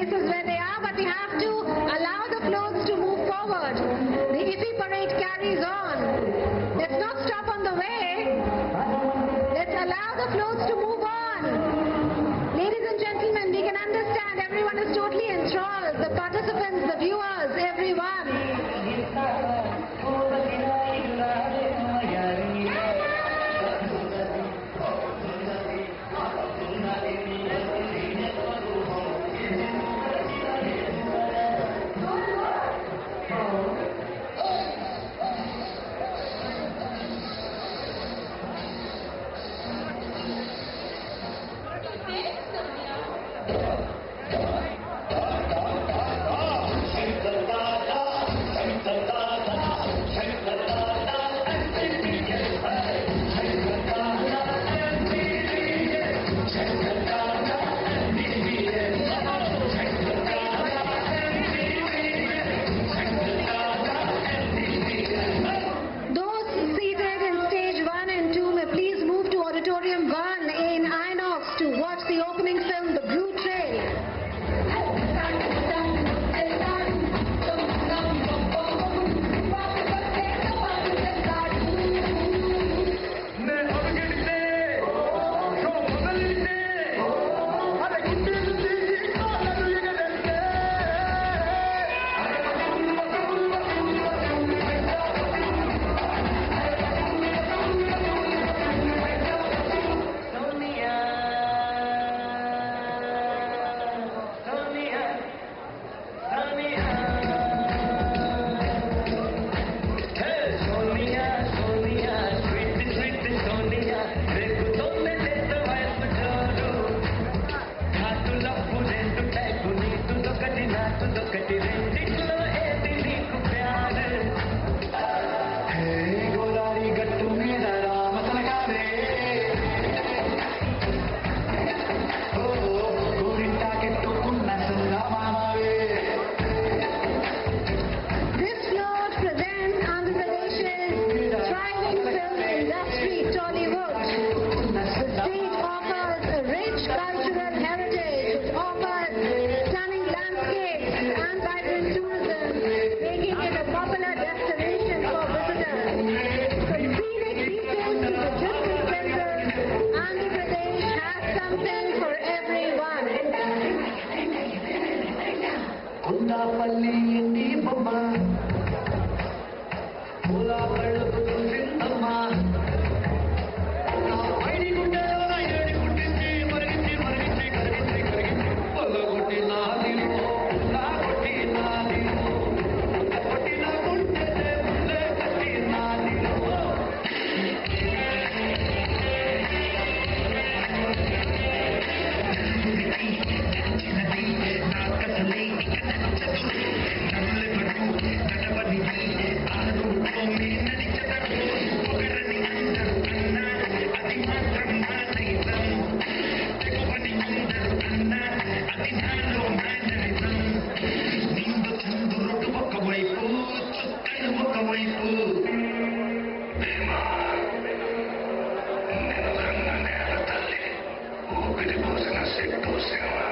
places where they are, but we have to allow the floats to move forward. The IFFI parade carries on. Let's not stop on the way. Let's allow the floats to move on. Ladies and gentlemen, we can understand everyone is totally enthralled. The participants, the viewers, everyone.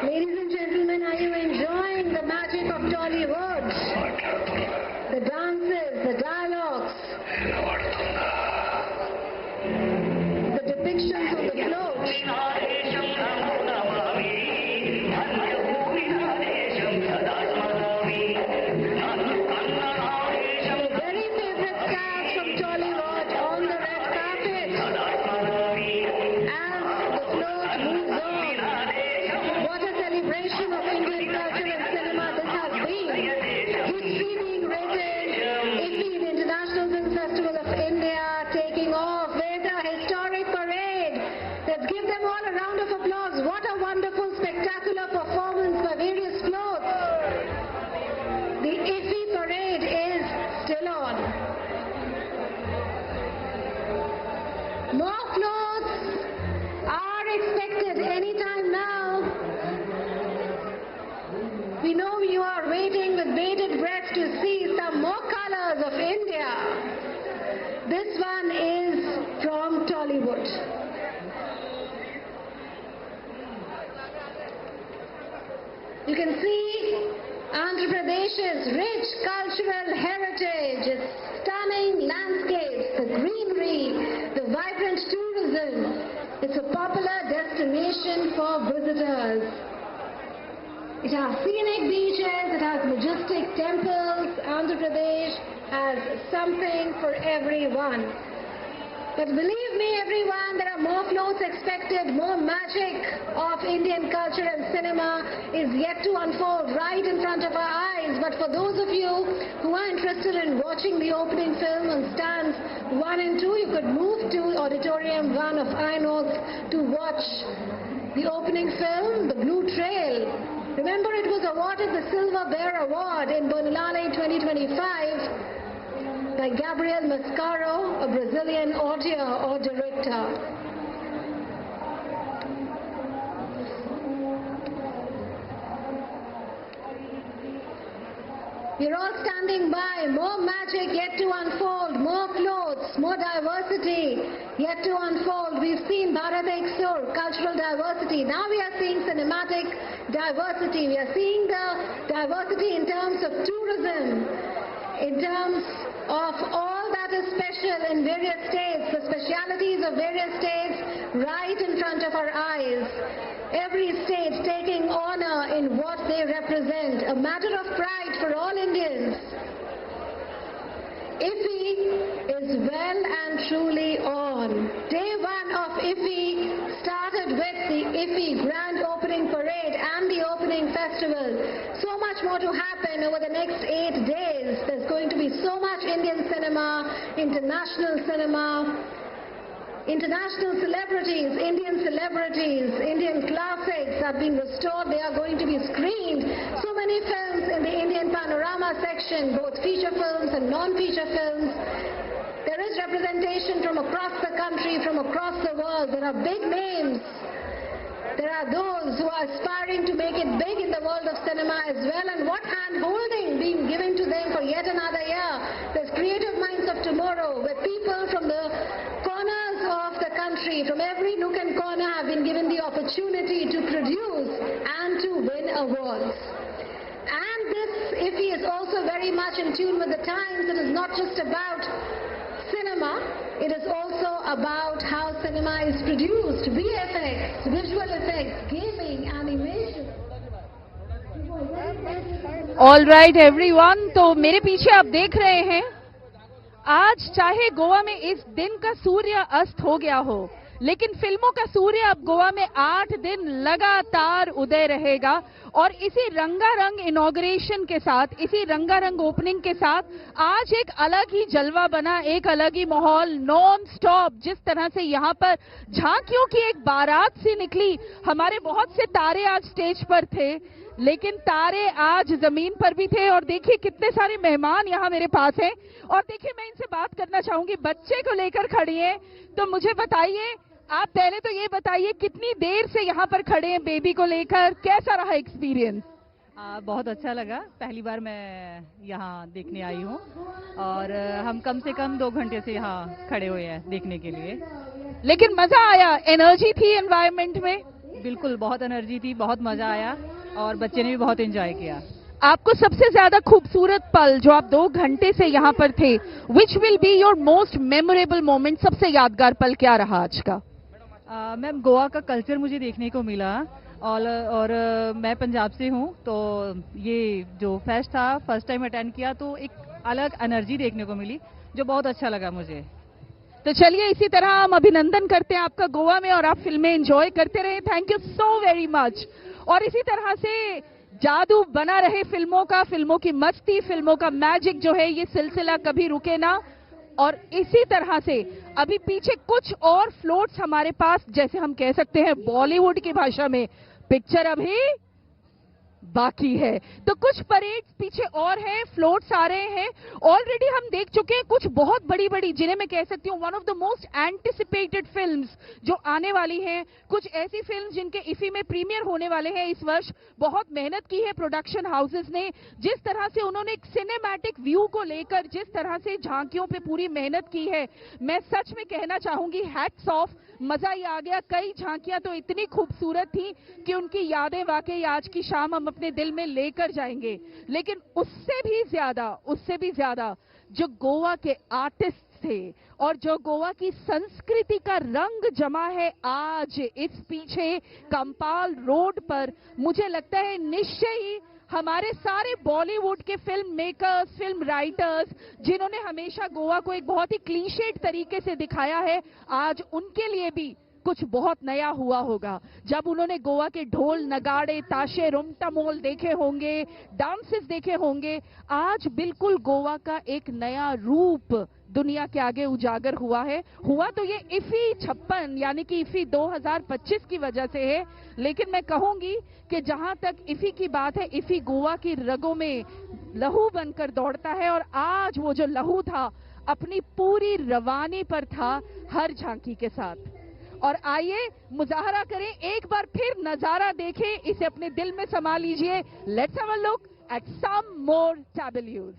Ladies and gentlemen, are you enjoying the magic of Tollywood? The dances, the dialogues, the depictions on the float. Very favorite stars from Tollywood on the red carpet. As the float moves on. What a celebration of Indian culture and cinema this has been. History being written, IFFI, the International Film Festival of India, taking off with a historic parade. Let's give them all a round of applause. What a wonderful, spectacular performance by various floats. The IFFI parade is still on. More floats are expected anytime now. We know you are waiting with bated breath to see some more colors of India. This one is from Tollywood. You can see Andhra Pradesh's rich cultural heritage, its stunning landscapes, the greenery, the vibrant tourism. It's a popular destination for visitors. It has scenic beaches, it has majestic temples. Andhra Pradesh has something for everyone. But believe me, everyone, there are more floats expected, more magic of Indian culture and cinema is yet to unfold right in front of our eyes. But for those of you who are interested in watching the opening film on stands 1 and 2, you could move to Auditorium 1 of INOX to watch the opening film, The Blue Trail. Remember, it was awarded the Silver Bear Award in Berlinale 2025 by Gabriel Mascaro, a Brazilian auteur or director. We're all standing by, more magic yet to unfold, more clothes, more diversity yet to unfold. We've seen Bharat Ek Sur, cultural diversity. Now we are seeing cinematic diversity. We are seeing the diversity in terms of tourism, in terms of all that is special in various states, the specialities of various states right in front of our eyes. Every state taking honor in what they represent, a matter of pride for all Indians. IFFI is well and truly on. Day 1 of IFFI started with the IFFI Grand Opening Parade and the opening festival. So much more to happen over the next 8 days. There's going to be so much Indian cinema, international cinema, international celebrities, Indian classics are being restored. They are going to be screened. So many films in the Indian panorama section, both feature films and non-feature films. There is representation from across the country, from across the world. There are big names. There are those who are aspiring to make it big in the world of cinema as well. And what hand-holding being given to them for yet another year. There's Creative Minds of Tomorrow, where people from the corners of the country, from every nook and corner, have been given the opportunity to produce and to win awards. And this IFFI is also very much in tune with the times. It is not just about cinema, it is also about how cinema is produced, VFX, visual effects, gaming, animation. All right everyone, तो मेरे पीछे आप देख रहे हैं, आज चाहे गोवा में इस दिन का सूर्य अस्त हो गया हो, लेकिन फिल्मों का सूर्य अब गोवा में 8 दिन लगातार उदय रहेगा। और इसी रंगारंग इनॉग्रेशन के साथ, इसी रंगारंग ओपनिंग के साथ आज एक अलग ही जलवा बना, एक अलग ही माहौल, नॉन स्टॉप। जिस तरह से यहाँ पर झांकियों की एक बारात सी निकली, हमारे बहुत से तारे आज स्टेज पर थे, लेकिन तारे आज जमीन पर भी थे। और देखिए कितने सारे मेहमान यहाँ मेरे पास हैं। और देखिए मैं इनसे बात करना चाहूंगी, बच्चे को लेकर खड़ी हैं, तो मुझे बताइए, आप पहले तो ये बताइए कितनी देर से यहाँ पर खड़े हैं बेबी को लेकर, कैसा रहा एक्सपीरियंस? बहुत अच्छा लगा, पहली बार मैं यहाँ देखने आई हूँ और हम कम से कम 2 घंटे से यहाँ खड़े हुए हैं देखने के लिए। लेकिन मजा आया, एनर्जी थी एनवायरनमेंट में? बिल्कुल, बहुत एनर्जी थी, बहुत मजा आया और बच्चे ने भी बहुत एंजॉय किया। आपको सबसे ज्यादा खूबसूरत पल जो आप 2 घंटे से यहाँ पर थे, which will be your most memorable moment, सबसे यादगार पल क्या रहा आज का? मैम, गोवा का कल्चर मुझे देखने को मिला और मैं पंजाब से हूँ, तो ये जो फेस्ट था फर्स्ट टाइम अटेंड किया, तो एक अलग एनर्जी देखने को मिली जो बहुत अच्छा लगा मुझे। तो चलिए इसी तरह हम अभिनंदन करते हैं आपका गोवा में, और आप फिल्में एंजॉय करते रहे। Thank you so very much. और इसी तरह से जादू बना रहे फिल्मों का, फिल्मों की मस्ती, फिल्मों का मैजिक जो है, ये सिलसिला कभी रुके ना। और इसी तरह से अभी पीछे कुछ और फ्लोट्स हमारे पास, जैसे हम कह सकते हैं बॉलीवुड की भाषा में, पिक्चर अभी बाकी है। तो कुछ परेड्स पीछे और हैं, फ्लोट्स आ रहे हैं। ऑलरेडी हम देख चुके हैं कुछ बहुत बड़ी बड़ी, जिन्हें मैं कह सकती हूँ one of the most anticipated films जो आने वाली हैं। कुछ ऐसी फिल्म्स जिनके इफी में प्रीमियर होने वाले हैं इस वर्ष। बहुत मेहनत की है प्रोडक्शन हाउसेस ने, जिस तरह से उन्होंने एक सिनेमैटिक व्यू को लेकर जिस तरह से झांकियों पे पूरी मेहनत की है, मैं सच में कहना चाहूंगी हैट्स ऑफ, मजा ही आ गया। कई झांकियां तो इतनी खूबसूरत थी कि उनकी यादें वाकई आज की शाम हम अपने दिल में लेकर जाएंगे। लेकिन उससे भी ज्यादा जो गोवा के आर्टिस्ट थे और जो गोवा की संस्कृति का रंग जमा है आज इस पीछे कंपाल रोड पर, मुझे लगता है निश्चय ही हमारे सारे बॉलीवुड के फिल्म मेकर्स, फिल्म राइटर्स, जिन्होंने हमेशा गोवा को एक बहुत ही क्लीशेड तरीके से दिखाया है, आज उनके लिए भी कुछ बहुत नया हुआ होगा जब उन्होंने गोवा के ढोल नगाड़े, ताशे, रुमटमोल देखे होंगे, डांसेस देखे होंगे। आज बिल्कुल गोवा का एक नया रूप दुनिया के आगे उजागर हुआ है। हुआ तो ये इफी 56 यानी कि इफी 2025 की वजह से है, लेकिन मैं कहूंगी कि जहां तक इफी की बात है, इफी गोवा की रगों में लहू बनकर दौड़ता है और आज वो जो लहू था अपनी पूरी रवानी पर था हर झांकी के साथ। और आइए मुजाहरा करें, एक बार फिर नजारा देखें, इसे अपने दिल में समा लीजिए। Let's have a look at some more tableaus.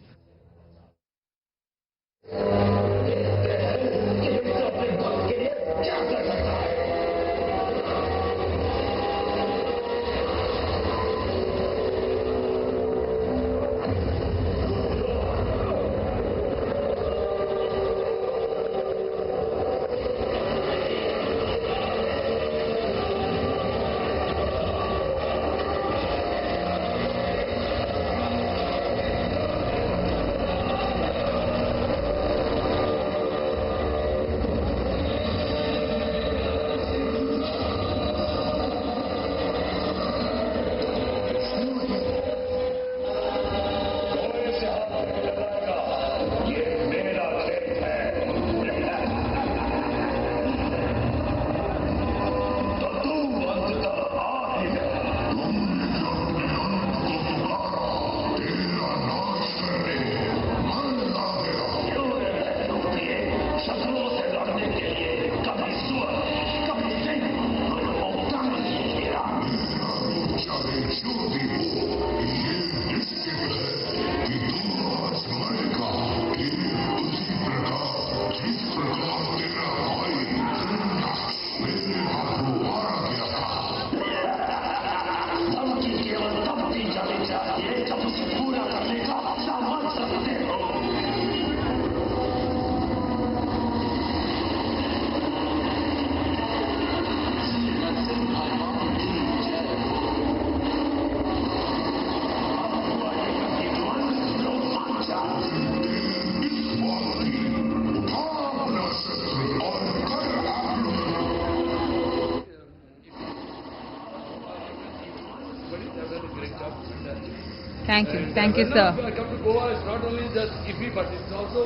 Thank you, sir. When I come to Goa, it's not only just IFFI, but it's also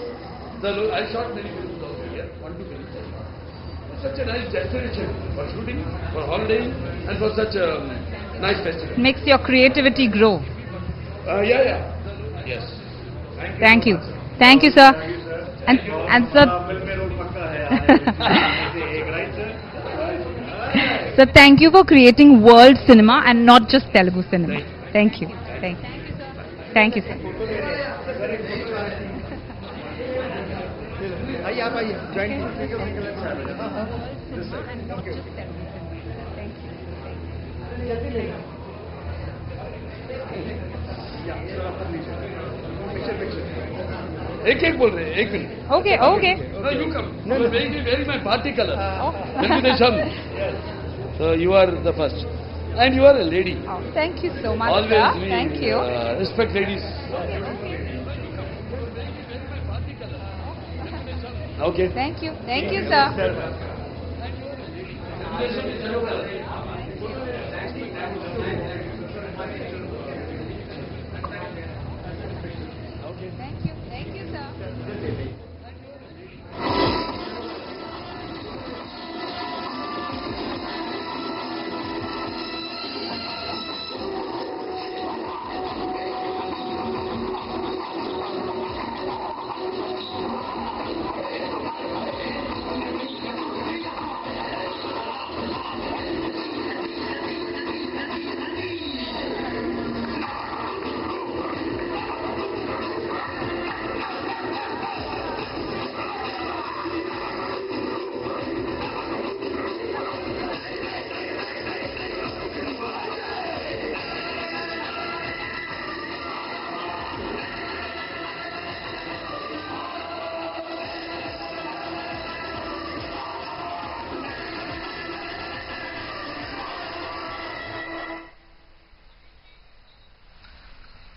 I shot many films also here, 1, 2 films. It's such a nice destination for shooting, for holidaying, and for such a nice festival. Makes your creativity grow. Yeah. Yes. Thank you. Thank you, sir. And sir, so thank you for creating world cinema and not just Telugu cinema. Thank you. Thank you, sir. एक बोल रहे हैं, एक minute. Okay. No, you come. No, wearing my party color. Felicitations. So you are the first. And you are a lady. Oh, thank you so much, Always sir. we Thank you. Respect ladies. Okay. Thank you, sir. Thank you, sir.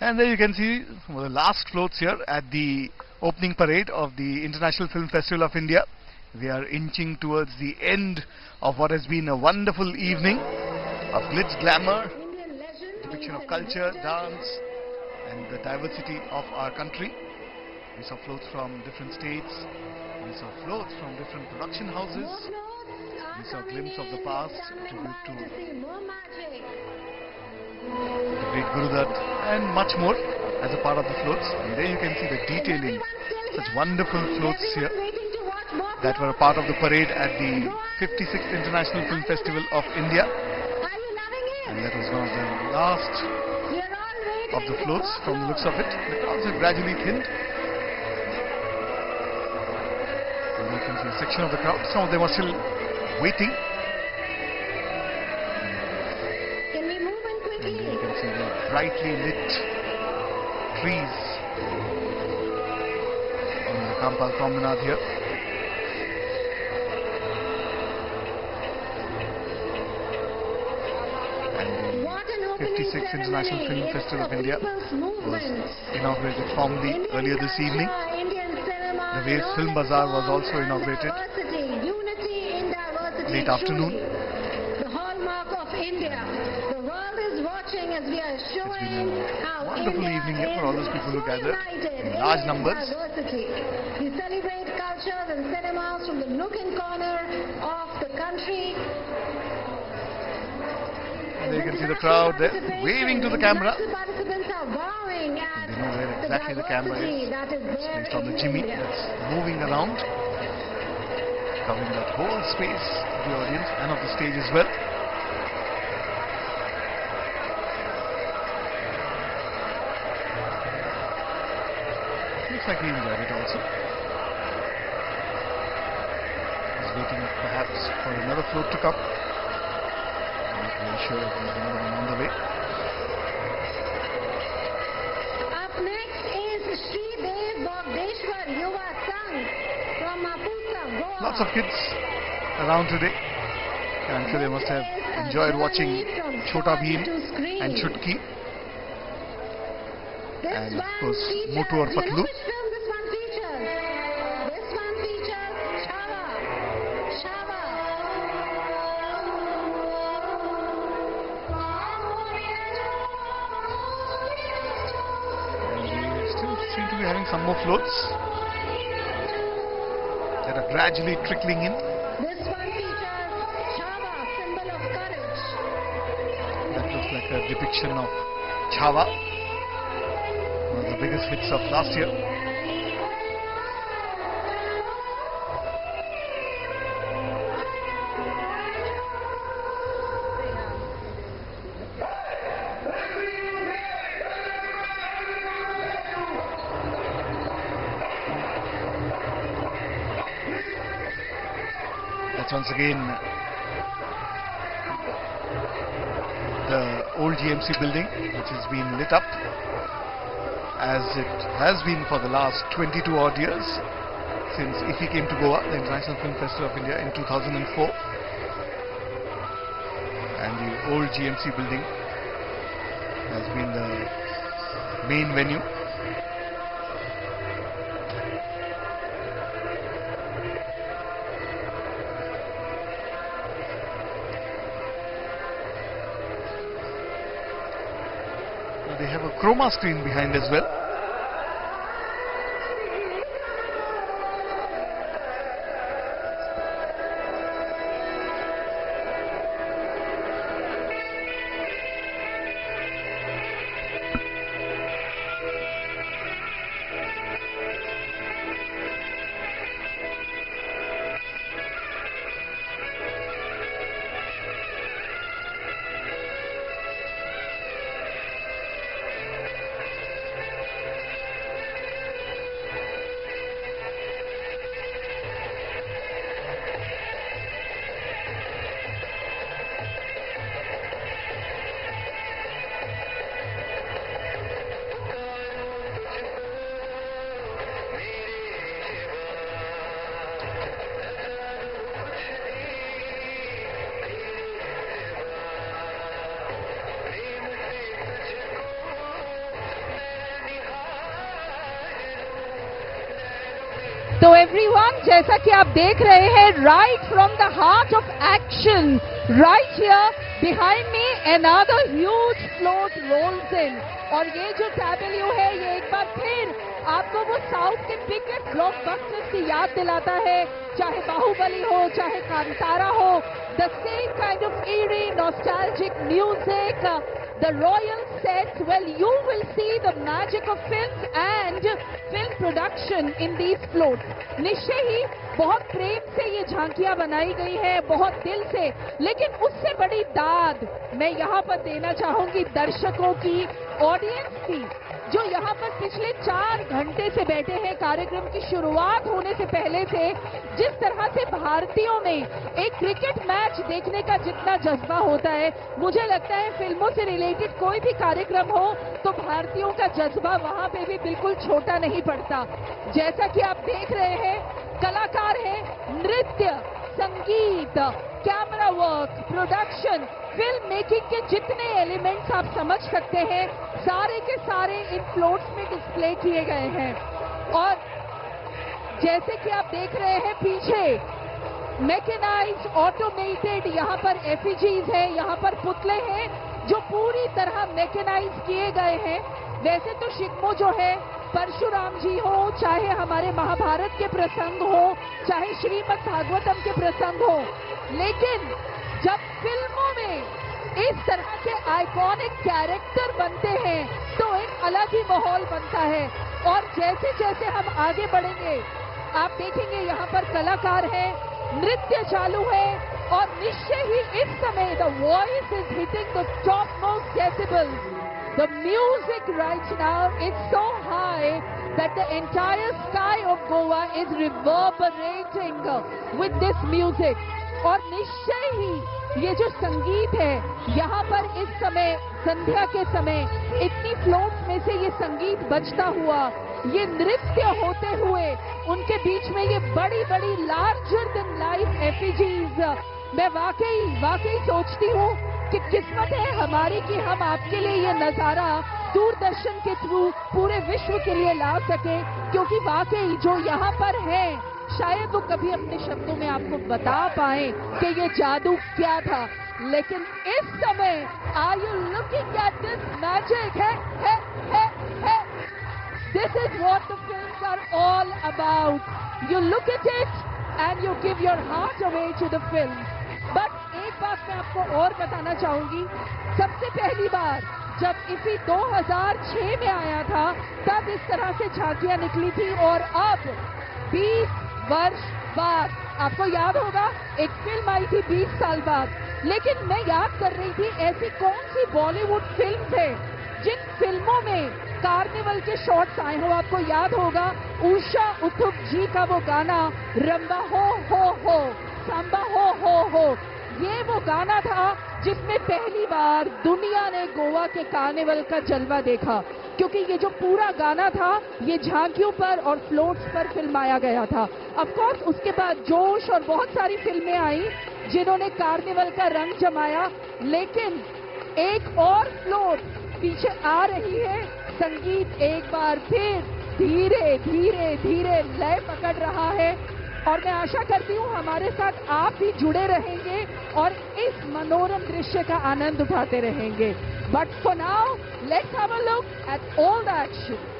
And there you can see some of the last floats here at the opening parade of the International Film Festival of India. We are inching towards the end of what has been a wonderful evening of glitz, glamour, depiction of culture, dance, and the diversity of our country. We saw floats from different states. We saw floats from different production houses. We saw a glimpse of the past, a tribute to the great Guru Dutt, and much more as a part of the floats. And there you can see the detailing, such wonderful floats here that were a part of the parade at the 56th International Film Festival of India. And that was one of the last of the floats from the looks of it. The crowds have gradually thinned. And you can see a section of the crowd. Some of them are still waiting. And you can see the brightly lit trees on the Kampal promenade here. And the 56th International Film Festival of India was inaugurated formally earlier this evening. The Waves Film Bazaar was also inaugurated late afternoon. The hallmark of India. The world is watching as we are showing how Wonderful India evening here for all those people who is gathered united in large numbers. diversity. We celebrate cultures and cinemas from the nook and corner of the country. And there you can see the crowd there waving to the camera. The participants are wowing at They know where exactly the camera is. that is It's there placed on the in jimmy India. that's moving around, covering that whole space of the audience and of the stage as well. Looks like he enjoyed it also. He's waiting perhaps for another float to come. I'm not very sure if there's another one on the way. Up next is Shri Dev Bogdeshwar Yuva Sangh from Mapusa, Goa. Lots of kids around today. I'm sure they must have enjoyed watching Chota Bheem and Chutki. And of course, Motu or Patlu. Which film this one features? This one features Chava. Chava. And we still seem to be having some more floats that are gradually trickling in. This one features Chava, symbol of courage. That looks like a depiction of Chava, one of the biggest hits of last year. That's once again the old GMC building, which has been lit up as it has been for the last 22 odd years since IFFI came to Goa, the International Film Festival of India, in 2004. And the old GMC building has been the main venue. They have a chroma screen behind as well. तो everyone, जैसा कि आप देख रहे हैं, right from the heart of action, right here behind me another huge float rolls in. और ये जो टैबल्यू है, ये एक बार फिर आपको वो साउथ के बिगेस्ट ब्लॉकबस्टर्स की याद दिलाता है, चाहे बाहुबली हो, चाहे कांतारा हो। The same kind of eerie, nostalgic music, the royal sets. Well, you will see the magic of films and film production in these floats. निश्चय ही बहुत प्रेम से ये झांकियां बनाई गई है, बहुत दिल से, लेकिन उससे बड़ी दाद मैं यहाँ पर देना चाहूंगी दर्शकों की, ऑडियंस की, जो यहाँ पर पिछले 4 घंटे से बैठे हैं। कार्यक्रम की शुरुआत होने से पहले से जिस तरह से भारतीयों में एक क्रिकेट मैच देखने का जितना जज्बा होता है, मुझे लगता है फिल्मों से रिलेटेड कोई भी कार्यक्रम हो तो भारतीयों का जज्बा वहां पे भी बिल्कुल छोटा नहीं पड़ता। जैसा कि आप देख रहे हैं, कलाकार हैं, नृत्य, संगीत, camera work, production, film making के जितने एलिमेंट्स आप समझ सकते हैं, सारे के सारे इन फ्लोट्स में डिस्प्ले किए गए हैं। और जैसे कि आप देख रहे हैं पीछे मैकेनाइज्ड, ऑटोमेटेड, यहाँ पर एफिजीज है, यहाँ पर पुतले हैं जो पूरी तरह मैकेनाइज किए गए हैं। वैसे तो शिग्मो जो है, परशुराम जी हो, चाहे हमारे महाभारत के प्रसंग हो, चाहे श्रीमद् भागवतम के प्रसंग हो, लेकिन जब फिल्मों में इस तरह के आइकॉनिक कैरेक्टर बनते हैं तो एक अलग ही माहौल बनता है। और जैसे जैसे हम आगे बढ़ेंगे, आप देखेंगे यहाँ पर कलाकार हैं, नृत्य चालू है, और निश्चय ही इस समय the voice is hitting the top most decibels. The music right now is so high that the entire sky of Goa is reverberating with this music. और निश्चय ही ये जो संगीत है, यहाँ पर इस समय संध्या के समय इतनी फ्लोट्स में से ये संगीत बजता हुआ, ये नृत्य होते हुए, उनके बीच में ये बड़ी बड़ी लार्जर देन लाइफ एफिजीज, मैं वाकई सोचती हूँ कि किस्मत है हमारी कि हम आपके लिए ये नजारा दूरदर्शन के थ्रू पूरे विश्व के लिए ला सके, क्योंकि वाकई जो यहाँ पर है शायद वो कभी अपने शब्दों में आपको बता पाए कि ये जादू क्या था। लेकिन इस समय are you looking at this magic? है this is what the films are all about. You look at it and you give your heart away to the film. But एक बात मैं आपको और बताना चाहूंगी, सबसे पहली बार जब इफी 2006 में आया था, तब इस तरह से झांकियां निकली थी, और अब 20 वर्ष बाद, आपको याद होगा एक फिल्म आई थी 20 साल बाद। लेकिन मैं याद कर रही थी ऐसी कौन सी बॉलीवुड फिल्म है जिन फिल्मों में कार्निवल के शॉट्स आए हो। आपको याद होगा उषा उथुप जी का वो गाना रंबा हो सांबा हो, ये वो गाना था जिसमें पहली बार दुनिया ने गोवा के कार्निवल का जलवा देखा, क्योंकि ये जो पूरा गाना था ये झांकियों पर और फ्लोट्स पर फिल्माया गया था। ऑफ कोर्स उसके बाद जोश और बहुत सारी फिल्में आई जिन्होंने कार्निवल का रंग जमाया, लेकिन एक और फ्लोट पीछे आ रही है। संगीत एक बार फिर धीरे धीरे लय पकड़ रहा है, और मैं आशा करती हूँ हमारे साथ आप भी जुड़े रहेंगे और इस मनोरम दृश्य का आनंद उठाते रहेंगे। But for now let's have a look at all the action.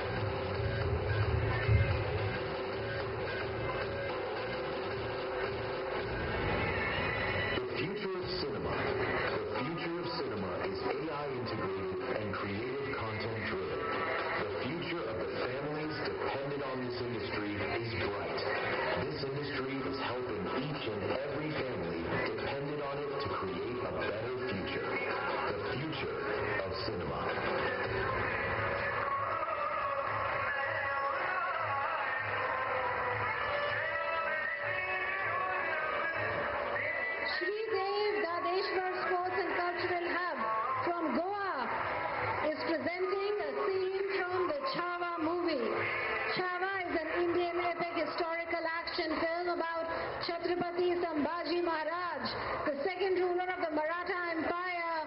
Chhatrapati Sambhaji Maharaj, the second ruler of the Maratha Empire.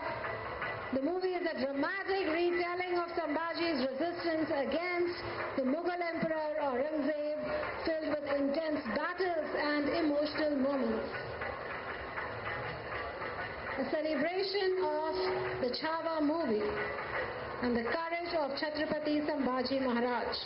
The movie is a dramatic retelling of Sambhaji's resistance against the Mughal Emperor Aurangzeb filled with intense battles and emotional moments. A celebration of the Chhawa movie and the courage of Chhatrapati Sambhaji Maharaj.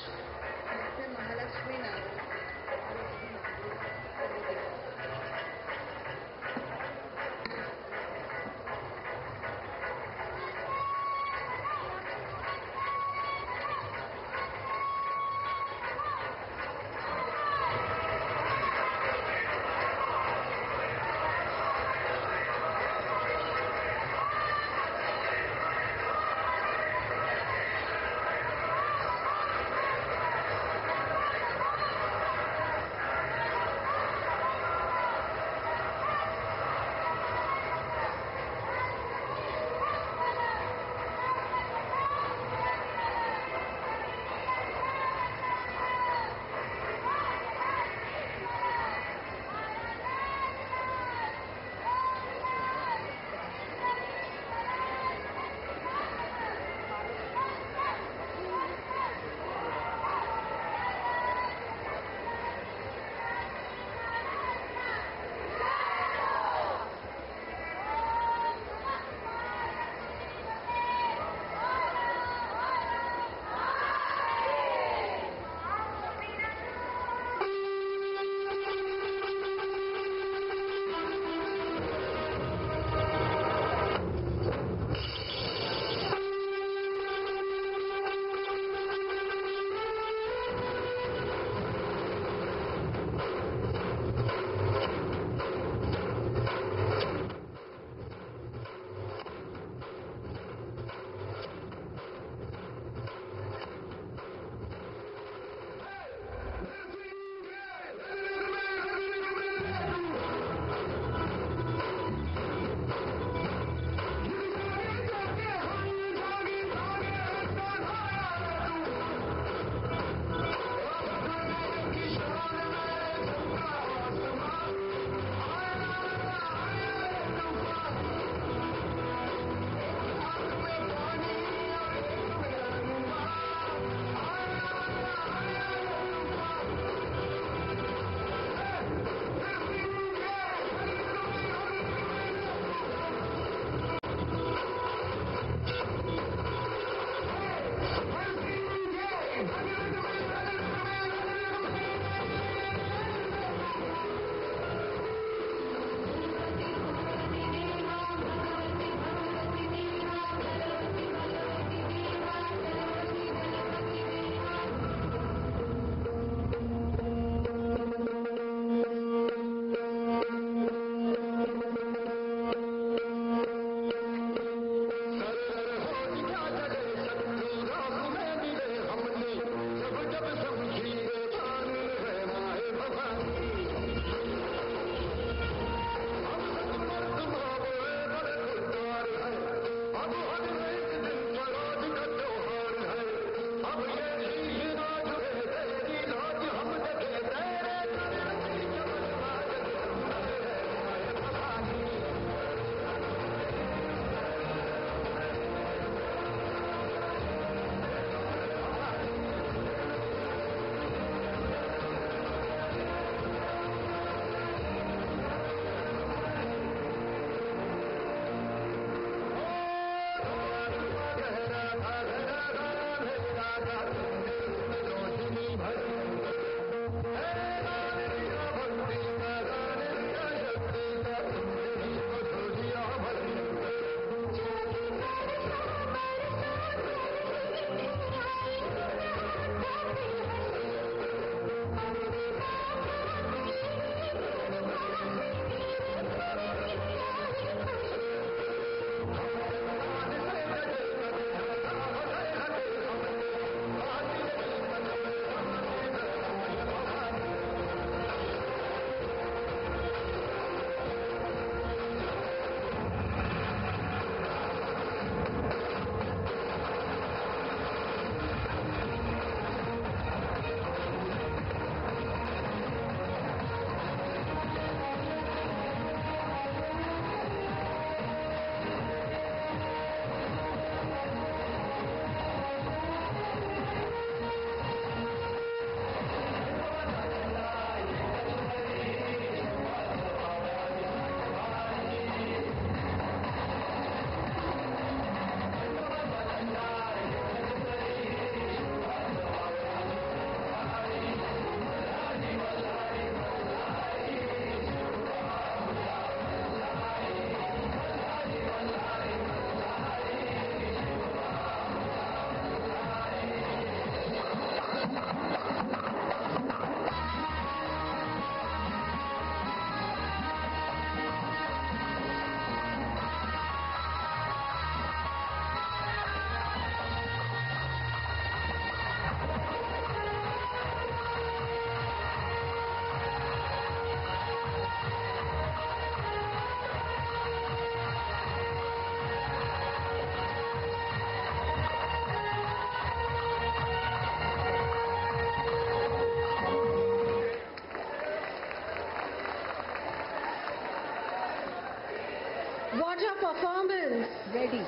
performance. Ready.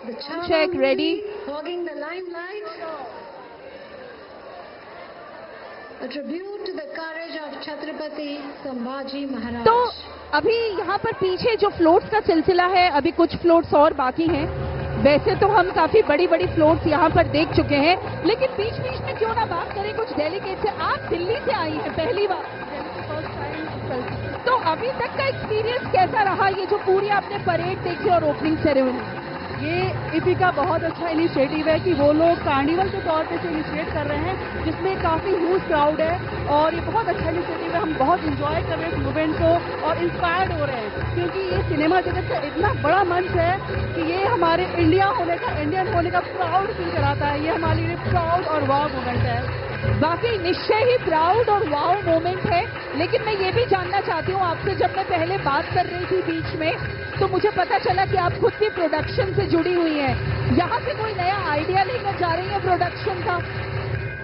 The Check, ready. hogging the limelight. A tribute to the courage of Chhatrapati Sambhaji Maharaj. तो अभी यहाँ पर पीछे जो floats का सिलसिला है, अभी कुछ फ्लोट्स और बाकी हैं। वैसे तो हम काफी बड़ी बड़ी फ्लोट्स यहाँ पर देख चुके हैं, लेकिन बीच बीच में क्यों ना बात करें कुछ डेलीगेट से। आप दिल्ली से आई हैं पहली बार, तो अभी तक का एक्सपीरियंस कैसा रहा, ये जो पूरी आपने परेड देखी और ओपनिंग सेरेमनी? ये IFFI का बहुत अच्छा इनिशिएटिव है कि वो लोग कार्निवल के तौर पे से इनिशिएट कर रहे हैं, जिसमें काफ़ी ह्यूज क्राउड है और ये बहुत अच्छा इनिशिएटिव है। हम बहुत इंजॉय कर रहे हैं इस मूवमेंट को और इंस्पायर्ड हो रहे हैं, क्योंकि ये सिनेमा जगत का इतना बड़ा मंच है कि ये हमारे इंडियन होने का प्राउड फील कराता है। ये हमारे लिए प्राउड और वाव मोमेंट है। वाकई निश्चय ही प्राउड और वाव मोमेंट है। लेकिन मैं ये भी जानना चाहती हूँ आपसे, जब मैं पहले बात कर रही थी बीच में, तो मुझे पता चला कि आप खुद भी प्रोडक्शन से जुड़ी हुई हैं। यहाँ से कोई नया आइडिया लेकर जा रही है प्रोडक्शन का?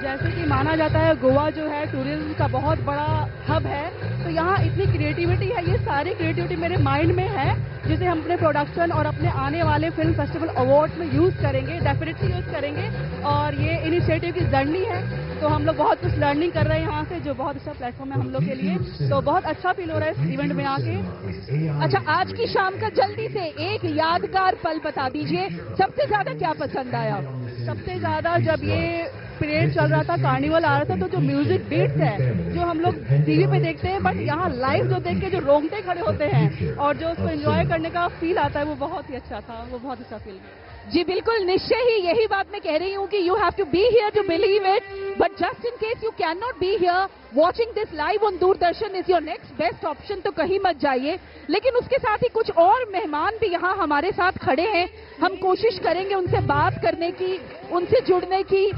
जैसे कि माना जाता है गोवा जो है टूरिज्म का बहुत बड़ा हब है, तो यहाँ इतनी क्रिएटिविटी है। ये सारी क्रिएटिविटी मेरे माइंड में है, जिसे हम अपने प्रोडक्शन और अपने आने वाले फिल्म फेस्टिवल अवार्ड्स में यूज करेंगे, डेफिनेटली यूज करेंगे। और ये इनिशिएटिव की जर्नी है, तो हम लोग बहुत कुछ लर्निंग कर रहे हैं यहाँ से, जो बहुत अच्छा प्लेटफॉर्म है हम लोग के लिए। तो बहुत अच्छा फील हो रहा है इस इवेंट में आके। अच्छा, आज की शाम का जल्दी से एक यादगार पल बता दीजिए, सबसे ज्यादा क्या पसंद आया? सबसे ज्यादा जब ये परेड चल रहा था, कार्निवल आ रहा था, तो जो म्यूजिक बीट्स है जो हम लोग टीवी पे देखते हैं, बट यहाँ लाइव जो देख के जो रोंगटे खड़े होते हैं और जो उसको एंजॉय करने का फील आता है, वो बहुत ही अच्छा था। वो बहुत अच्छा फील। जी बिल्कुल, निश्चय ही यही बात मैं कह रही हूँ कि you have to be here to believe it, but just in case you can not be here, watching this live on Doordarshan is your next best option, तो कहीं मत जाइए। लेकिन उसके साथ ही कुछ और मेहमान भी यहाँ हमारे साथ खड़े हैं, हम कोशिश करेंगे उनसे बात करने की, उनसे जुड़ने की।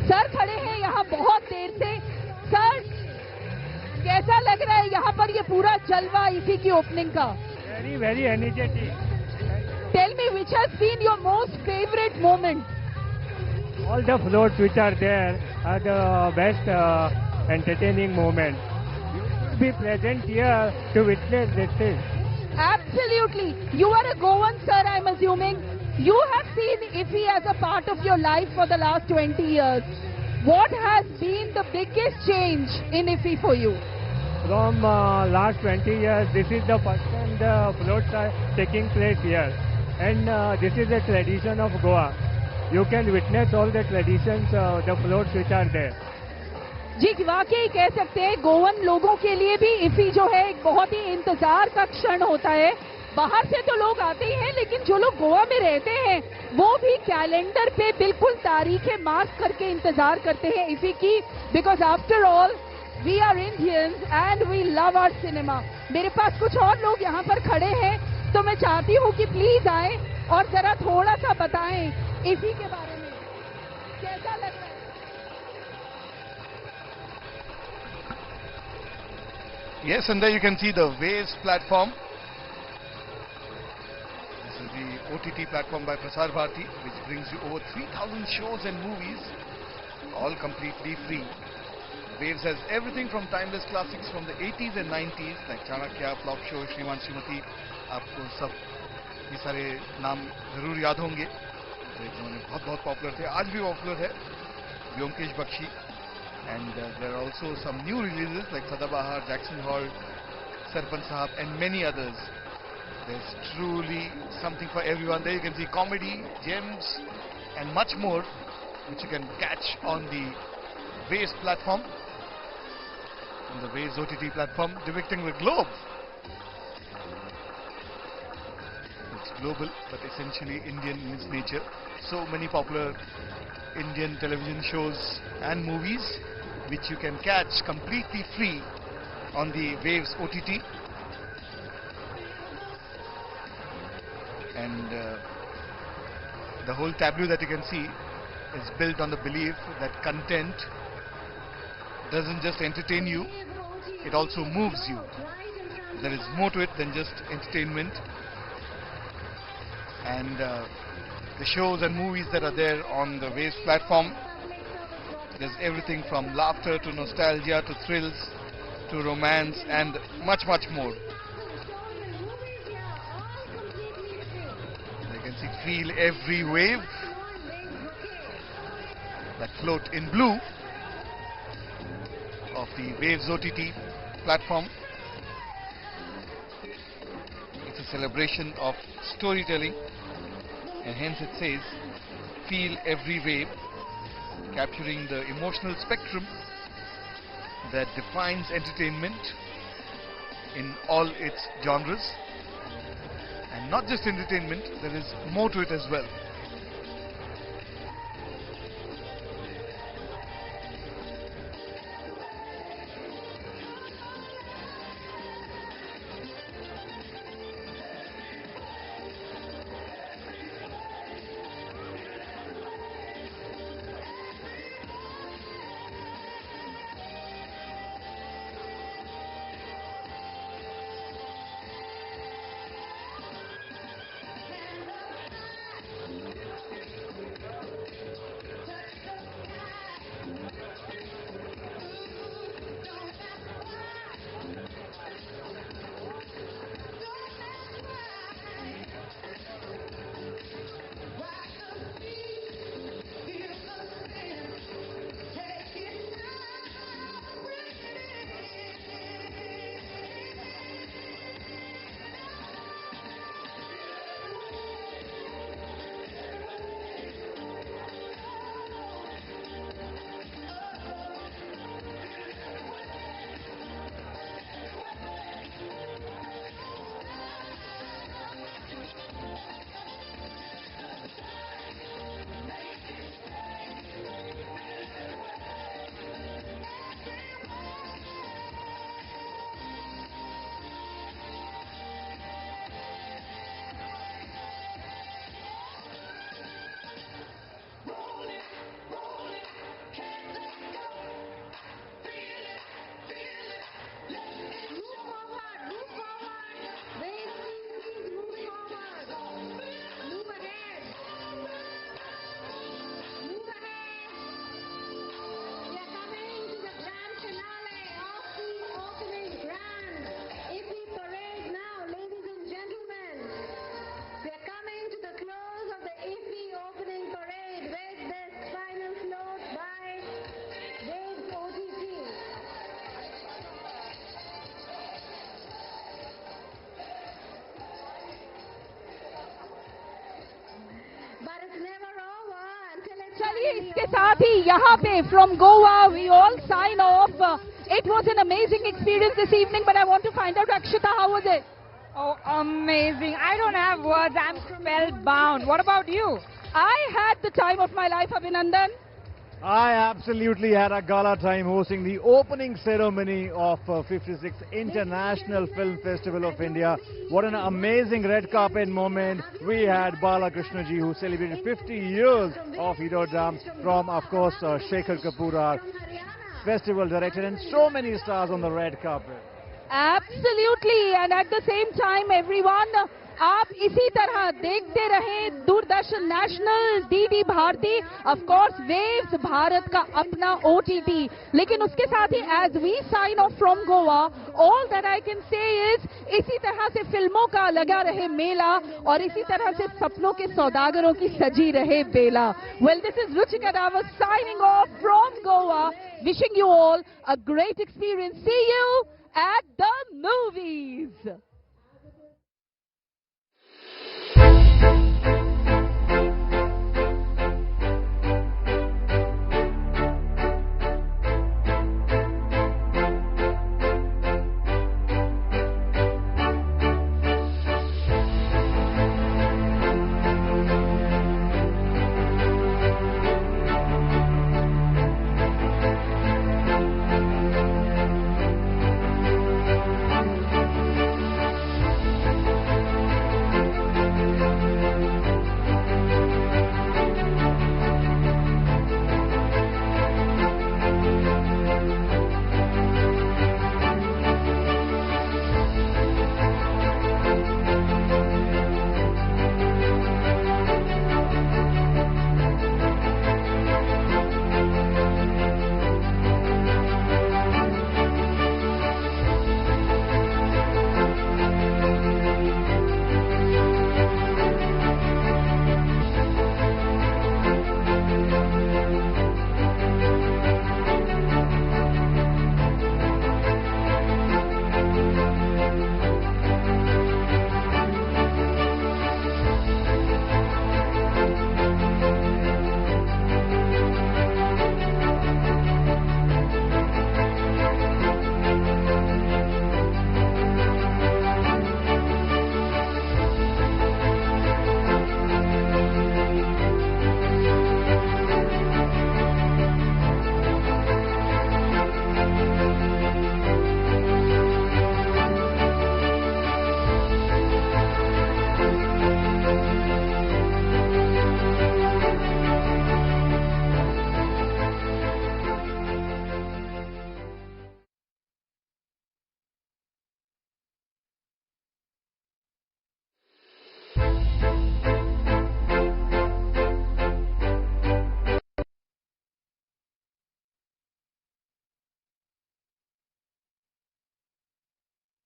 सर खड़े हैं यहाँ बहुत देर से। सर, कैसा लग रहा है यहाँ पर ये पूरा जलवा IFFI की ओपनिंग का? Very, very energetic. Tell me, which has been your most favorite moment? All the floats which are there are the best entertaining moment. You should be present here to witness this thing. Absolutely. You are a Goan, sir, I'm assuming. You have seen IFFI as a part of your life for the last 20 years. What has been the biggest change in IFFI for you? From last 20 years, this is the first time the floats are taking place here. And this is a tradition of Goa. You can witness all the traditions, the floats which are there. जी वाकई कह सकते हैं गोवन लोगों के लिए भी IFFI जो है एक बहुत ही इंतजार का क्षण होता है। बाहर से तो लोग आते ही हैं, लेकिन जो लोग गोवा में रहते हैं वो भी कैलेंडर पे बिल्कुल तारीखें मार्क करके इंतजार करते हैं IFFI की, because after all we are Indians and we love our cinema. मेरे पास कुछ और लोग यहाँ पर खड़े हैं, तो मैं चाहती हूँ कि प्लीज आए और जरा थोड़ा सा बताएं IFFI के बारे में, कैसा लग रहा है? Yes, and there you can see the Waves platform. This is the OTT platform by Prasar Bharati, which brings you over 3,000 shows and movies, all completely free. Waves has everything from timeless classics from the 80s and 90s, like Chanakya, Flop Show, Shriman Shrimati. आपको सब ये सारे नाम जरूर याद होंगे, जिन्होंने बहुत पॉपुलर थे, आज भी पॉपुलर है, Byomkesh Bakshi. And there are also some new releases like Sadabahar, Jackson Hall, Sarpan Sahab and many others. There's truly something for everyone. There you can see comedy, gems and much more, which you can catch on the Waves platform, on the Waves OTT platform, depicting the globe. It's global but essentially Indian in its nature. So many popular Indian television shows and movies which you can catch completely free on the Waves OTT. And the whole tableau that you can see is built on the belief that content doesn't just entertain you, it also moves you. There is more to it than just entertainment. And the shows and movies that are there on the Waves platform, there's everything from laughter to nostalgia to thrills to romance and much more. Feel every wave that float in blue of the Waves OTT platform. It's a celebration of storytelling, and hence it says, feel every wave, capturing the emotional spectrum that defines entertainment in all its genres. And not just entertainment, there is more to it as well. चलिए इसके साथ ही यहाँ पे from Goa we all sign off. It was an amazing experience this evening, but I want to find out, Akshita, how was it? Oh, amazing. I don't have words. I'm spellbound. What about you? I had the time of my life, Abhinandan. I absolutely had a gala time hosting the opening ceremony of 56th International Film Festival of India. What an amazing red carpet moment. We had Bala Krishna ji, who celebrated 50 years of Hero Drums, from, of course, Shekhar Kapoor, our festival director, and so many stars on the red carpet. Absolutely, and at the same time, everyone, आप इसी तरह देखते रहें Doordarshan national, DD Bharati, of course waves Bharat का अपना OTT. लेकिन उसके साथ ही as we sign off from Goa, all that I can say is इसी तरह से फिल्मों का लगा रहे मेला और इसी तरह से सपनों के सौदागरों की सजी रहे बेला. Well, this is Ruchika Rawat signing off from Goa, wishing you all a great experience. See you at the movies.